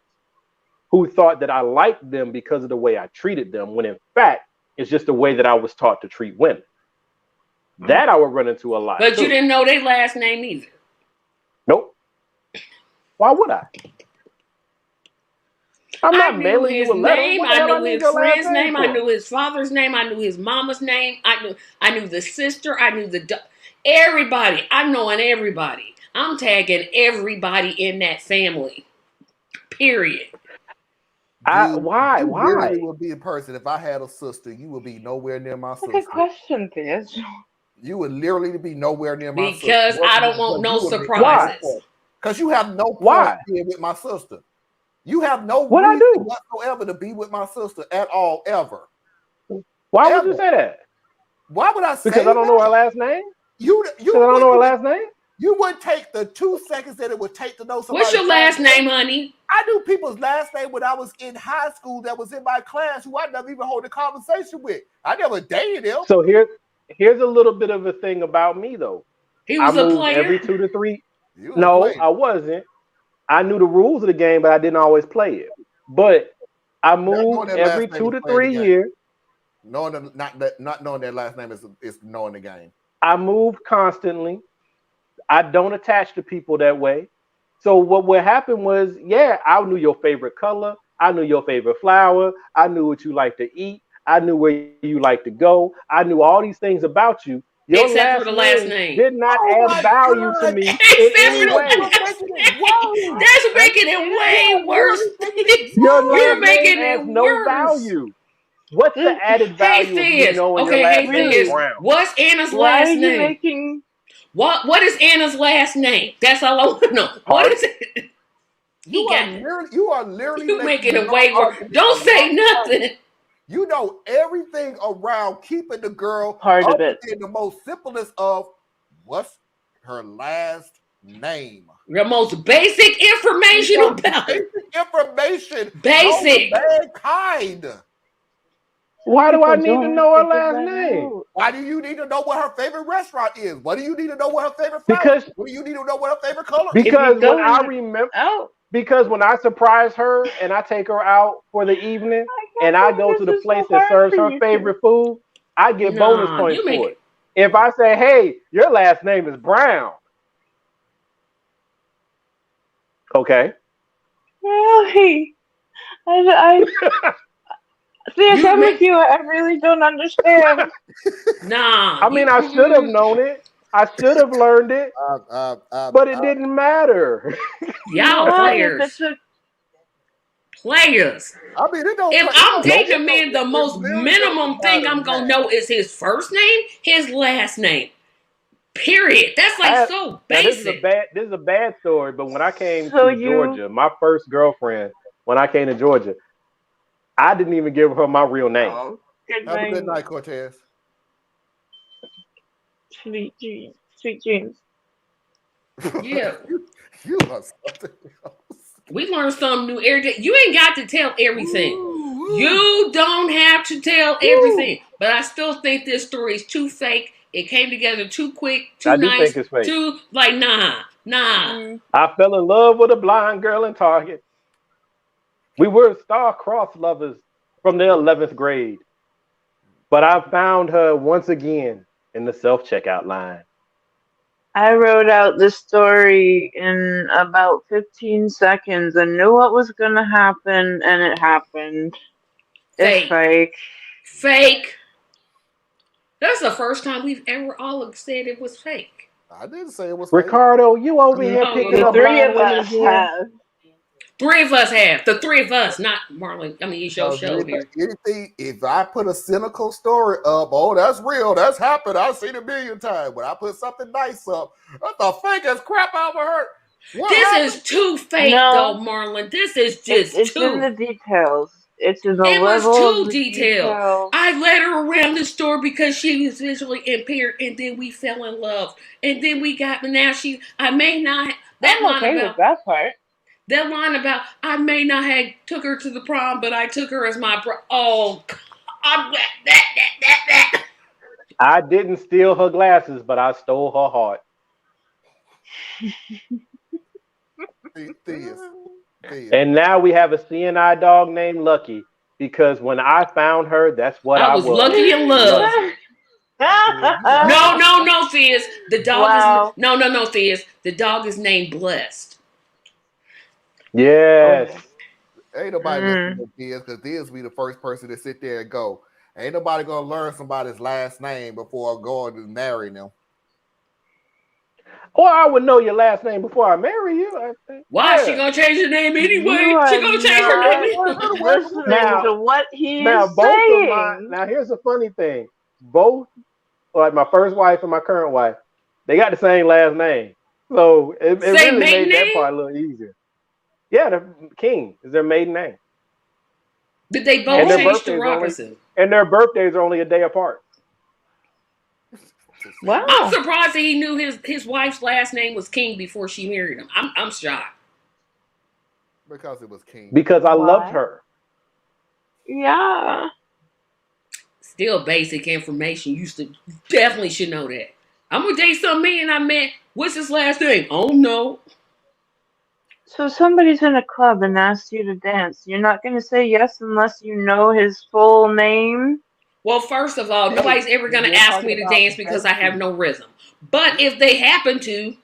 S3: who thought that I liked them because of the way I treated them, when in fact, it's just the way that I was taught to treat women. That I would run into a lot.
S4: But you didn't know their last name either.
S3: Nope. Why would I? I'm not mailing you a letter.
S4: I knew his friend's name. I knew his father's name. I knew his mama's name. I knew the sister. I knew everybody. I'm knowing everybody. I'm tagging everybody in that family. Period.
S3: Why?
S2: You literally would be a person. If I had a sister, you would be nowhere near my sister.
S5: Good question, Theus.
S2: You would literally be nowhere near my sister.
S4: Because I don't want no surprises.
S2: Because you have no point being with my sister. You have no reason whatsoever to be with my sister at all, ever.
S3: Why would you say that?
S2: Why would I say that?
S3: Because I don't know her last name?
S2: Because
S3: I don't know her last name?
S2: You wouldn't take the 2 seconds that it would take to know somebody.
S4: What's your last name, honey?
S2: I knew people's last name when I was in high school that was in my class who I never even hold a conversation with. I never dated them.
S3: So here's a little bit of a thing about me, though.
S4: He was a player?
S3: Every 2 to 3. No, I wasn't. I knew the rules of the game, but I didn't always play it. But I moved every 2 to 3 years.
S2: Not knowing their last name is knowing the game.
S3: I moved constantly. I don't attach to people that way. So what happened was, I knew your favorite color. I knew your favorite flower. I knew what you like to eat. I knew where you like to go. I knew all these things about you.
S4: Except for the last name.
S3: Did not add value to me in any way.
S4: That's making it way worse.
S3: You're making it no value. What's the added value of you knowing your last name is Brown?
S4: What's Anna's last name? What is Anna's last name? That's all I want to know. What is it?
S2: You are literally
S4: making it way worse. Don't say nothing.
S2: You know everything around keeping the girl
S5: part of it
S2: in the most simplest of what's her last name.
S4: The most basic information about it.
S2: Information.
S4: Basic.
S2: Mankind.
S3: Why do I need to know her last name?
S2: Why do you need to know what her favorite restaurant is? Why do you need to know what her favorite flower is? What do you need to know what her favorite color is?
S3: Because when I remember, because when I surprise her and I take her out for the evening and I go to the place that serves her favorite food, I get bonus points for it. If I say, hey, your last name is Brown. Okay.
S5: Really? See, I'm with you. I really don't understand.
S4: Nah.
S3: I mean, I should have known it. I should have learned it. But it didn't matter.
S4: Y'all players. Players.
S2: I mean,
S4: if I'm dating a man, the most minimum thing I'm going to know is his first name, his last name. Period. That's like so basic.
S3: This is a bad story, but when I came to Georgia, my first girlfriend, when I came to Georgia, I didn't even give her my real name.
S2: Have a good night, Cortez.
S5: Sweet dreams. Sweet dreams.
S4: Yeah.
S2: You are something else.
S4: We learn something new every day. You ain't got to tell everything. You don't have to tell everything. But I still think this story is too fake. It came together too quick, too nice, too nah.
S3: I fell in love with a blind girl in Target. We were star-crossed lovers from the 11th grade. But I found her once again in the self-checkout line.
S5: I wrote out this story in about 15 seconds and knew what was going to happen, and it happened. It's fake.
S4: Fake. That's the first time we've ever all said it was fake.
S2: I didn't say it was
S3: Ricardo, you over here picking up blind women again?
S4: Three of us have. The three of us, not Marlon. I mean, it's your show here.
S2: Anything, if I put a cynical story up, oh, that's real, that's happened, I've seen it a million times. When I put something nice up, that's the fakest crap I ever heard.
S4: This is too fake, though, Marlon. This is just
S5: it's
S4: too.
S5: in the details. It's in the
S4: It was
S5: level
S4: too detailed. I led her around the store because she was visually impaired, and then we fell in love, and then we got. Now I may not. That
S5: I'm
S4: line
S5: okay
S4: about
S5: with that part.
S4: That line about I may not have took her to the prom, but I took her as my oh, that.
S3: I didn't steal her glasses, but I stole her heart. And now we have a CNI dog named Lucky, because when I found her, that's what I was.
S4: Lucky in love. No, Fizz. The dog is no, Fizz. The dog is named Blessed.
S3: Yes.
S2: Ain't nobody messing with Diz, because Diz be the first person to sit there and go, ain't nobody gonna learn somebody's last name before going to marry them.
S3: Or I would know your last name before I marry you. I think.
S4: Why she gonna change her name anyway? She gonna change her name anyway.
S5: Now, what he is
S3: both
S5: saying.
S3: of now here's the funny thing. Both, like my first wife and my current wife, they got the same last name. So it really made that part a little easier. Yeah, the King is their maiden name.
S4: Did they both change to Robinson?
S3: And their birthdays are only a day apart.
S4: Wow. I'm surprised that he knew his wife's last name was King before she married him. I'm shocked.
S2: Because it was King.
S3: Because I loved her.
S5: Yeah.
S4: Still basic information. You definitely should know that. I'm gonna date some man I met. What's his last name? Oh no.
S5: So somebody's in a club and asks you to dance. You're not going to say yes unless you know his full name?
S4: Well, first of all, nobody's ever going to ask me to dance because I have no rhythm. But if they happen to,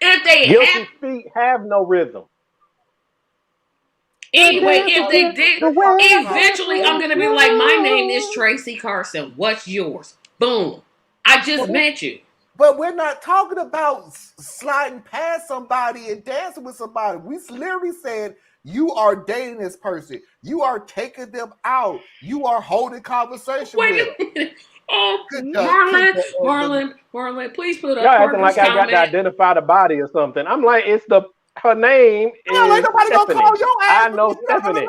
S3: Guilty feet have no rhythm.
S4: Anyway, if they did, eventually I'm going to be like, my name is Tracy Carson. What's yours? Boom. I just met you.
S2: But we're not talking about sliding past somebody and dancing with somebody. We literally said you are dating this person. You are taking them out. You are holding conversation with them.
S4: Oh, Marlon, please put up.
S3: Y'all acting like I got to identify the body or something. I'm like, her name is
S2: ain't nobody
S3: Stephanie.
S2: Gonna call your ass.
S3: I know Stephanie.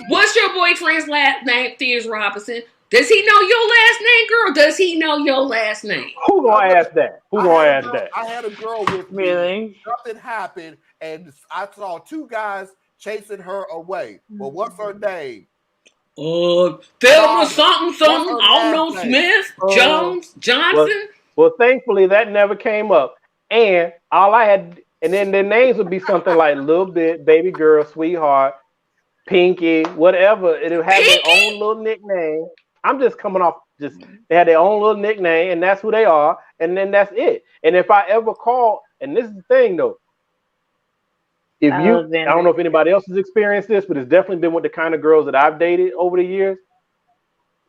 S4: What's your boyfriend's last name, Fizz Robinson? Does he know your last name, girl? Does he know your last name?
S3: Who gonna ask that?
S2: I had a girl with me.
S5: Really?
S2: Something happened, and I saw two guys chasing her away. Well, what's her name?
S4: Thelma something. I don't know, Smith, Jones, Johnson.
S3: Well, thankfully that never came up. And all I had, and then their names would be something like Little Bit, Baby Girl, Sweetheart, Pinky, whatever. It'll have their own little nickname. I'm just coming off, they had their own little nickname, and that's who they are, and then that's it. And if I ever call, and this is the thing though, I don't know if anybody else has experienced this, but it's definitely been with the kind of girls that I've dated over the years.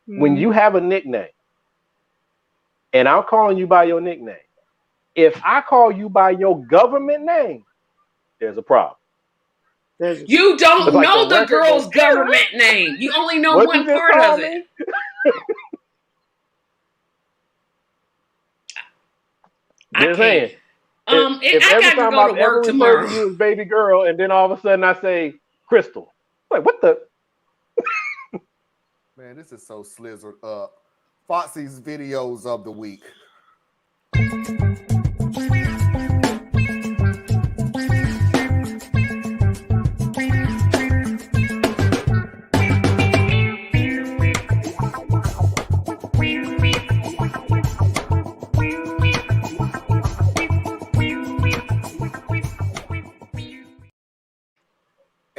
S3: When you have a nickname, and I'm calling you by your nickname, if I call you by your government name, there's a problem.
S4: You don't know the girl's government name. You only know one part of it.
S3: Just saying.
S4: If I got to go to work tomorrow.
S3: You as baby girl, and then all of a sudden I say Crystal. Like, what the?
S2: Man, this is so slizzard up. Foxy's videos of the week.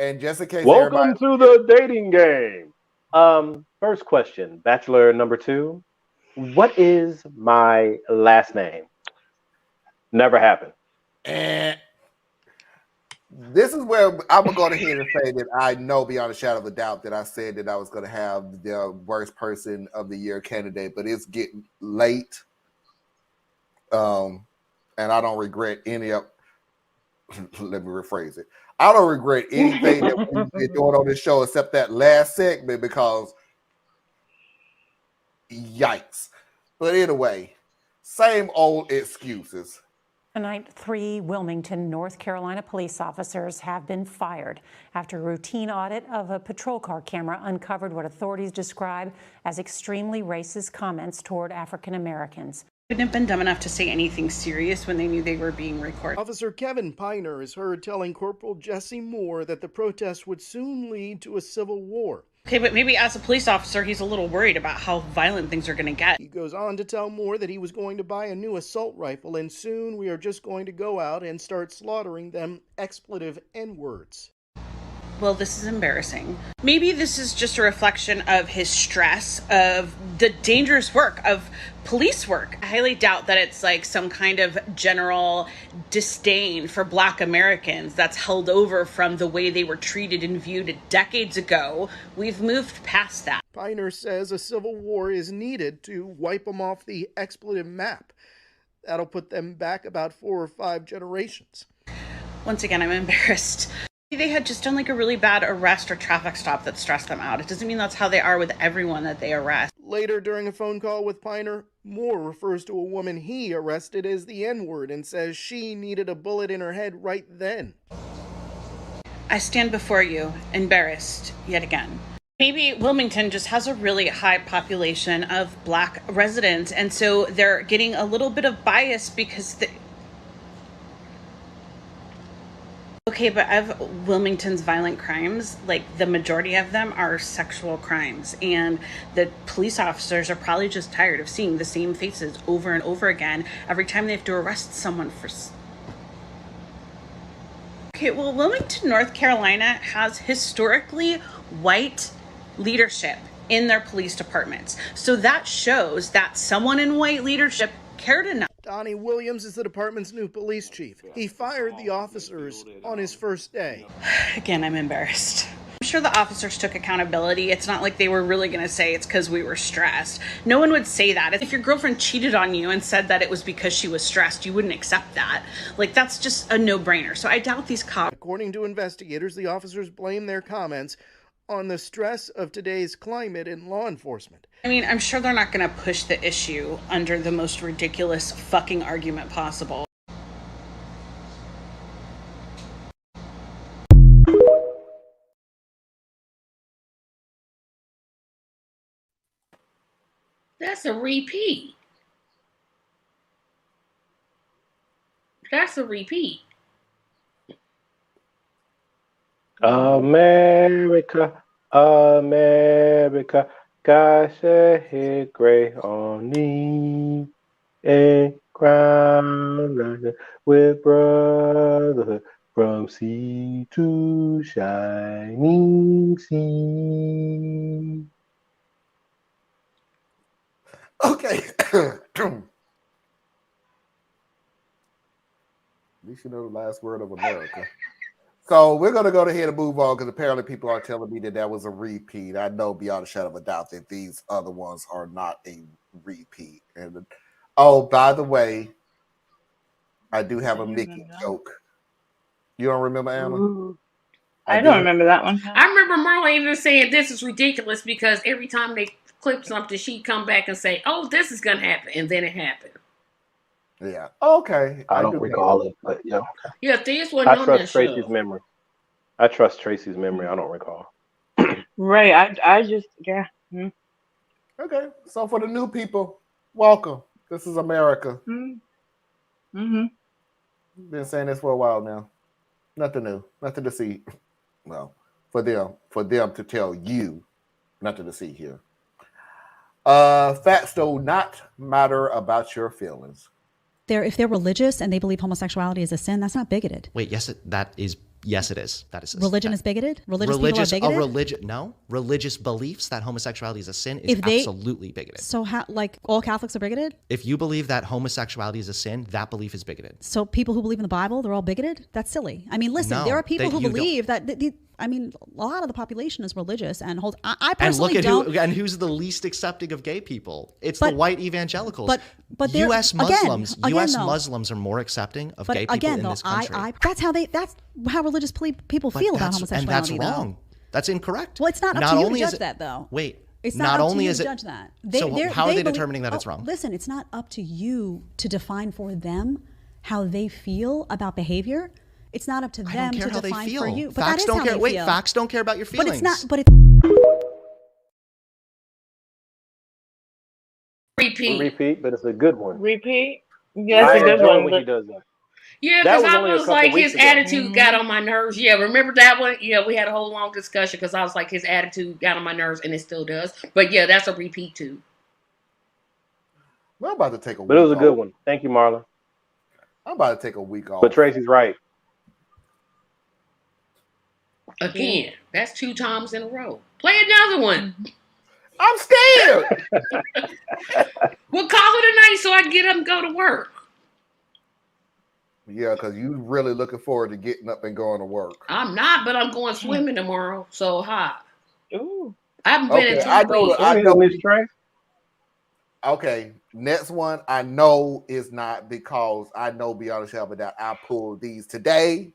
S2: And just in case
S3: welcome to the dating game. First question, Bachelor number 2. What is my last name? Never happened.
S2: And this is where I'm going to go ahead and say that I know beyond a shadow of a doubt that I said that I was going to have the worst person of the year candidate, but it's getting late. And I don't regret any of. Let me rephrase it. I don't regret anything that we've been doing on this show except that last segment because yikes. But anyway, same old excuses.
S20: Tonight, 3 Wilmington, North Carolina police officers have been fired after a routine audit of a patrol car camera uncovered what authorities describe as extremely racist comments toward African Americans.
S21: Couldn't have been dumb enough to say anything serious when they knew they were being recorded.
S22: Officer Kevin Piner is heard telling Corporal Jesse Moore that the protest would soon lead to a civil war.
S21: Okay, but maybe as a police officer, he's a little worried about how violent things are going to get.
S22: He goes on to tell Moore that he was going to buy a new assault rifle, and soon we are just going to go out and start slaughtering them expletive N-words.
S21: Well, this is embarrassing. Maybe this is just a reflection of his stress of the dangerous work of police work. I highly doubt that it's like some kind of general disdain for Black Americans that's held over from the way they were treated and viewed decades ago. We've moved past that.
S22: Piner says a civil war is needed to wipe them off the expletive map. That'll put them back about 4 or 5 generations.
S21: Once again, I'm embarrassed. They had just done like a really bad arrest or traffic stop that stressed them out. It doesn't mean that's how they are with everyone that they arrest.
S22: Later, during a phone call with Piner, Moore refers to a woman he arrested as the N-word and says she needed a bullet in her head right then.
S21: I stand before you, embarrassed yet again. Maybe Wilmington just has a really high population of Black residents, and so they're getting a little bit of bias because okay, but of Wilmington's violent crimes, like the majority of them are sexual crimes, and the police officers are probably just tired of seeing the same faces over and over again every time they have to arrest someone for. Okay, well, Wilmington, North Carolina has historically white leadership in their police departments, so that shows that someone in white leadership cared enough.
S22: Donnie Williams is the department's new police chief. He fired the officers on his first day.
S21: Again, I'm embarrassed. I'm sure the officers took accountability. It's not like they were really going to say it's because we were stressed. No one would say that. If your girlfriend cheated on you and said that it was because she was stressed, you wouldn't accept that. Like, that's just a no-brainer. So I doubt these cops.
S22: According to investigators, the officers blame their comments on the stress of today's climate in law enforcement.
S21: I mean, I'm sure they're not going to push the issue under the most ridiculous fucking argument possible.
S4: That's a repeat. That's a repeat.
S3: America, America, God said his grace on me, and crown with brotherhood from sea to shining sea.
S2: Okay. At least you know the last word of America. So we're going to go ahead and move on because apparently people are telling me that was a repeat. I know beyond a shadow of a doubt that these other ones are not a repeat. And oh, by the way, I do have a Mickey joke. You don't remember, Anna?
S5: Ooh. I don't remember that one.
S4: I remember Marla even saying this is ridiculous because every time they clip something, she'd come back and say, "Oh, this is going to happen," and then it happened.
S2: Yeah. Okay.
S3: I don't recall it, but yeah.
S4: Yeah, this one.
S3: I trust Tracy's memory. I trust Tracy's memory. I don't recall.
S5: Right. I just yeah.
S2: Okay. So for the new people, welcome. This is America.
S5: Mm-hmm.
S2: Been saying this for a while now. Nothing new. Nothing to see. Well, for them to tell you, nothing to see here. Facts do not matter about your feelings.
S23: If they're religious and they believe homosexuality is a sin, that's not bigoted.
S24: Wait, yes, that is
S6: Yes, it is. That is
S8: religion is bigoted. Religious people are bigoted.
S6: Religious beliefs that homosexuality is a sin is absolutely bigoted.
S8: So how, like, all Catholics are bigoted?
S6: If you believe that homosexuality is a sin, that belief is bigoted.
S8: So people who believe in the Bible, they're all bigoted? That's silly. I mean, listen, there are people who believe that. I mean, a lot of the population is religious and holds. I personally don't.
S6: And who's the least accepting of gay people? It's the white evangelicals.
S8: But
S6: U.S. Muslims, Muslims are more accepting of gay people in this country.
S8: That's how religious people feel about homosexuality.
S6: And that's wrong. That's incorrect.
S8: Well, it's not up to you to judge that, though.
S6: Wait.
S8: It's not up to you to judge that.
S6: So how are they determining that it's wrong?
S8: Listen, it's not up to you to define for them how they feel about behavior. It's not up to them to define for you. But
S6: facts don't care. Wait, facts don't care about your feelings.
S8: But it's not. But it's
S3: repeat, but it's a good one.
S5: Repeat. Yes, a good one.
S3: When he does that.
S4: Yeah, because I was like, his attitude got on my nerves. Yeah, remember that one? Yeah, we had a whole long discussion because I was like, his attitude got on my nerves, and it still does. But yeah, that's a repeat too.
S2: Well, I'm about to take a week off.
S3: But it was a good one. Thank you, Marlon.
S2: I'm about to take a week off.
S3: But Tracy's right.
S4: Again, that's 2 times in a row. Play another one.
S2: I'm scared.
S4: We'll call it a night so I can get up and go to work.
S2: Yeah, because you really looking forward to getting up and going to work.
S4: I'm not, but I'm going swimming tomorrow. So hi.
S5: Ooh.
S4: I haven't been in 2 weeks.
S2: I know Miss Trey. Okay, next one I know is not because I know beyond a shadow of a doubt I pulled these today.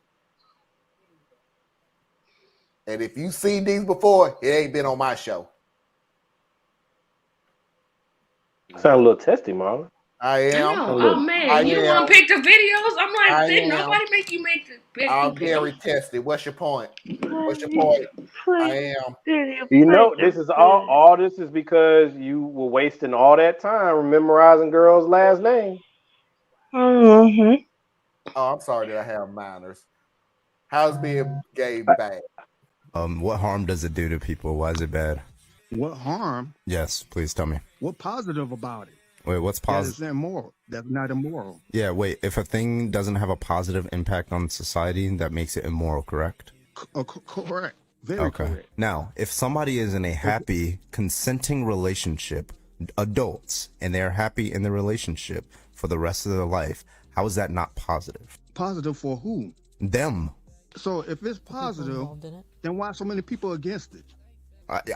S2: And if you've seen these before, it ain't been on my show.
S3: Sound a little testy, Marlon.
S2: I am.
S4: Oh man, you want to pick the videos? I'm like, didn't nobody make you make the videos?
S2: I'm very testy. What's your point? What's your point? I am.
S3: You know, this is all this is because you were wasting all that time memorizing girls' last name.
S2: Mm-hmm. Oh, I'm sorry that I have minors. How's being gay bad?
S23: What harm does it do to people? Why is it bad?
S24: What harm?
S23: Yes, please tell me.
S24: What positive about it?
S23: Wait, what's positive?
S24: That is immoral. That's not immoral.
S23: Yeah, wait. If a thing doesn't have a positive impact on society, that makes it immoral, correct?
S24: Correct. Very correct.
S23: Now, if somebody is in a happy, consenting relationship, adults, and they're happy in the relationship for the rest of their life, how is that not positive?
S24: Positive for who?
S23: Them.
S24: So if it's positive, then why so many people against it?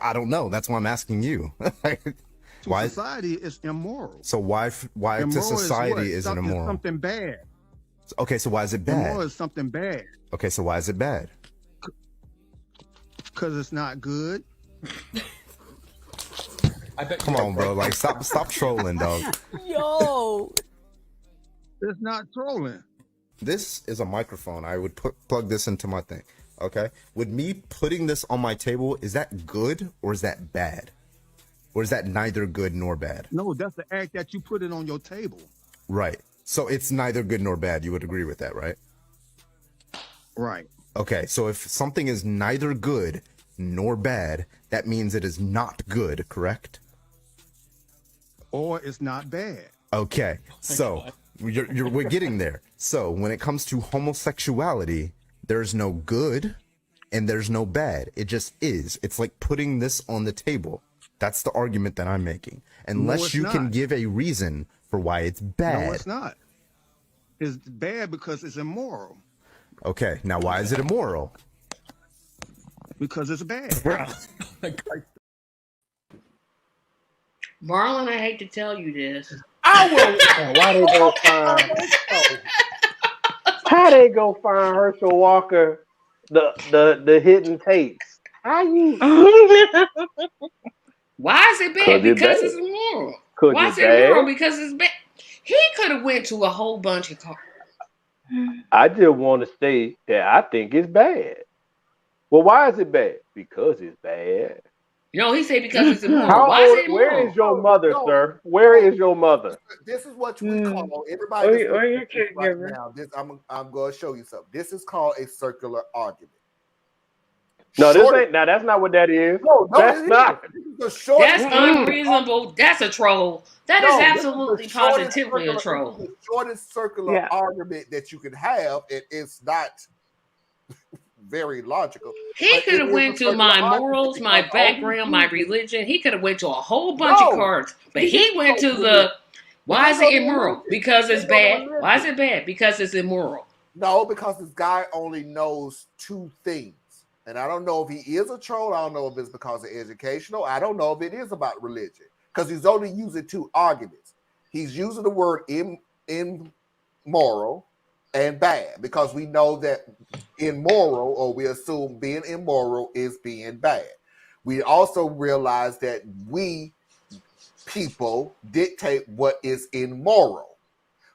S23: I don't know. That's why I'm asking you.
S24: Why society is immoral?
S23: So why immoral to society is it immoral?
S24: Something bad.
S23: Okay, so why is it bad?
S24: Immoral is something bad.
S23: Okay, so why is it bad?
S24: Because it's not good.
S23: Come on, bro. Like, stop trolling, dog.
S8: Yo.
S24: It's not trolling.
S23: This is a microphone. I would plug this into my thing. Okay. With me putting this on my table, is that good or is that bad? Or is that neither good nor bad?
S24: No, that's the act that you put it on your table.
S23: Right. So it's neither good nor bad. You would agree with that, right?
S24: Right.
S23: Okay. So if something is neither good nor bad, that means it is not good, correct?
S24: Or it's not bad.
S23: Okay. So we're getting there. So when it comes to homosexuality, there's no good and there's no bad. It just is. It's like putting this on the table. That's the argument that I'm making. Unless you can give a reason for why it's bad.
S24: No, it's not. It's bad because it's immoral.
S23: Okay, now why is it immoral?
S24: Because it's bad.
S4: Marlon, I hate to tell you this.
S3: I will. Why they go find? How they go find Herschel Walker the hidden tapes? How you?
S4: Why is it bad? Because it's immoral. Why is it immoral? Because it's bad. He could have went to a whole bunch of cars.
S3: I just want to say that I think it's bad. Well, why is it bad? Because it's bad.
S4: No, he said because it's immoral. Why is it immoral?
S3: Where is your mother, sir? Where is your mother?
S2: This is what we call everybody. Right now, I'm going to show you something. This is called a circular argument.
S3: No, this ain't. Now that's not what that is. No, that's not.
S4: That's unreasonable. That's a troll. That is absolutely positively a troll.
S2: The shortest circular argument that you can have, and it's not. very logical.
S4: He could have went to my morals, my background, my religion. He could have went to a whole bunch of cards, but he went to the. Why is it immoral? Because it's bad. Why is it bad? Because it's immoral.
S2: No, because this guy only knows two things. And I don't know if he is a troll. I don't know if it's because of educational. I don't know if it is about religion. Because he's only using two arguments. He's using the word immoral and bad. Because we know that immoral, or we assume being immoral is being bad. We also realize that we people dictate what is immoral.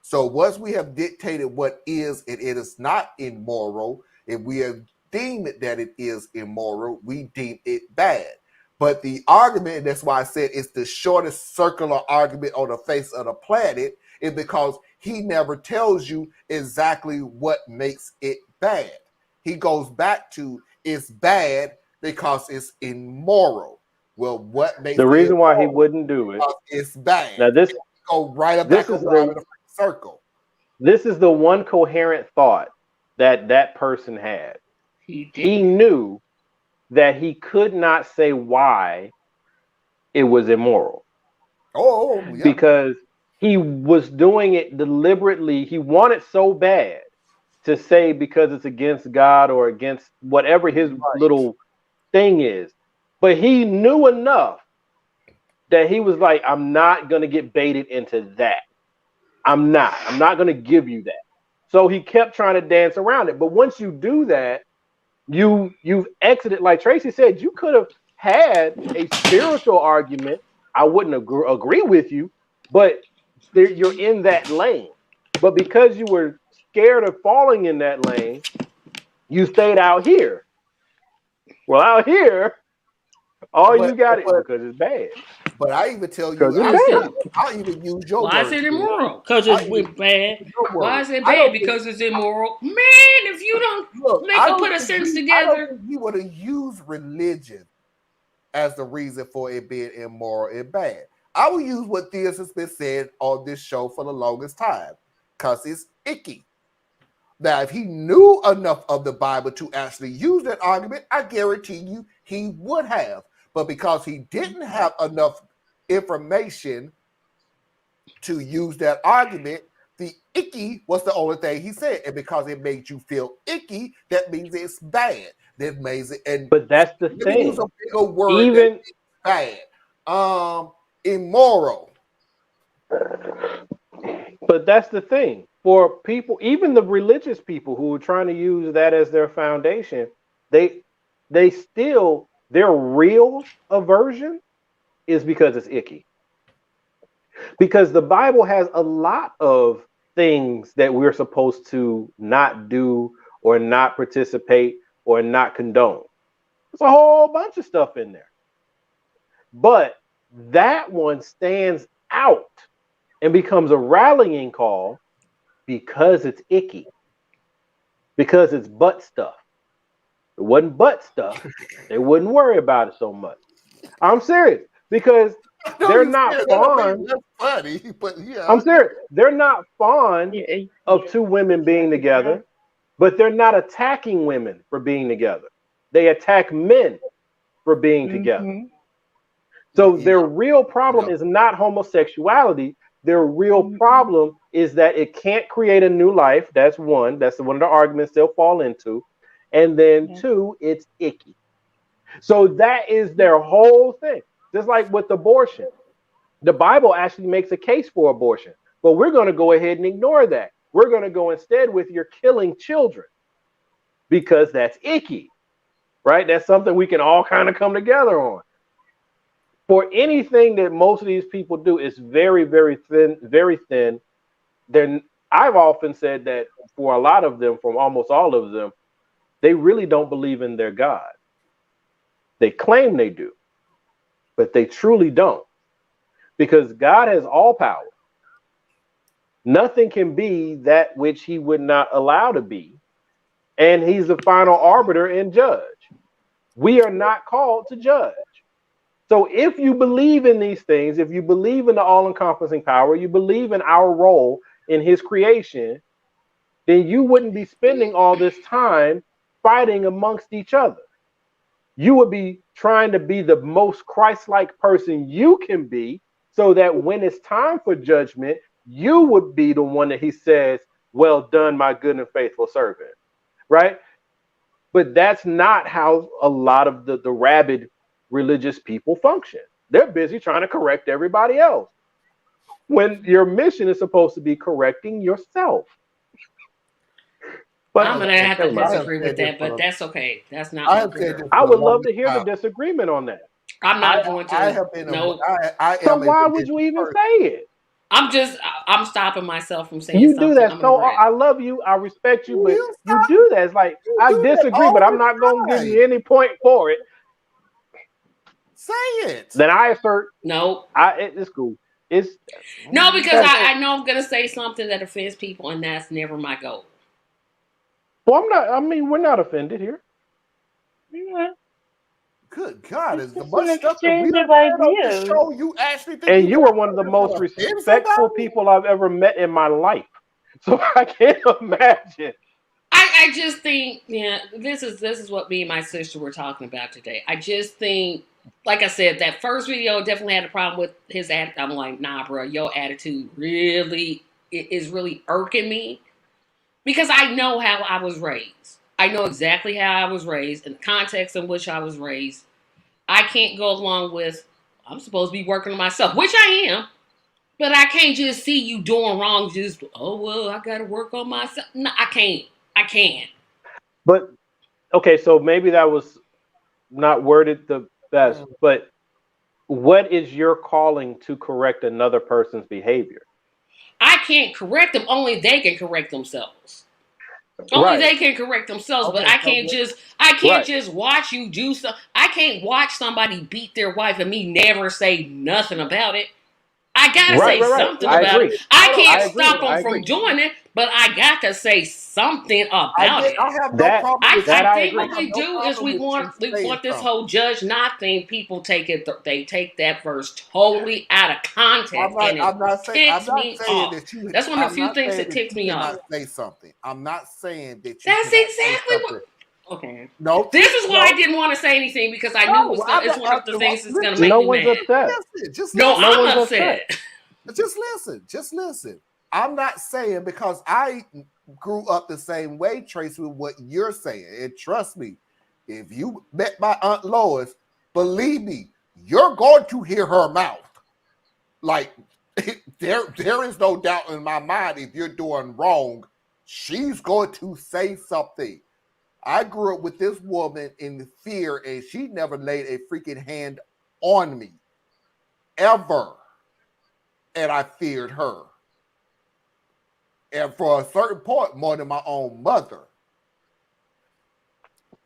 S2: So once we have dictated what is and it is not immoral, if we have deemed that it is immoral, we deem it bad. But the argument, and that's why I said it's the shortest circular argument on the face of the planet, is because he never tells you exactly what makes it bad. He goes back to it's bad because it's immoral. Well, what makes
S3: the reason
S2: immoral?
S3: why he wouldn't do it?
S2: It's bad.
S3: Now this
S2: go right up back around in the circle.
S3: This is the one coherent thought that person had. He knew that he could not say why it was immoral.
S2: Oh, yeah.
S3: Because he was doing it deliberately. He wanted so bad to say because it's against God or against whatever his little thing is. But he knew enough that he was like, I'm not going to get baited into that. I'm not going to give you that. So he kept trying to dance around it. But once you do that, you've exited. Like Tracy said, you could have had a spiritual argument. I wouldn't agree with you, but you're in that lane. But because you were scared of falling in that lane, you stayed out here. Well, out here, you got it because it's bad.
S2: But I even tell you, I'll even use your
S4: Why
S2: words.
S4: is it immoral? Because it's bad. Why is it bad? Because it's immoral. Man, if you don't put a sentence together.
S2: I don't think you would have used religion as the reason for it being immoral and bad. I will use what Theus has been saying on this show for the longest time, because it's icky. Now, if he knew enough of the Bible to actually use that argument, I guarantee you he would have. But because he didn't have enough information to use that argument, the icky was the only thing he said. And because it made you feel icky, that means it's bad. That means it.
S3: But that's the thing.
S2: Use a bigger word. Even bad, immoral.
S3: But that's the thing. For people, even the religious people who are trying to use that as their foundation, they still, their real aversion is because it's icky. Because the Bible has a lot of things that we're supposed to not do or not participate or not condone. There's a whole bunch of stuff in there. But that one stands out and becomes a rallying call because it's icky. Because it's butt stuff. If it wasn't butt stuff, they wouldn't worry about it so much. I'm serious. Because they're not fond.
S2: That's funny, but yeah.
S3: I'm serious. They're not fond of two women being together, but they're not attacking women for being together. They attack men for being together. So their real problem is not homosexuality. Their real problem is that it can't create a new life. That's one. That's one of the arguments they'll fall into. And then two, it's icky. So that is their whole thing. Just like with abortion. The Bible actually makes a case for abortion. But we're going to go ahead and ignore that. We're going to go instead with you're killing children. Because that's icky. Right? That's something we can all kind of come together on. For anything that most of these people do is very, very thin, very thin. I've often said that for a lot of them, from almost all of them, they really don't believe in their God. They claim they do, but they truly don't. Because God has all power. Nothing can be that which he would not allow to be. And he's the final arbiter and judge. We are not called to judge. So if you believe in these things, if you believe in the all-encompassing power, you believe in our role in his creation, then you wouldn't be spending all this time fighting amongst each other. You would be trying to be the most Christ-like person you can be, so that when it's time for judgment, you would be the one that he says, well done, my good and faithful servant, right? But that's not how a lot of the rabid religious people function. They're busy trying to correct everybody else, when your mission is supposed to be correcting yourself.
S4: But I'm going to have to disagree with that, but that's okay. That's not my prayer.
S3: I would love to hear the disagreement on that.
S4: I'm not going to.
S2: I have been
S4: no.
S3: So why would you even say it?
S4: I'm stopping myself from saying
S3: you
S4: something.
S3: do that. So I love you, I respect you, but you do that. It's like, I disagree, but I'm not going to give you any point for it.
S2: Say it.
S3: Then I assert.
S4: No.
S3: It's cool. It's
S4: no, because I know I'm going to say something that offends people, and that's never my goal.
S3: Well, I'm not. I mean, we're not offended here.
S5: Yeah.
S2: Good God, is the much stuff that
S5: exchange
S2: we
S5: of
S2: on this
S5: ideas.
S2: show? You actually think
S3: And you are one of the most respectful people I've ever met in my life. So I can't imagine.
S4: I just think, yeah, this is what me and my sister were talking about today. I just think, like I said, that first video definitely had a problem with his attitude. I'm like, nah, bro, your attitude really is really irking me, because I know how I was raised. I know exactly how I was raised and the context in which I was raised. I can't go along with, I'm supposed to be working on myself, which I am, but I can't just see you doing wrong. Just, oh, well, I got to work on myself. No, I can't. I can't.
S3: But, okay, so maybe that was not worded the best, but what is your calling to correct another person's behavior?
S4: I can't correct them. Only they can correct themselves. Only they can correct themselves, but I can't just watch you do so. I can't watch somebody beat their wife and me never say nothing about it. I gotta say something about it. I can't stop them from doing it, but I got to say something about it.
S2: I have no problem with that.
S4: I think what we do is we want this whole judge not thing. People take it. They take that verse totally out of context, and it ticks me off. That's one of the few things that ticks me off.
S2: Say something. I'm not saying that you.
S4: That's exactly what. Okay.
S2: No.
S4: This is why I didn't want to say anything, because I knew it's one of the things that's going to make me mad. I'm upset.
S2: Just listen. Just listen. I'm not saying, because I grew up the same way, Tracy, with what you're saying. And trust me, if you met my Aunt Lois, believe me, you're going to hear her mouth. Like, there is no doubt in my mind, if you're doing wrong, she's going to say something. I grew up with this woman in fear, and she never laid a freaking hand on me, ever. And I feared her. And for a certain point, more than my own mother.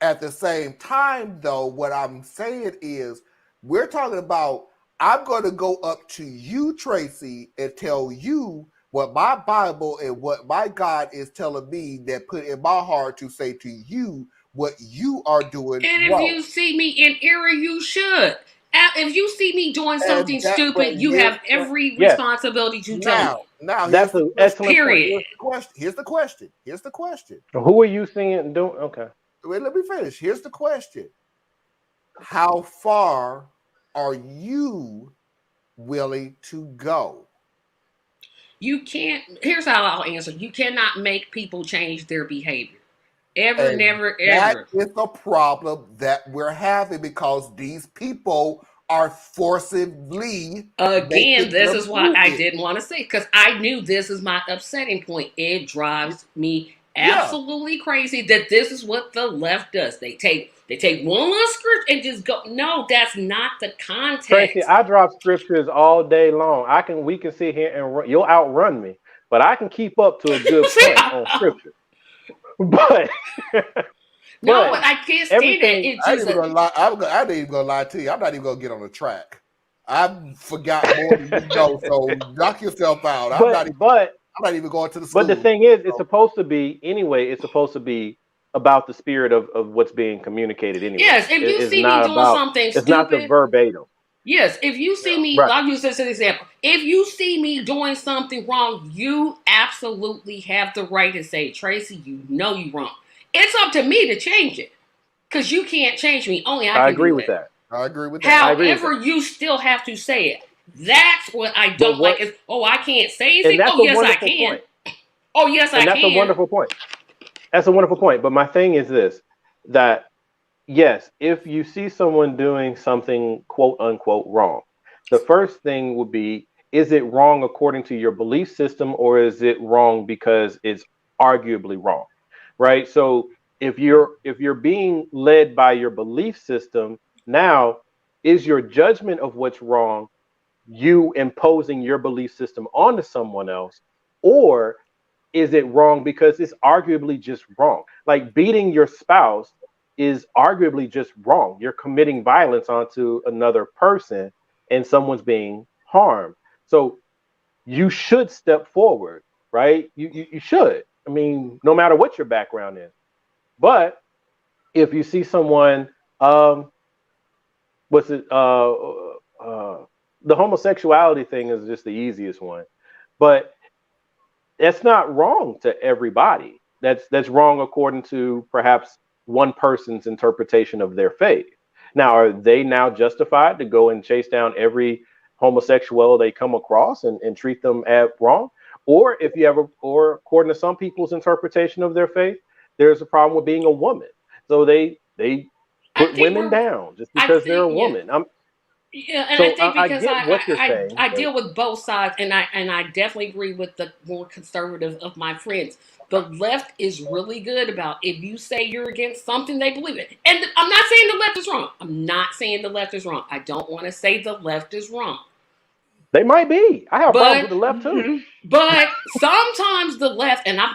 S2: At the same time, though, what I'm saying is, we're talking about, I'm going to go up to you, Tracy, and tell you what my Bible and what my God is telling me, that put in my heart to say to you what you are doing.
S4: And if you see me in error, you should. If you see me doing something stupid, you have every responsibility to tell me.
S2: Now,
S3: that's an excellent
S4: period.
S2: Here's the question.
S3: Who are you seeing doing? Okay.
S2: Wait, let me finish. Here's the question. How far are you willing to go?
S4: You can't. Here's how I'll answer. You cannot make people change their behavior. Never, ever.
S2: That is a problem that we're having, because these people are forcibly.
S4: Again, this is why I didn't want to say, because I knew this is my upsetting point. It drives me absolutely crazy that this is what the left does. They take one little script and just go. No, that's not the context.
S3: Tracy, I drop scriptures all day long. We can sit here and you'll outrun me, but I can keep up to a good point on scripture. But
S4: I can't stand it.
S2: I ain't even gonna lie to you. I'm not even gonna get on the track. I forgot more than you know, so knock yourself out. I'm not even going to the school.
S3: But the thing is, it's supposed to be anyway. It's supposed to be about the spirit of what's being communicated anyway.
S4: Yes, if you see me doing something stupid,
S3: it's not the verbatim.
S4: Yes, if you see me, I'll use this as an example. If you see me doing something wrong, you absolutely have the right to say, Tracy, you know you're wrong. it's up to me to change it. Because you can't change me. Only I can
S3: agree
S4: do
S3: with
S4: it.
S3: that.
S2: I agree with that.
S4: However, you still have to say it. That's what I don't like. Is I can't say anything.
S3: And that's
S4: Oh,
S3: a
S4: yes, I
S3: wonderful
S4: can.
S3: point.
S4: Oh, yes,
S3: And
S4: I
S3: that's a
S4: can.
S3: wonderful point. That's a wonderful point. But my thing is this: that yes, if you see someone doing something quote unquote wrong, the first thing would be, is it wrong according to your belief system, or is it wrong because it's arguably wrong? Right? So if you're being led by your belief system, now is your judgment of what's wrong you imposing your belief system onto someone else, or is it wrong because it's arguably just wrong? Like beating your spouse is arguably just wrong. You're committing violence onto another person and someone's being harmed. So you should step forward, right? You should. I mean, no matter what your background is. But if you see someone, what's it? The homosexuality thing is just the easiest one, but that's not wrong to everybody. That's wrong according to perhaps one person's interpretation of their faith. Now, are they now justified to go and chase down every homosexual they come across and treat them as wrong? Or if you ever, or according to some people's interpretation of their faith, there's a problem with being a woman. So they put women down just because they're a woman.
S4: Yeah, and
S3: So
S4: I think
S3: I
S4: because
S3: get what you're saying.
S4: I
S3: But
S4: deal with both sides, and I definitely agree with the more conservative of my friends. The left is really good about if you say you're against something, they believe it. And I'm not saying the left is wrong. I'm not saying the left is wrong. I don't want to say the left is wrong.
S3: They might be. I have problems with the left too.
S4: But sometimes the left, and I'm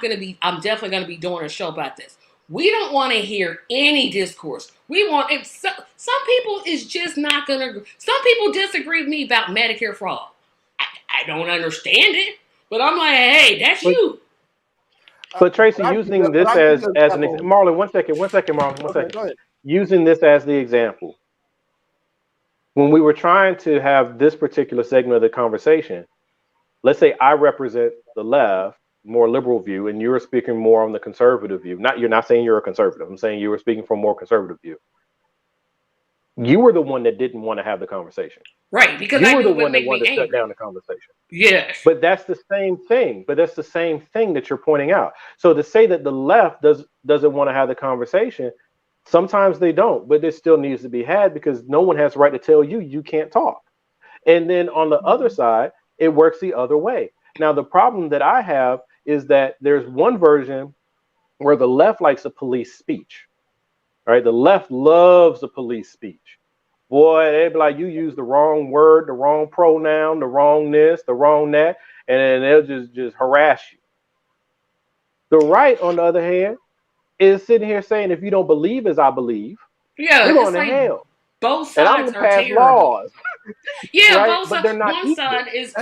S4: definitely gonna be doing a show about this. We don't want to hear any discourse. We want if some people is just not gonna. Some people disagree with me about Medicare for all. I don't understand it, but I'm like, hey, that's you.
S3: But Tracy, using this as an example, Marlon, one second, Marlon, one second.
S2: Go ahead.
S3: Using this as the example, when we were trying to have this particular segment of the conversation, let's say I represent the left, more liberal view, and you were speaking more on the conservative view. You're not saying you're a conservative. I'm saying you were speaking from a more conservative view. You were the one that didn't want to have the conversation.
S4: Right, because
S3: you
S4: I
S3: were
S4: knew
S3: the
S4: it would
S3: one that
S4: make me
S3: wanted to
S4: angry.
S3: shut down the conversation.
S4: Yes.
S3: But that's the same thing. That you're pointing out. So to say that the left doesn't want to have the conversation, sometimes they don't, but it still needs to be had because no one has the right to tell you can't talk. And then on the other side, it works the other way. Now, the problem that I have is that there's one version where the left likes a police speech, right? The left loves a police speech. Boy, they'd be like, you use the wrong word, the wrong pronoun, the wrong this, the wrong that, and then they'll just harass you. The right, on the other hand, is sitting here saying, if you don't believe as I believe, you're going to hell.
S4: Both sides
S3: and I'm gonna
S4: are
S3: pass
S4: terrible.
S3: laws.
S4: Yeah,
S3: right?
S4: both
S3: But
S4: sides.
S3: they're not
S4: One
S3: equal.
S4: side is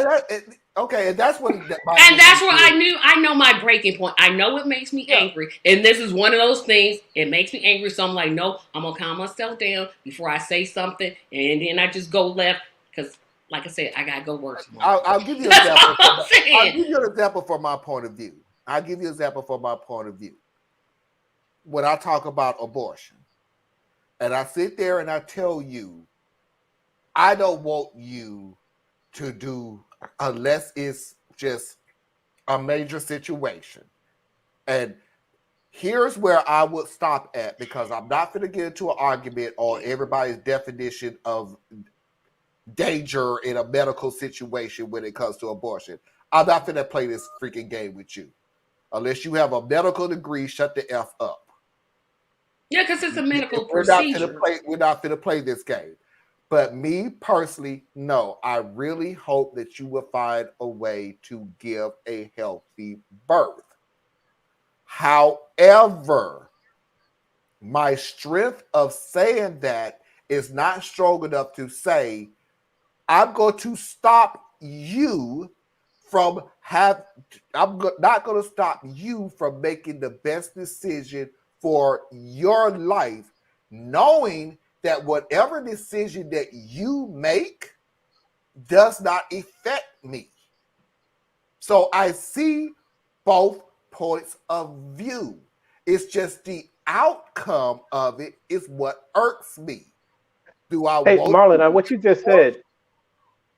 S2: okay, and that's what.
S4: And that's what I know my breaking point. I know it makes me angry, and this is one of those things. It makes me angry, so I'm like, no, I'm gonna calm myself down before I say something, and then I just go left because, like I said, I gotta go work tomorrow.
S2: I'll give you an example. I'll give you an example from my point of view. When I talk about abortion, and I sit there and I tell you, I don't want you to do unless it's just a major situation. And here's where I would stop at, because I'm not going to get into an argument on everybody's definition of danger in a medical situation when it comes to abortion. I'm not going to play this freaking game with you. Unless you have a medical degree, shut the F up.
S4: Yeah, because it's a medical procedure.
S2: We're not going to play this game. But me personally, no, I really hope that you will find a way to give a healthy birth. However, my strength of saying that is not strong enough to say, I'm going to stop you from not going to stop you from making the best decision for your life, knowing that whatever decision that you make does not affect me. So I see both points of view. It's just the outcome of it is what irks me. Do I
S3: Hey,
S2: want
S3: Marlon, what you just said.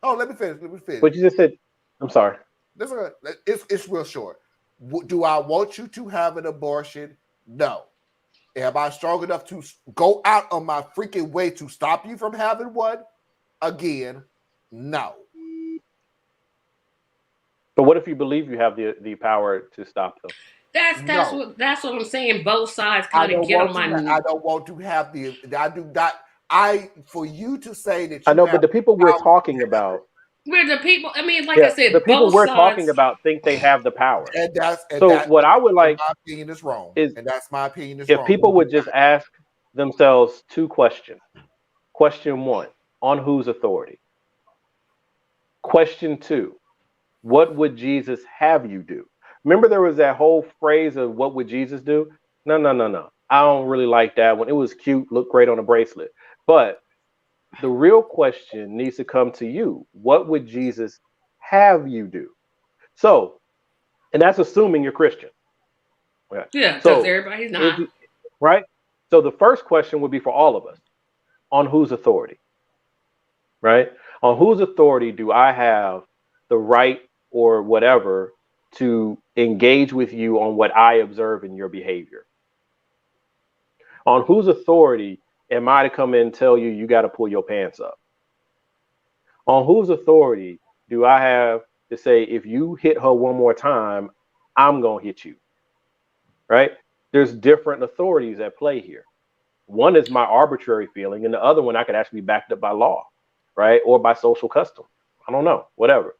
S2: Oh, let me finish.
S3: What you just said. I'm sorry.
S2: It's real short. Do I want you to have an abortion? No. Am I strong enough to go out on my freaking way to stop you from having one? Again, no.
S3: But what if you believe you have the power to stop them?
S4: That's what I'm saying. Both sides kind of get on my nerves.
S2: I don't want to have for you to say that
S3: I know, but the people we're talking about.
S4: We're the people. I mean, like I said,
S3: the people
S4: both
S3: we're
S4: sides,
S3: talking about think they have the power.
S2: And
S3: what I would like,
S2: my opinion is wrong,
S3: and
S2: that's my opinion is
S3: if
S2: wrong.
S3: people would just ask themselves two questions. Question one: on whose authority? Question two: what would Jesus have you do? Remember, there was that whole phrase of "what would Jesus do?" No. I don't really like that one. It was cute, looked great on a bracelet, but the real question needs to come to you. What would Jesus have you do? So, and that's assuming you're Christian. Right?
S4: Yeah, because everybody's not.
S3: Right? So the first question would be for all of us. On whose authority? Right? On whose authority do I have the right or whatever to engage with you on what I observe in your behavior? On whose authority am I to come in and tell you you got to pull your pants up? On whose authority do I have to say, if you hit her one more time, I'm going to hit you? Right? There's different authorities at play here. One is my arbitrary feeling, and the other one I could actually be backed up by law, right? Or by social custom. I don't know, whatever.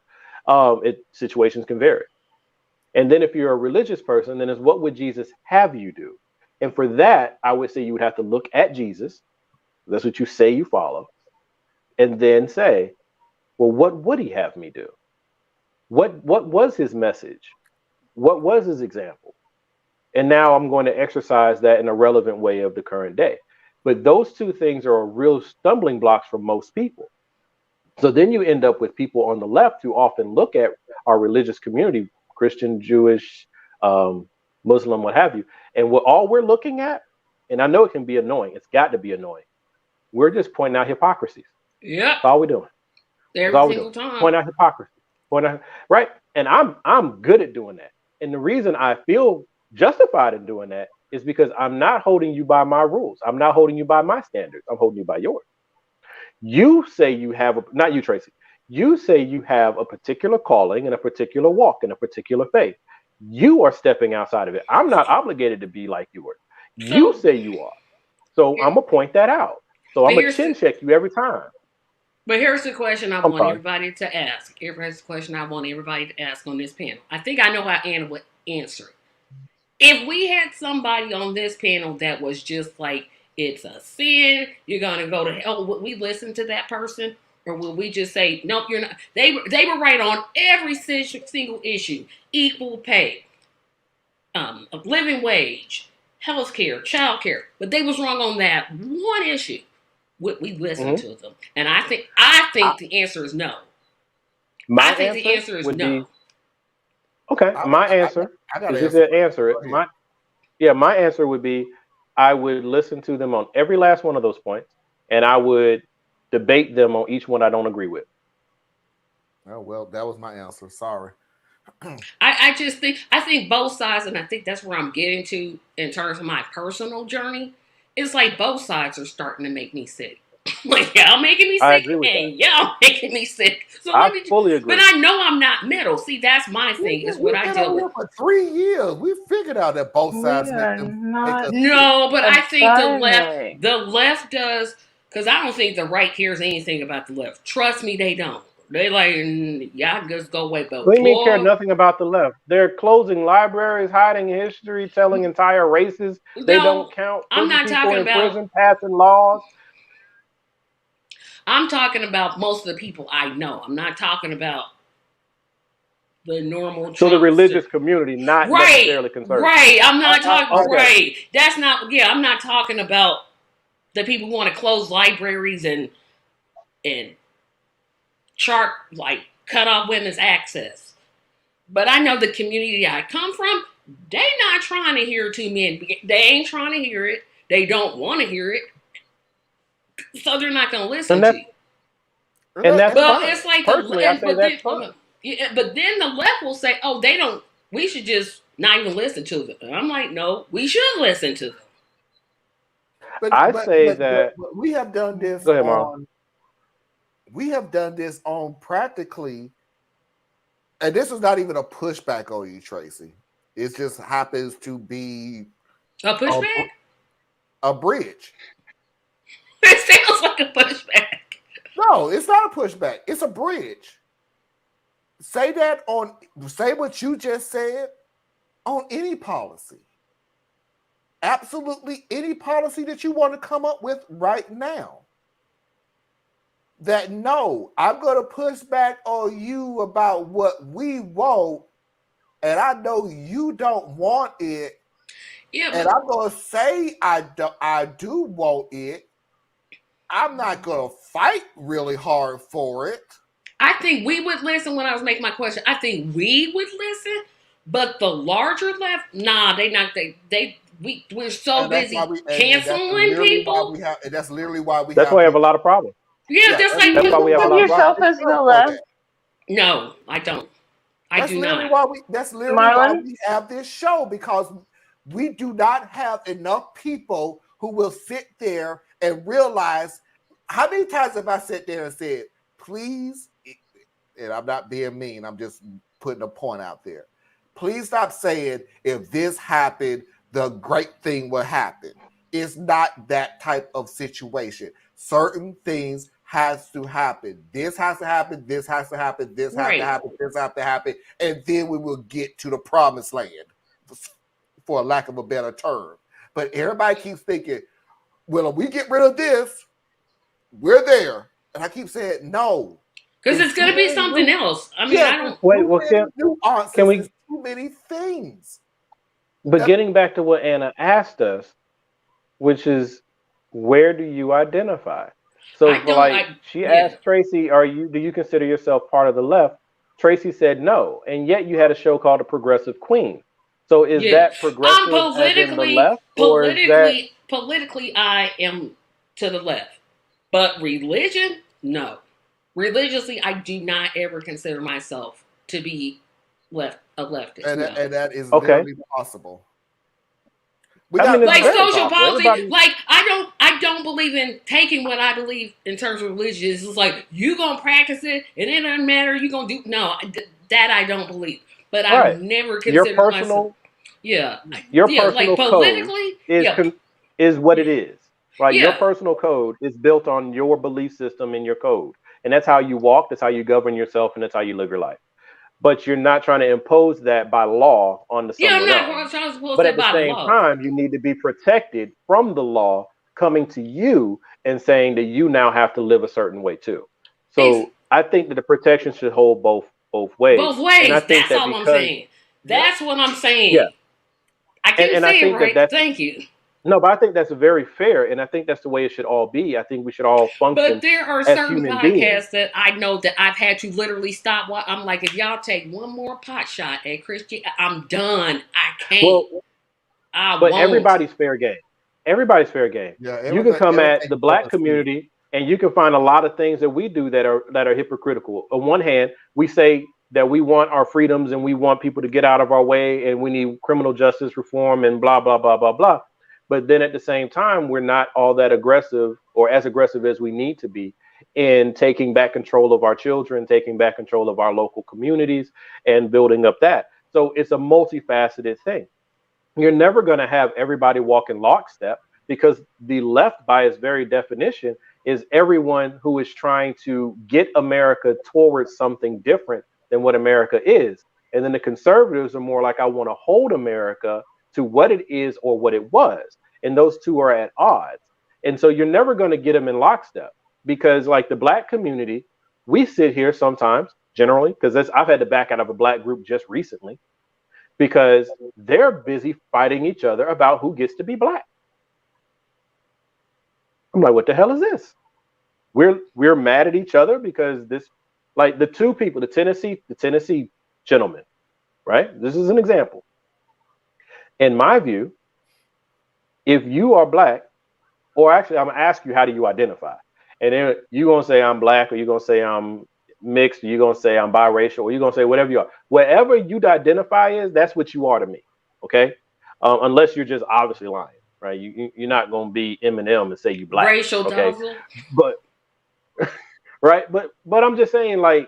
S3: Situations can vary. And then if you're a religious person, then it's what would Jesus have you do? And for that, I would say you would have to look at Jesus. That's what you say you follow. And then say, well, what would he have me do? What was his message? What was his example? And now I'm going to exercise that in a relevant way of the current day. But those two things are real stumbling blocks for most people. So then you end up with people on the left who often look at our religious community, Christian, Jewish, Muslim, what have you. And all we're looking at, and I know it can be annoying, it's got to be annoying. We're just pointing out hypocrisies.
S4: Yeah.
S3: That's all we're doing.
S4: Every single time.
S3: Point out hypocrisy. Right? And I'm good at doing that. And the reason I feel justified in doing that is because I'm not holding you by my rules. I'm not holding you by my standards. I'm holding you by yours. You say you have not you, Tracy. You say you have a particular calling and a particular walk and a particular faith. You are stepping outside of it. I'm not obligated to be like yours. You say you are. So I'm gonna point that out. So I'm gonna chin check you every time.
S4: But here's the question I want everybody to ask. Here's the question I want everybody to ask on this panel. I think I know how Anna would answer it. If we had somebody on this panel that was just like, it's a sin, you're going to go to hell, would we listen to that person? Or would we just say, nope, you're not? They were right on every single issue. Equal pay, a living wage, health care, child care. But they was wrong on that one issue. Would we listen to them? And I think the answer is no. I think the answer is no.
S3: Okay, my answer is just to answer it. My answer would be I would listen to them on every last one of those points, and I would debate them on each one I don't agree with.
S2: Oh, well, that was my answer. Sorry.
S4: I think both sides, and I think that's where I'm getting to in terms of my personal journey. It's like both sides are starting to make me sick. Like, y'all making me sick, and y'all making me sick. So
S3: I fully agree.
S4: But I know I'm not middle. See, that's my thing. Is what I deal with.
S2: For 3 years, we figured out that both sides make us
S4: no, but I think the left does, because I don't think the right cares anything about the left. Trust me, they don't. They like, y'all just go away. But
S3: what do you mean care nothing about the left? They're closing libraries, hiding history, telling entire races they don't count.
S4: I'm not talking about
S3: prison, passing laws.
S4: I'm talking about most of the people I know. I'm not talking about the normal.
S3: So the religious community, not necessarily conservative.
S4: Right. I'm not talking. Right. That's not. Yeah. I'm not talking about the people who want to close libraries and cut off women's access. But I know the community I come from, They not trying to hear two men. They ain't trying to hear it. They don't want to hear it. So they're not going to listen to you.
S3: And that's
S4: But
S3: fine.
S4: it's like
S3: Personally, I say that's fine.
S4: But then the left will say, "Oh, they don't. We should just not even listen to them." And I'm like, "No, we should listen to them."
S3: That
S2: we have done this.
S3: Go ahead, Marlon.
S2: We have done this on practically, and this is not even a pushback on you, Tracy. It just happens to be
S4: a pushback,
S2: a bridge.
S4: It sounds like a pushback.
S2: No, it's not a pushback. It's a bridge. Say what you just said on any policy. Absolutely any policy that you want to come up with right now. That no, I'm going to push back on you about what we want, and I know you don't want it.
S4: Yeah,
S2: and I'm going to say I do want it. I'm not going to fight really hard for it.
S4: I think we would listen when I was making my question. I think we would listen, but the larger left, nah, they not. We're so busy canceling people.
S2: That's literally why we.
S3: That's why we have a lot of problems.
S4: Yeah, that's like
S3: that's why we have a lot of
S5: yourself as the left.
S4: No, I don't.
S2: That's literally why we have this show, because we do not have enough people who will sit there and realize. How many times have I sat there and said, please, and I'm not being mean, I'm just putting a point out there. Please stop saying, if this happened, the great thing will happen. It's not that type of situation. Certain things has to happen. This has to happen, this has to happen, this has to happen, this has to happen, and then we will get to the promised land, for lack of a better term. But everybody keeps thinking, well, if we get rid of this, we're there. And I keep saying no.
S4: Because it's going to be something else. I mean, I don't...
S3: Can we...
S2: There's too many things.
S3: But getting back to what Anna asked us, which is, where do you identify? So she asked Tracy, do you consider yourself part of the left? Tracy said no. And yet you had a show called The Progressive Queen. So is that progressive as in the left?
S4: Politically, I am to the left. But religion, no. Religiously, I do not ever consider myself to be a leftist.
S2: And that is very possible.
S4: Like social policy, like I don't believe in taking what I believe in terms of religion. It's just like, you gonna practice it, and it doesn't matter. You gonna do that I don't believe. But I've never considered myself. Yeah,
S3: your personal politically code is what it is. Right, your personal code is built on your belief system and your code, and that's how you walk, that's how you govern yourself, and that's how you live your life. But you're not trying to impose that by law onto someone else. But at the same time, you need to be protected from the law coming to you and saying that you now have to live a certain way too. So I think that the protection should hold both ways.
S4: Both ways. And I think that's all I'm saying. That's what I'm saying. Yeah. I can't say it right. Thank you.
S3: No, but I think that's very fair, and I think that's the way it should all be. I think we should all function.
S4: But there are certain podcasts that I know that I've had to literally stop. I'm like, if y'all take one more pot shot at Christian, I'm done. I can't.
S3: But everybody's fair game. Everybody's fair game. Yeah, you can come at the black community, and you can find a lot of things that we do that are hypocritical. On one hand, we say that we want our freedoms and we want people to get out of our way, and we need criminal justice reform and blah blah blah blah blah. But then at the same time, we're not all that aggressive or as aggressive as we need to be in taking back control of our children, taking back control of our local communities, and building up that. So it's a multifaceted thing. You're never going to have everybody walk in lockstep, because the left, by its very definition, is everyone who is trying to get America towards something different than what America is. And then the conservatives are more like, I want to hold America to what it is or what it was. And those two are at odds. And so you're never going to get them in lockstep, because like the black community, we sit here sometimes, generally, because I've had to back out of a black group just recently, because they're busy fighting each other about who gets to be black. I'm like, what the hell is this? We're mad at each other because this, like the two people, the Tennessee gentleman, right? This is an example. In my view, if you are black, or actually, I'm gonna ask you, how do you identify? And then you're gonna say I'm black, or you're gonna say I'm mixed, or you're gonna say I'm biracial, or you're gonna say whatever you are. Whatever you identify as, that's what you are to me. Okay, unless you're just obviously lying, right? You're not gonna be Eminem and say you black.
S4: Racial
S3: okay,
S4: dazzle.
S3: but right, but I'm just saying, like,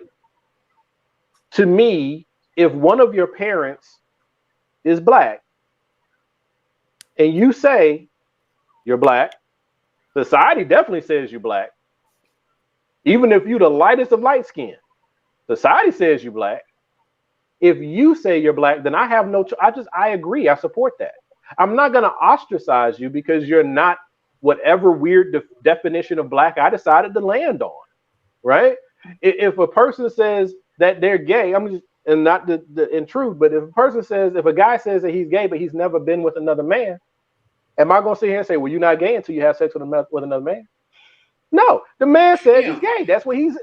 S3: to me, if one of your parents is black and you say you're black, society definitely says you're black. Even if you're the lightest of light skin, society says you're black. If you say you're black, then I have no I agree. I support that. I'm not going to ostracize you because you're not whatever weird definition of black I decided to land on, right? If a person says that they're gay, I'm just, and not the intrude, but if a guy says that he's gay, but he's never been with another man, am I going to sit here and say, well, you're not gay until you have sex with another man? No, the man said he's gay. That's what he's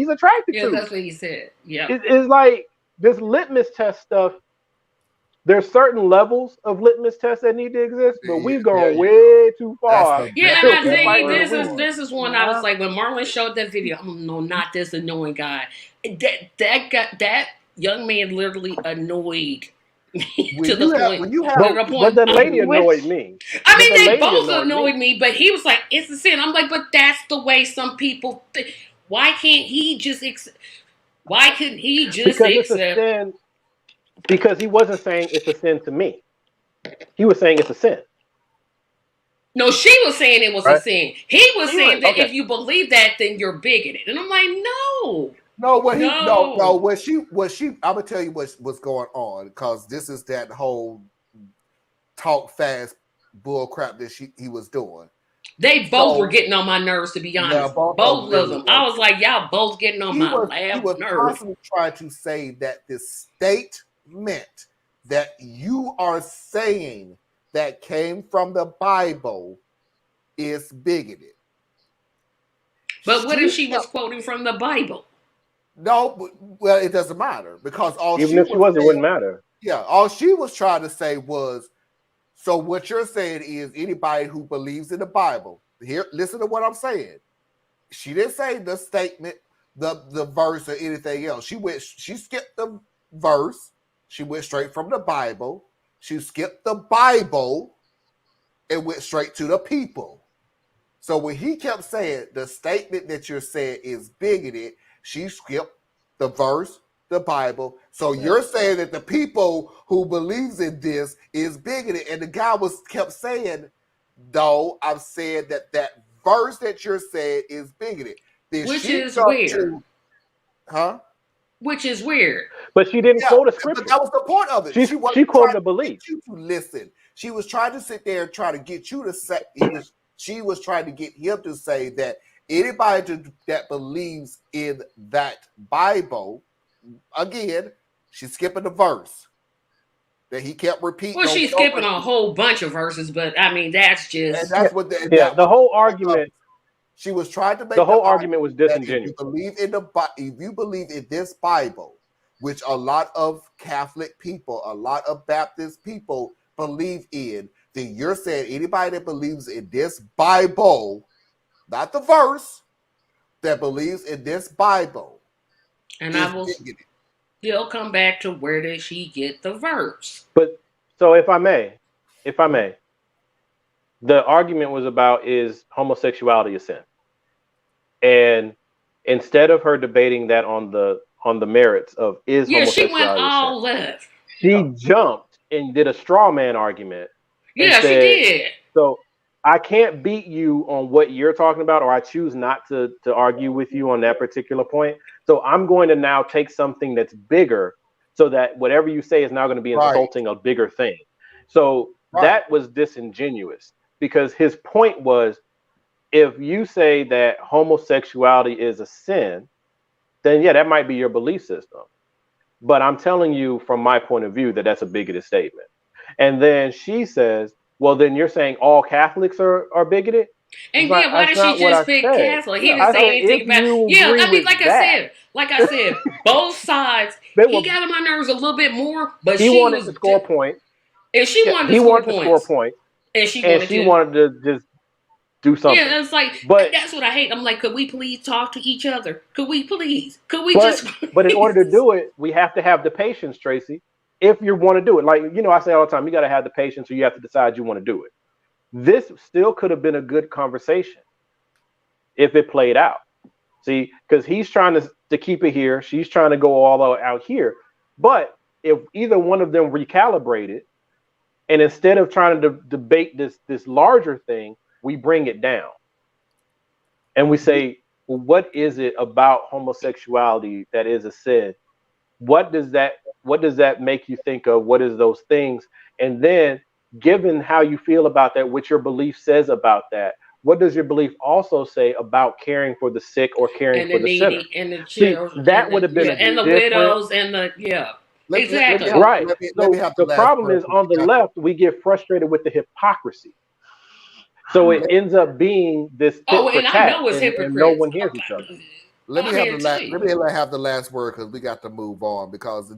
S3: attracted to.
S4: Yeah, that's what he said. Yeah.
S3: It's like this litmus test stuff. There's certain levels of litmus tests that need to exist, but we've gone way too far.
S4: Yeah, and I think this is one I was like, when Marlon showed that video, I'm no, not this annoying guy. That young man literally annoyed me to the point.
S3: But the lady annoyed me.
S4: I mean, they both annoyed me, but he was like, it's a sin. I'm like, but that's the way some people think. Why can't he just why couldn't he just accept?
S3: Because he wasn't saying it's a sin to me. He was saying it's a sin.
S4: No, she was saying it was a sin. He was saying that if you believe that, then you're bigoted. And I'm like, no.
S2: What she I'm gonna tell you what's going on, because this is that whole talk fast bull crap that he was doing.
S4: They both were getting on my nerves, to be honest. Yeah, both of them. I was like, y'all both getting on my nerves.
S2: He was constantly trying to say that this statement that you are saying that came from the Bible is bigoted.
S4: But what if she was quoting from the Bible?
S2: No, well, it doesn't matter, because
S3: even if she was, it wouldn't matter.
S2: Yeah, all she was trying to say was, so what you're saying is anybody who believes in the Bible. Here, listen to what I'm saying. She didn't say the statement, the verse, or anything else. She skipped the verse. She went straight from the Bible. She skipped the Bible and went straight to the people. So when he kept saying the statement that you're saying is bigoted, she skipped the verse, the Bible. So you're saying that the people who believes in this is bigoted. And the guy kept saying, no, I'm saying that verse that you're saying is bigoted.
S4: Which is weird. Which is weird.
S3: But she didn't quote a scripture.
S2: But that was the point of it.
S3: She quoted a belief.
S2: You to listen. She was trying to sit there and try to get you to say. She was trying to get him to say that anybody that believes in that Bible, again, she's skipping the verse that he kept repeating.
S4: Well, she's skipping a whole bunch of verses, but I mean, that's just.
S2: And that's what
S3: the whole argument.
S2: She was trying to make
S3: the whole argument was disingenuous.
S2: If you believe in this Bible, which a lot of Catholic people, a lot of Baptist people believe in, then you're saying anybody that believes in this Bible, not the verse, that believes in this Bible.
S4: And I will still come back to, where did she get the verse?
S3: But so if I may, the argument was about, is homosexuality a sin? And instead of her debating that on the merits of homosexuality,
S4: she went all left.
S3: She jumped and did a straw man argument.
S4: Yeah, she did.
S3: So I can't beat you on what you're talking about, or I choose not to argue with you on that particular point. So I'm going to now take something that's bigger, so that whatever you say is now going to be insulting a bigger thing. So that was disingenuous, because his point was, if you say that homosexuality is a sin, then yeah, that might be your belief system. But I'm telling you from my point of view that that's a bigoted statement. And then she says, well, then you're saying all Catholics are bigoted?
S4: And yeah, why did she just pick Catholic? He didn't say anything about it. Yeah, I mean, like I said, both sides, he got on my nerves a little bit more, but
S3: he wanted to score points.
S4: And she wanted
S3: he
S4: to score
S3: wanted to score
S4: points.
S3: points,
S4: And she
S3: wanted to just do something.
S4: Yeah, it's like,
S3: but
S4: that's what I hate. I'm like, could we please talk to each other? Could we please? Could we
S3: but,
S4: just?
S3: But in order to do it, we have to have the patience, Tracy. If you want to do it, like I say all the time, you got to have the patience, or you have to decide you want to do it. This still could have been a good conversation if it played out. See, because he's trying to keep it here, she's trying to go all out here. But if either one of them recalibrated, and instead of trying to debate this larger thing, we bring it down, and we say, well, what is it about homosexuality that is a sin? What does that make you think of? What is those things? And then, given how you feel about that, what your belief says about that, what does your belief also say about caring for the sick or caring for the sinner?
S4: And the
S3: See,
S4: children,
S3: that would have been
S4: and the widows, and the exactly.
S3: Right.
S2: Let me have the last
S3: problem
S2: word.
S3: is, on the left, we get frustrated with the hypocrisy. So it ends up being this tit for
S4: and I
S3: tat,
S4: know it's
S3: and no
S4: hypocrites.
S3: one hears each other.
S2: Let me have the last word, because we got to move on, because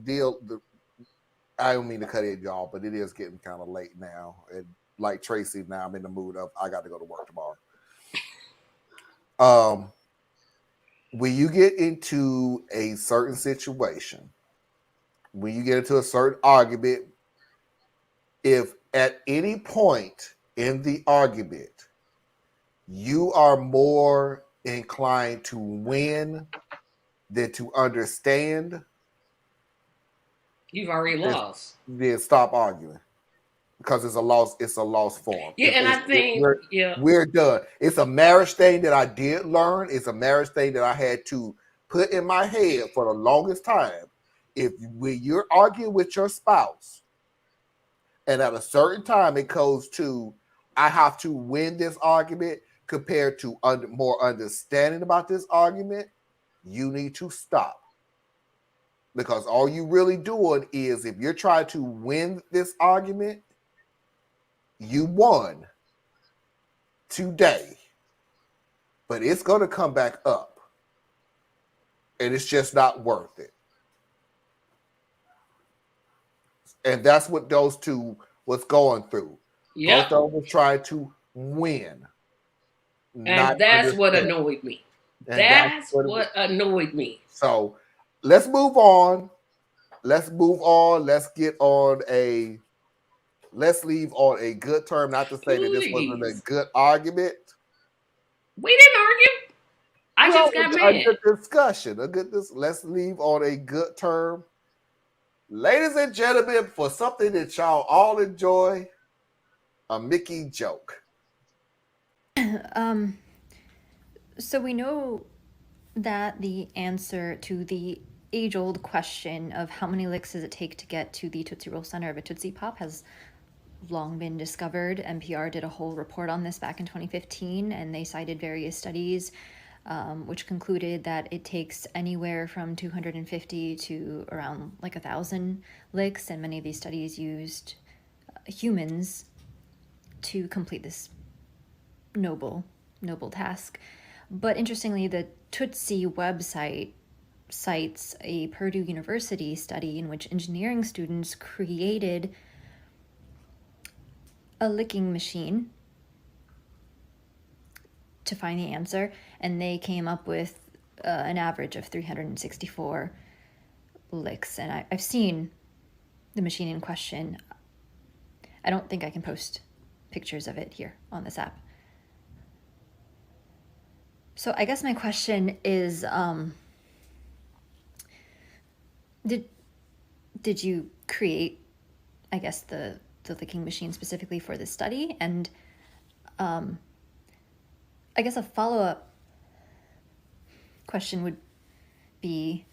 S2: I don't mean to cut in, y'all, but it is getting kind of late now. And like Tracy, now I'm in the mood of I got to go to work tomorrow. When you get into a certain situation, when you get into a certain argument, if at any point in the argument you are more inclined to win than to understand,
S4: you've already lost.
S2: Then stop arguing, because it's a lost form.
S4: Yeah, and I think
S2: we're done. It's a marriage thing that I did learn. It's a marriage thing that I had to put in my head for the longest time. When you're arguing with your spouse, and at a certain time it goes to, I have to win this argument compared to more understanding about this argument, you need to stop. Because all you really doing is, if you're trying to win this argument, you won today, but it's going to come back up, and it's just not worth it. And that's what those two was going through. Both of them was trying to win.
S4: And that's what annoyed me. That's what annoyed me.
S2: So let's move on. Let's leave on a good term. Not to say that this wasn't a good argument.
S4: We didn't argue. I just got mad.
S2: A good discussion. Let's leave on a good term. Ladies and gentlemen, for something that y'all all enjoy, a Mickey joke.
S7: So we know that the answer to the age-old question of how many licks does it take to get to the Tootsie Roll center of a Tootsie Pop has long been discovered. NPR did a whole report on this back in 2015, and they cited various studies which concluded that it takes anywhere from 250 to around 1,000 licks, and many of these studies used humans to complete this noble task. But interestingly, the Tootsie website cites a Purdue University study in which engineering students created a licking machine to find the answer, and they came up with an average of 364 licks. And I've seen the machine in question. I don't think I can post pictures of it here on this app. So I guess my question is, did you create, I guess, the licking machine specifically for this study? And I guess a follow-up question would be,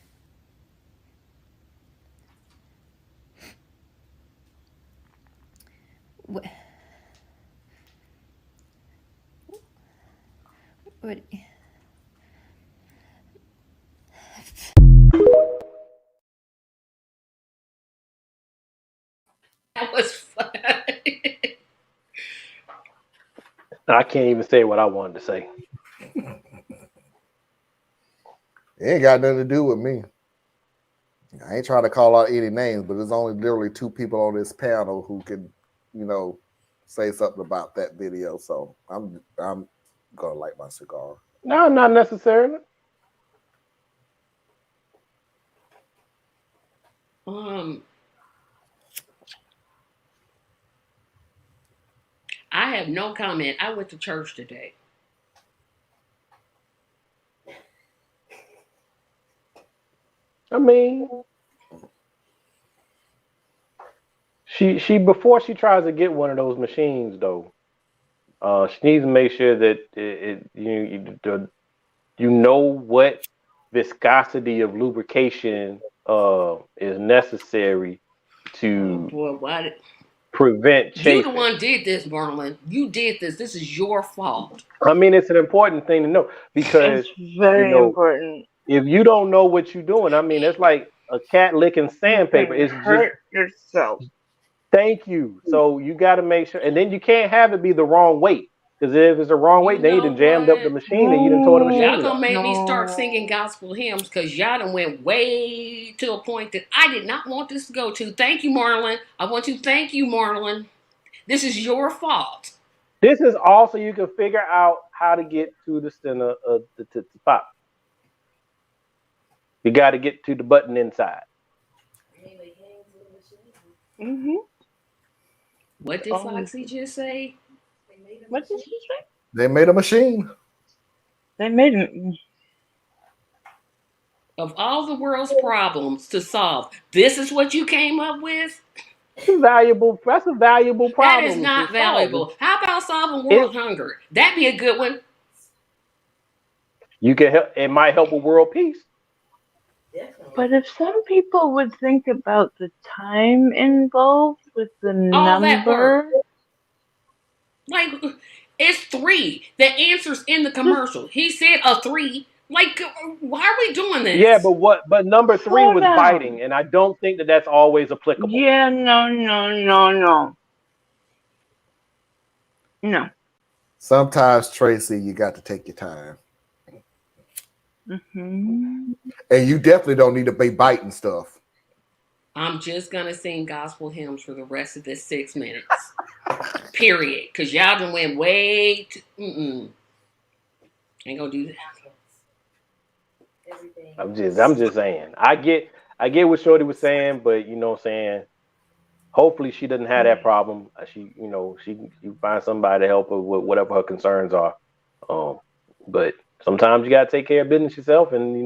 S7: what
S4: That was fun.
S3: I can't even say what I wanted to say.
S2: It ain't got nothing to do with me. I ain't trying to call out any names, but there's only literally 2 people on this panel who can, say something about that video. So I'm gonna light my cigar.
S3: No, not necessarily.
S4: I have no comment. I went to church today.
S3: I mean, she before she tries to get one of those machines though, she needs to make sure that you know what viscosity of lubrication is necessary to prevent chafing.
S4: You the one did this, Marlon. You did this. This is your fault.
S3: I mean, it's an important thing to know because
S5: it's very important.
S3: If you don't know what you're doing, I mean, it's like a cat licking sandpaper. It's
S5: hurt yourself.
S3: Thank you. So you got to make sure, and then you can't have it be the wrong weight. Because if it's the wrong weight, then you done jammed up the machine and you done tore the machine.
S4: Y'all gonna make me start singing gospel hymns because y'all done went way to a point that I did not want this to go to. Thank you, Marlon. I want to thank you, Marlon. This is your fault.
S3: This is also you can figure out how to get to the center of the pop. You got to get to the button inside.
S5: Mm-hmm.
S4: What did Foxy just say?
S5: What did she say?
S2: They made a machine.
S5: They made it.
S4: Of all the world's problems to solve, this is what you came up with?
S3: That's a valuable problem.
S4: That is not valuable. How about solving world hunger? That'd be a good one.
S3: You can help. It might help with world peace.
S5: But if some people would think about the time involved with the
S4: all
S5: number,
S4: that work. Like it's 3. The answer's in the commercial. He said a 3. Like, why are we doing this?
S3: Yeah, but number 3 was biting, and I don't think that that's always applicable.
S5: Yeah, no.
S2: Sometimes, Tracy, you got to take your time.
S5: Mm-hmm.
S2: And you definitely don't need to be biting stuff.
S4: I'm just gonna sing gospel hymns for the rest of this 6 minutes. Period. Because y'all done went way too... Ain't gonna do that.
S3: I'm just saying. I get what Shorty was saying, but you know what I'm saying. Hopefully she doesn't have that problem. She find somebody to help her with whatever her concerns are. But sometimes you gotta take care of business yourself, and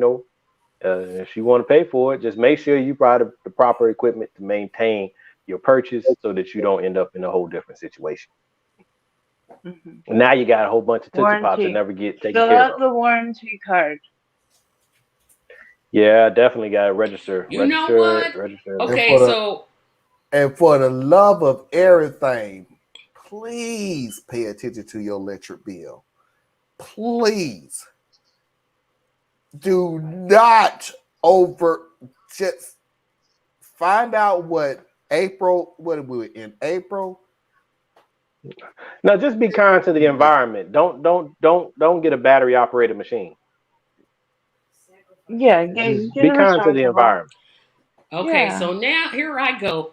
S3: if you want to pay for it, just make sure you buy the proper equipment to maintain your purchase, so that you don't end up in a whole different situation. Mm-hmm. Now you got a whole bunch of Tootsie Pops that never get taken care of.
S5: Fill out the warranty card.
S3: Yeah, I definitely got to register.
S4: You know what? Okay,
S2: and for the love of everything, please pay attention to your electric bill. Please do not just find out what are we in April?
S3: No, just be kind to the environment. Don't get a battery operated machine.
S5: Yeah,
S3: be kind to the environment.
S4: Okay, so now here I go.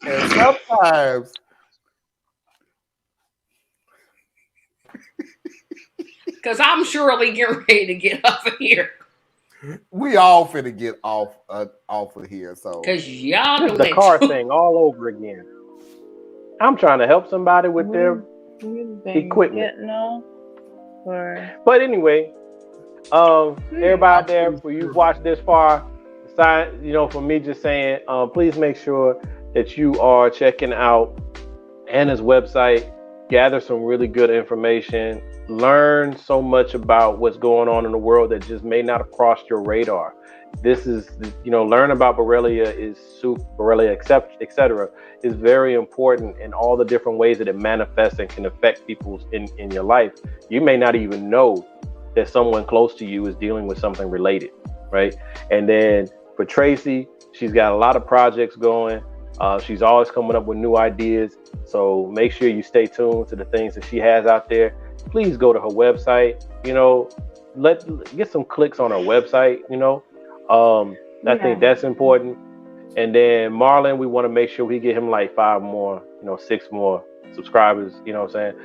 S2: And sometimes
S4: because I'm surely getting ready to get off of here.
S2: We all finna get off of here, so
S4: because y'all
S3: do the car thing all over again. I'm trying to help somebody with their equipment. But anyway, everybody out there, for you watch this far, for me just saying, please make sure that you are checking out Anna's website, gather some really good information, learn so much about what's going on in the world that just may not have crossed your radar. This is, learn about Borrelia etc. is very important in all the different ways that it manifests and can affect people in your life. You may not even know that someone close to you is dealing with something related, right? And then for Tracy, she's got a lot of projects going. She's always coming up with new ideas. So make sure you stay tuned to the things that she has out there. please go to her website. You know, get some clicks on her website. You know, I think that's important. And then Marlon, we want to make sure we get him like 5 more, 6 more subscribers. You know what I'm saying?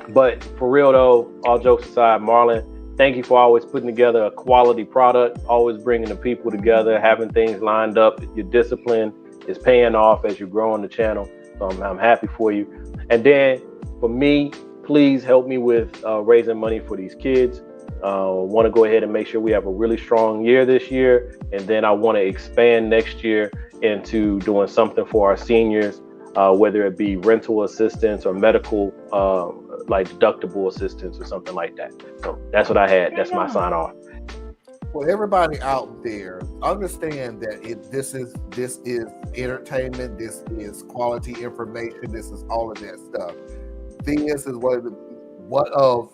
S3: But for real though, all jokes aside, Marlon, thank you for always putting together a quality product, always bringing the people together, having things lined up. Your discipline is paying off as you grow on the channel. So I'm happy for you. And then for me, please help me with raising money for these kids. Want to go ahead and make sure we have a really strong year this year. And then I want to expand next year into doing something for our seniors, whether it be rental assistance or medical, like deductible assistance or something like that. So that's what I had. That's my sign off.
S2: For everybody out there, understand that this is entertainment. This is quality information. This is all of that stuff. This is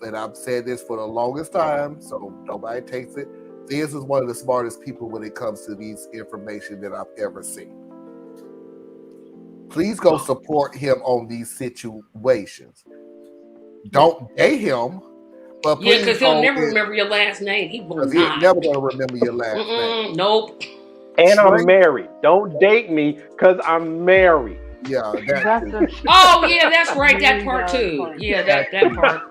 S2: and I've said this for the longest time, so nobody takes it. This is one of the smartest people when it comes to these information that I've ever seen. Please go support him on these situations. Don't date him, but please
S4: because he'll never remember your last name. He will not.
S2: He's never gonna remember your last name.
S4: Nope.
S3: And I'm married. Don't date me because I'm married.
S2: Yeah,
S4: oh yeah, that's right. That part too. Yeah, that part.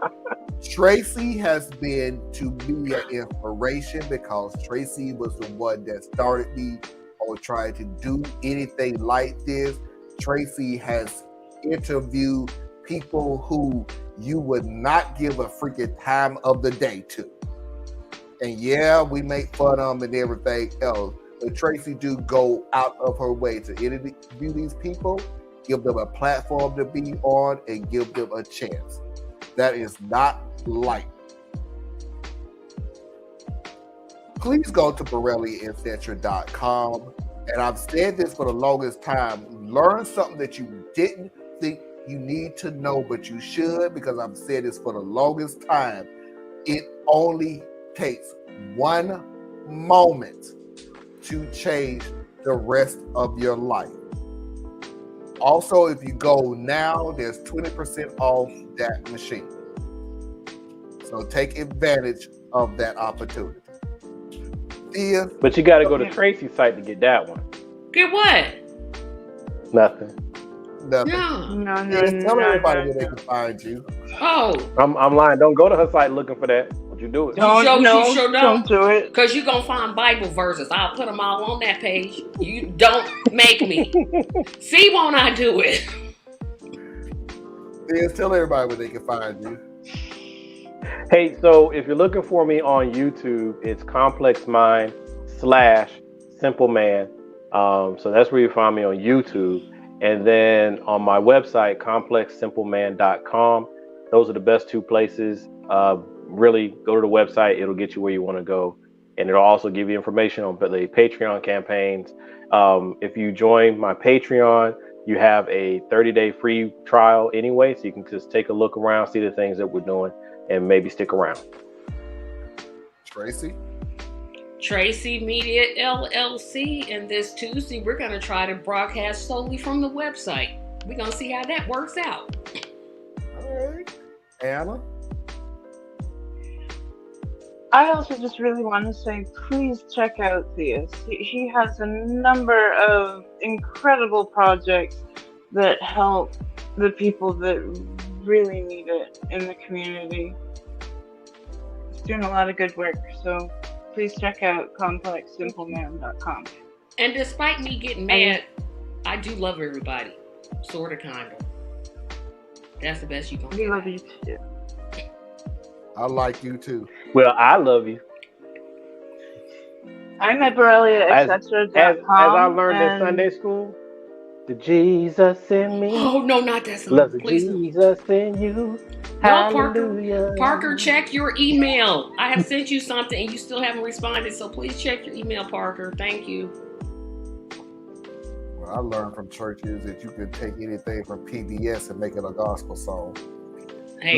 S2: Tracy has been to me an inspiration because Tracy was the one that started me on trying to do anything like this. Tracy has interviewed people who you would not give a freaking time of the day to. And yeah, we make fun of them and everything else, but Tracy do go out of her way to interview these people, give them a platform to be on, and give them a chance. That is not light. Please go to BorelliAndCentra.com. And I've said this for the longest time. Learn something that you didn't think you need to know, but you should, because I've said this for the longest time. It only takes one moment to change the rest of your life. Also, if you go now, there's 20% off that machine. So take advantage of that opportunity.
S3: But you got to go to Tracy's site to get that one.
S4: Get what?
S3: Nothing.
S2: No. Tell everybody where they can find you.
S4: Oh.
S3: I'm lying. Don't go to her site looking for that. Would you do it?
S5: Don't do it.
S4: Because you're going to find Bible verses. I'll put them all on that page. You don't make me. See, won't I do it?
S2: Yes, tell everybody where they can find you.
S3: Hey, so if you're looking for me on YouTube, it's Complex Mind /Simple Man. So that's where you find me on YouTube. And then on my website, complexsimpleman.com. Those are the best 2 places. Really go to the website. It'll get you where you want to go. And it'll also give you information on the Patreon campaigns. If you join my Patreon, you have a 30-day free trial anyway. So you can just take a look around, see the things that we're doing, and maybe stick around.
S2: Tracy
S4: Media LLC, and this Tuesday we're going to try to broadcast solely from the website. We're going to see how that works out.
S2: All right. Anna?
S5: I also just really want to say, please check out Theus. He has a number of incredible projects that help the people that really need it in the community. He's doing a lot of good work, so please check out complexsimpleman.com.
S4: And despite me getting mad, I do love everybody. Sorta, kinda. That's the best you can do.
S5: We love you too.
S2: I like you too.
S3: Well, I love you.
S5: I'm at BorelliaEtc.com.
S3: As I learned in Sunday school, the Jesus in me.
S4: Oh, no, not that song.
S3: Love the Jesus in you.
S4: No, Parker, check your email. I have sent you something and you still haven't responded, so please check your email, Parker. Thank you.
S2: Well, I learned from churches that you can take anything from PBS and make it a gospel song.
S4: Hey,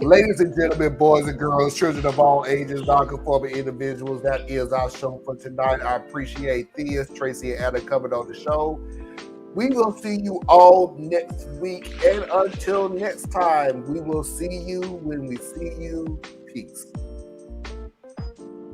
S2: ladies and gentlemen, boys and girls, children of all ages, non-conforming individuals, that is our show for tonight. I appreciate Theus, Tracy, and Anna coming on the show. We will see you all next week. And until next time, we will see you when we see you. Peace.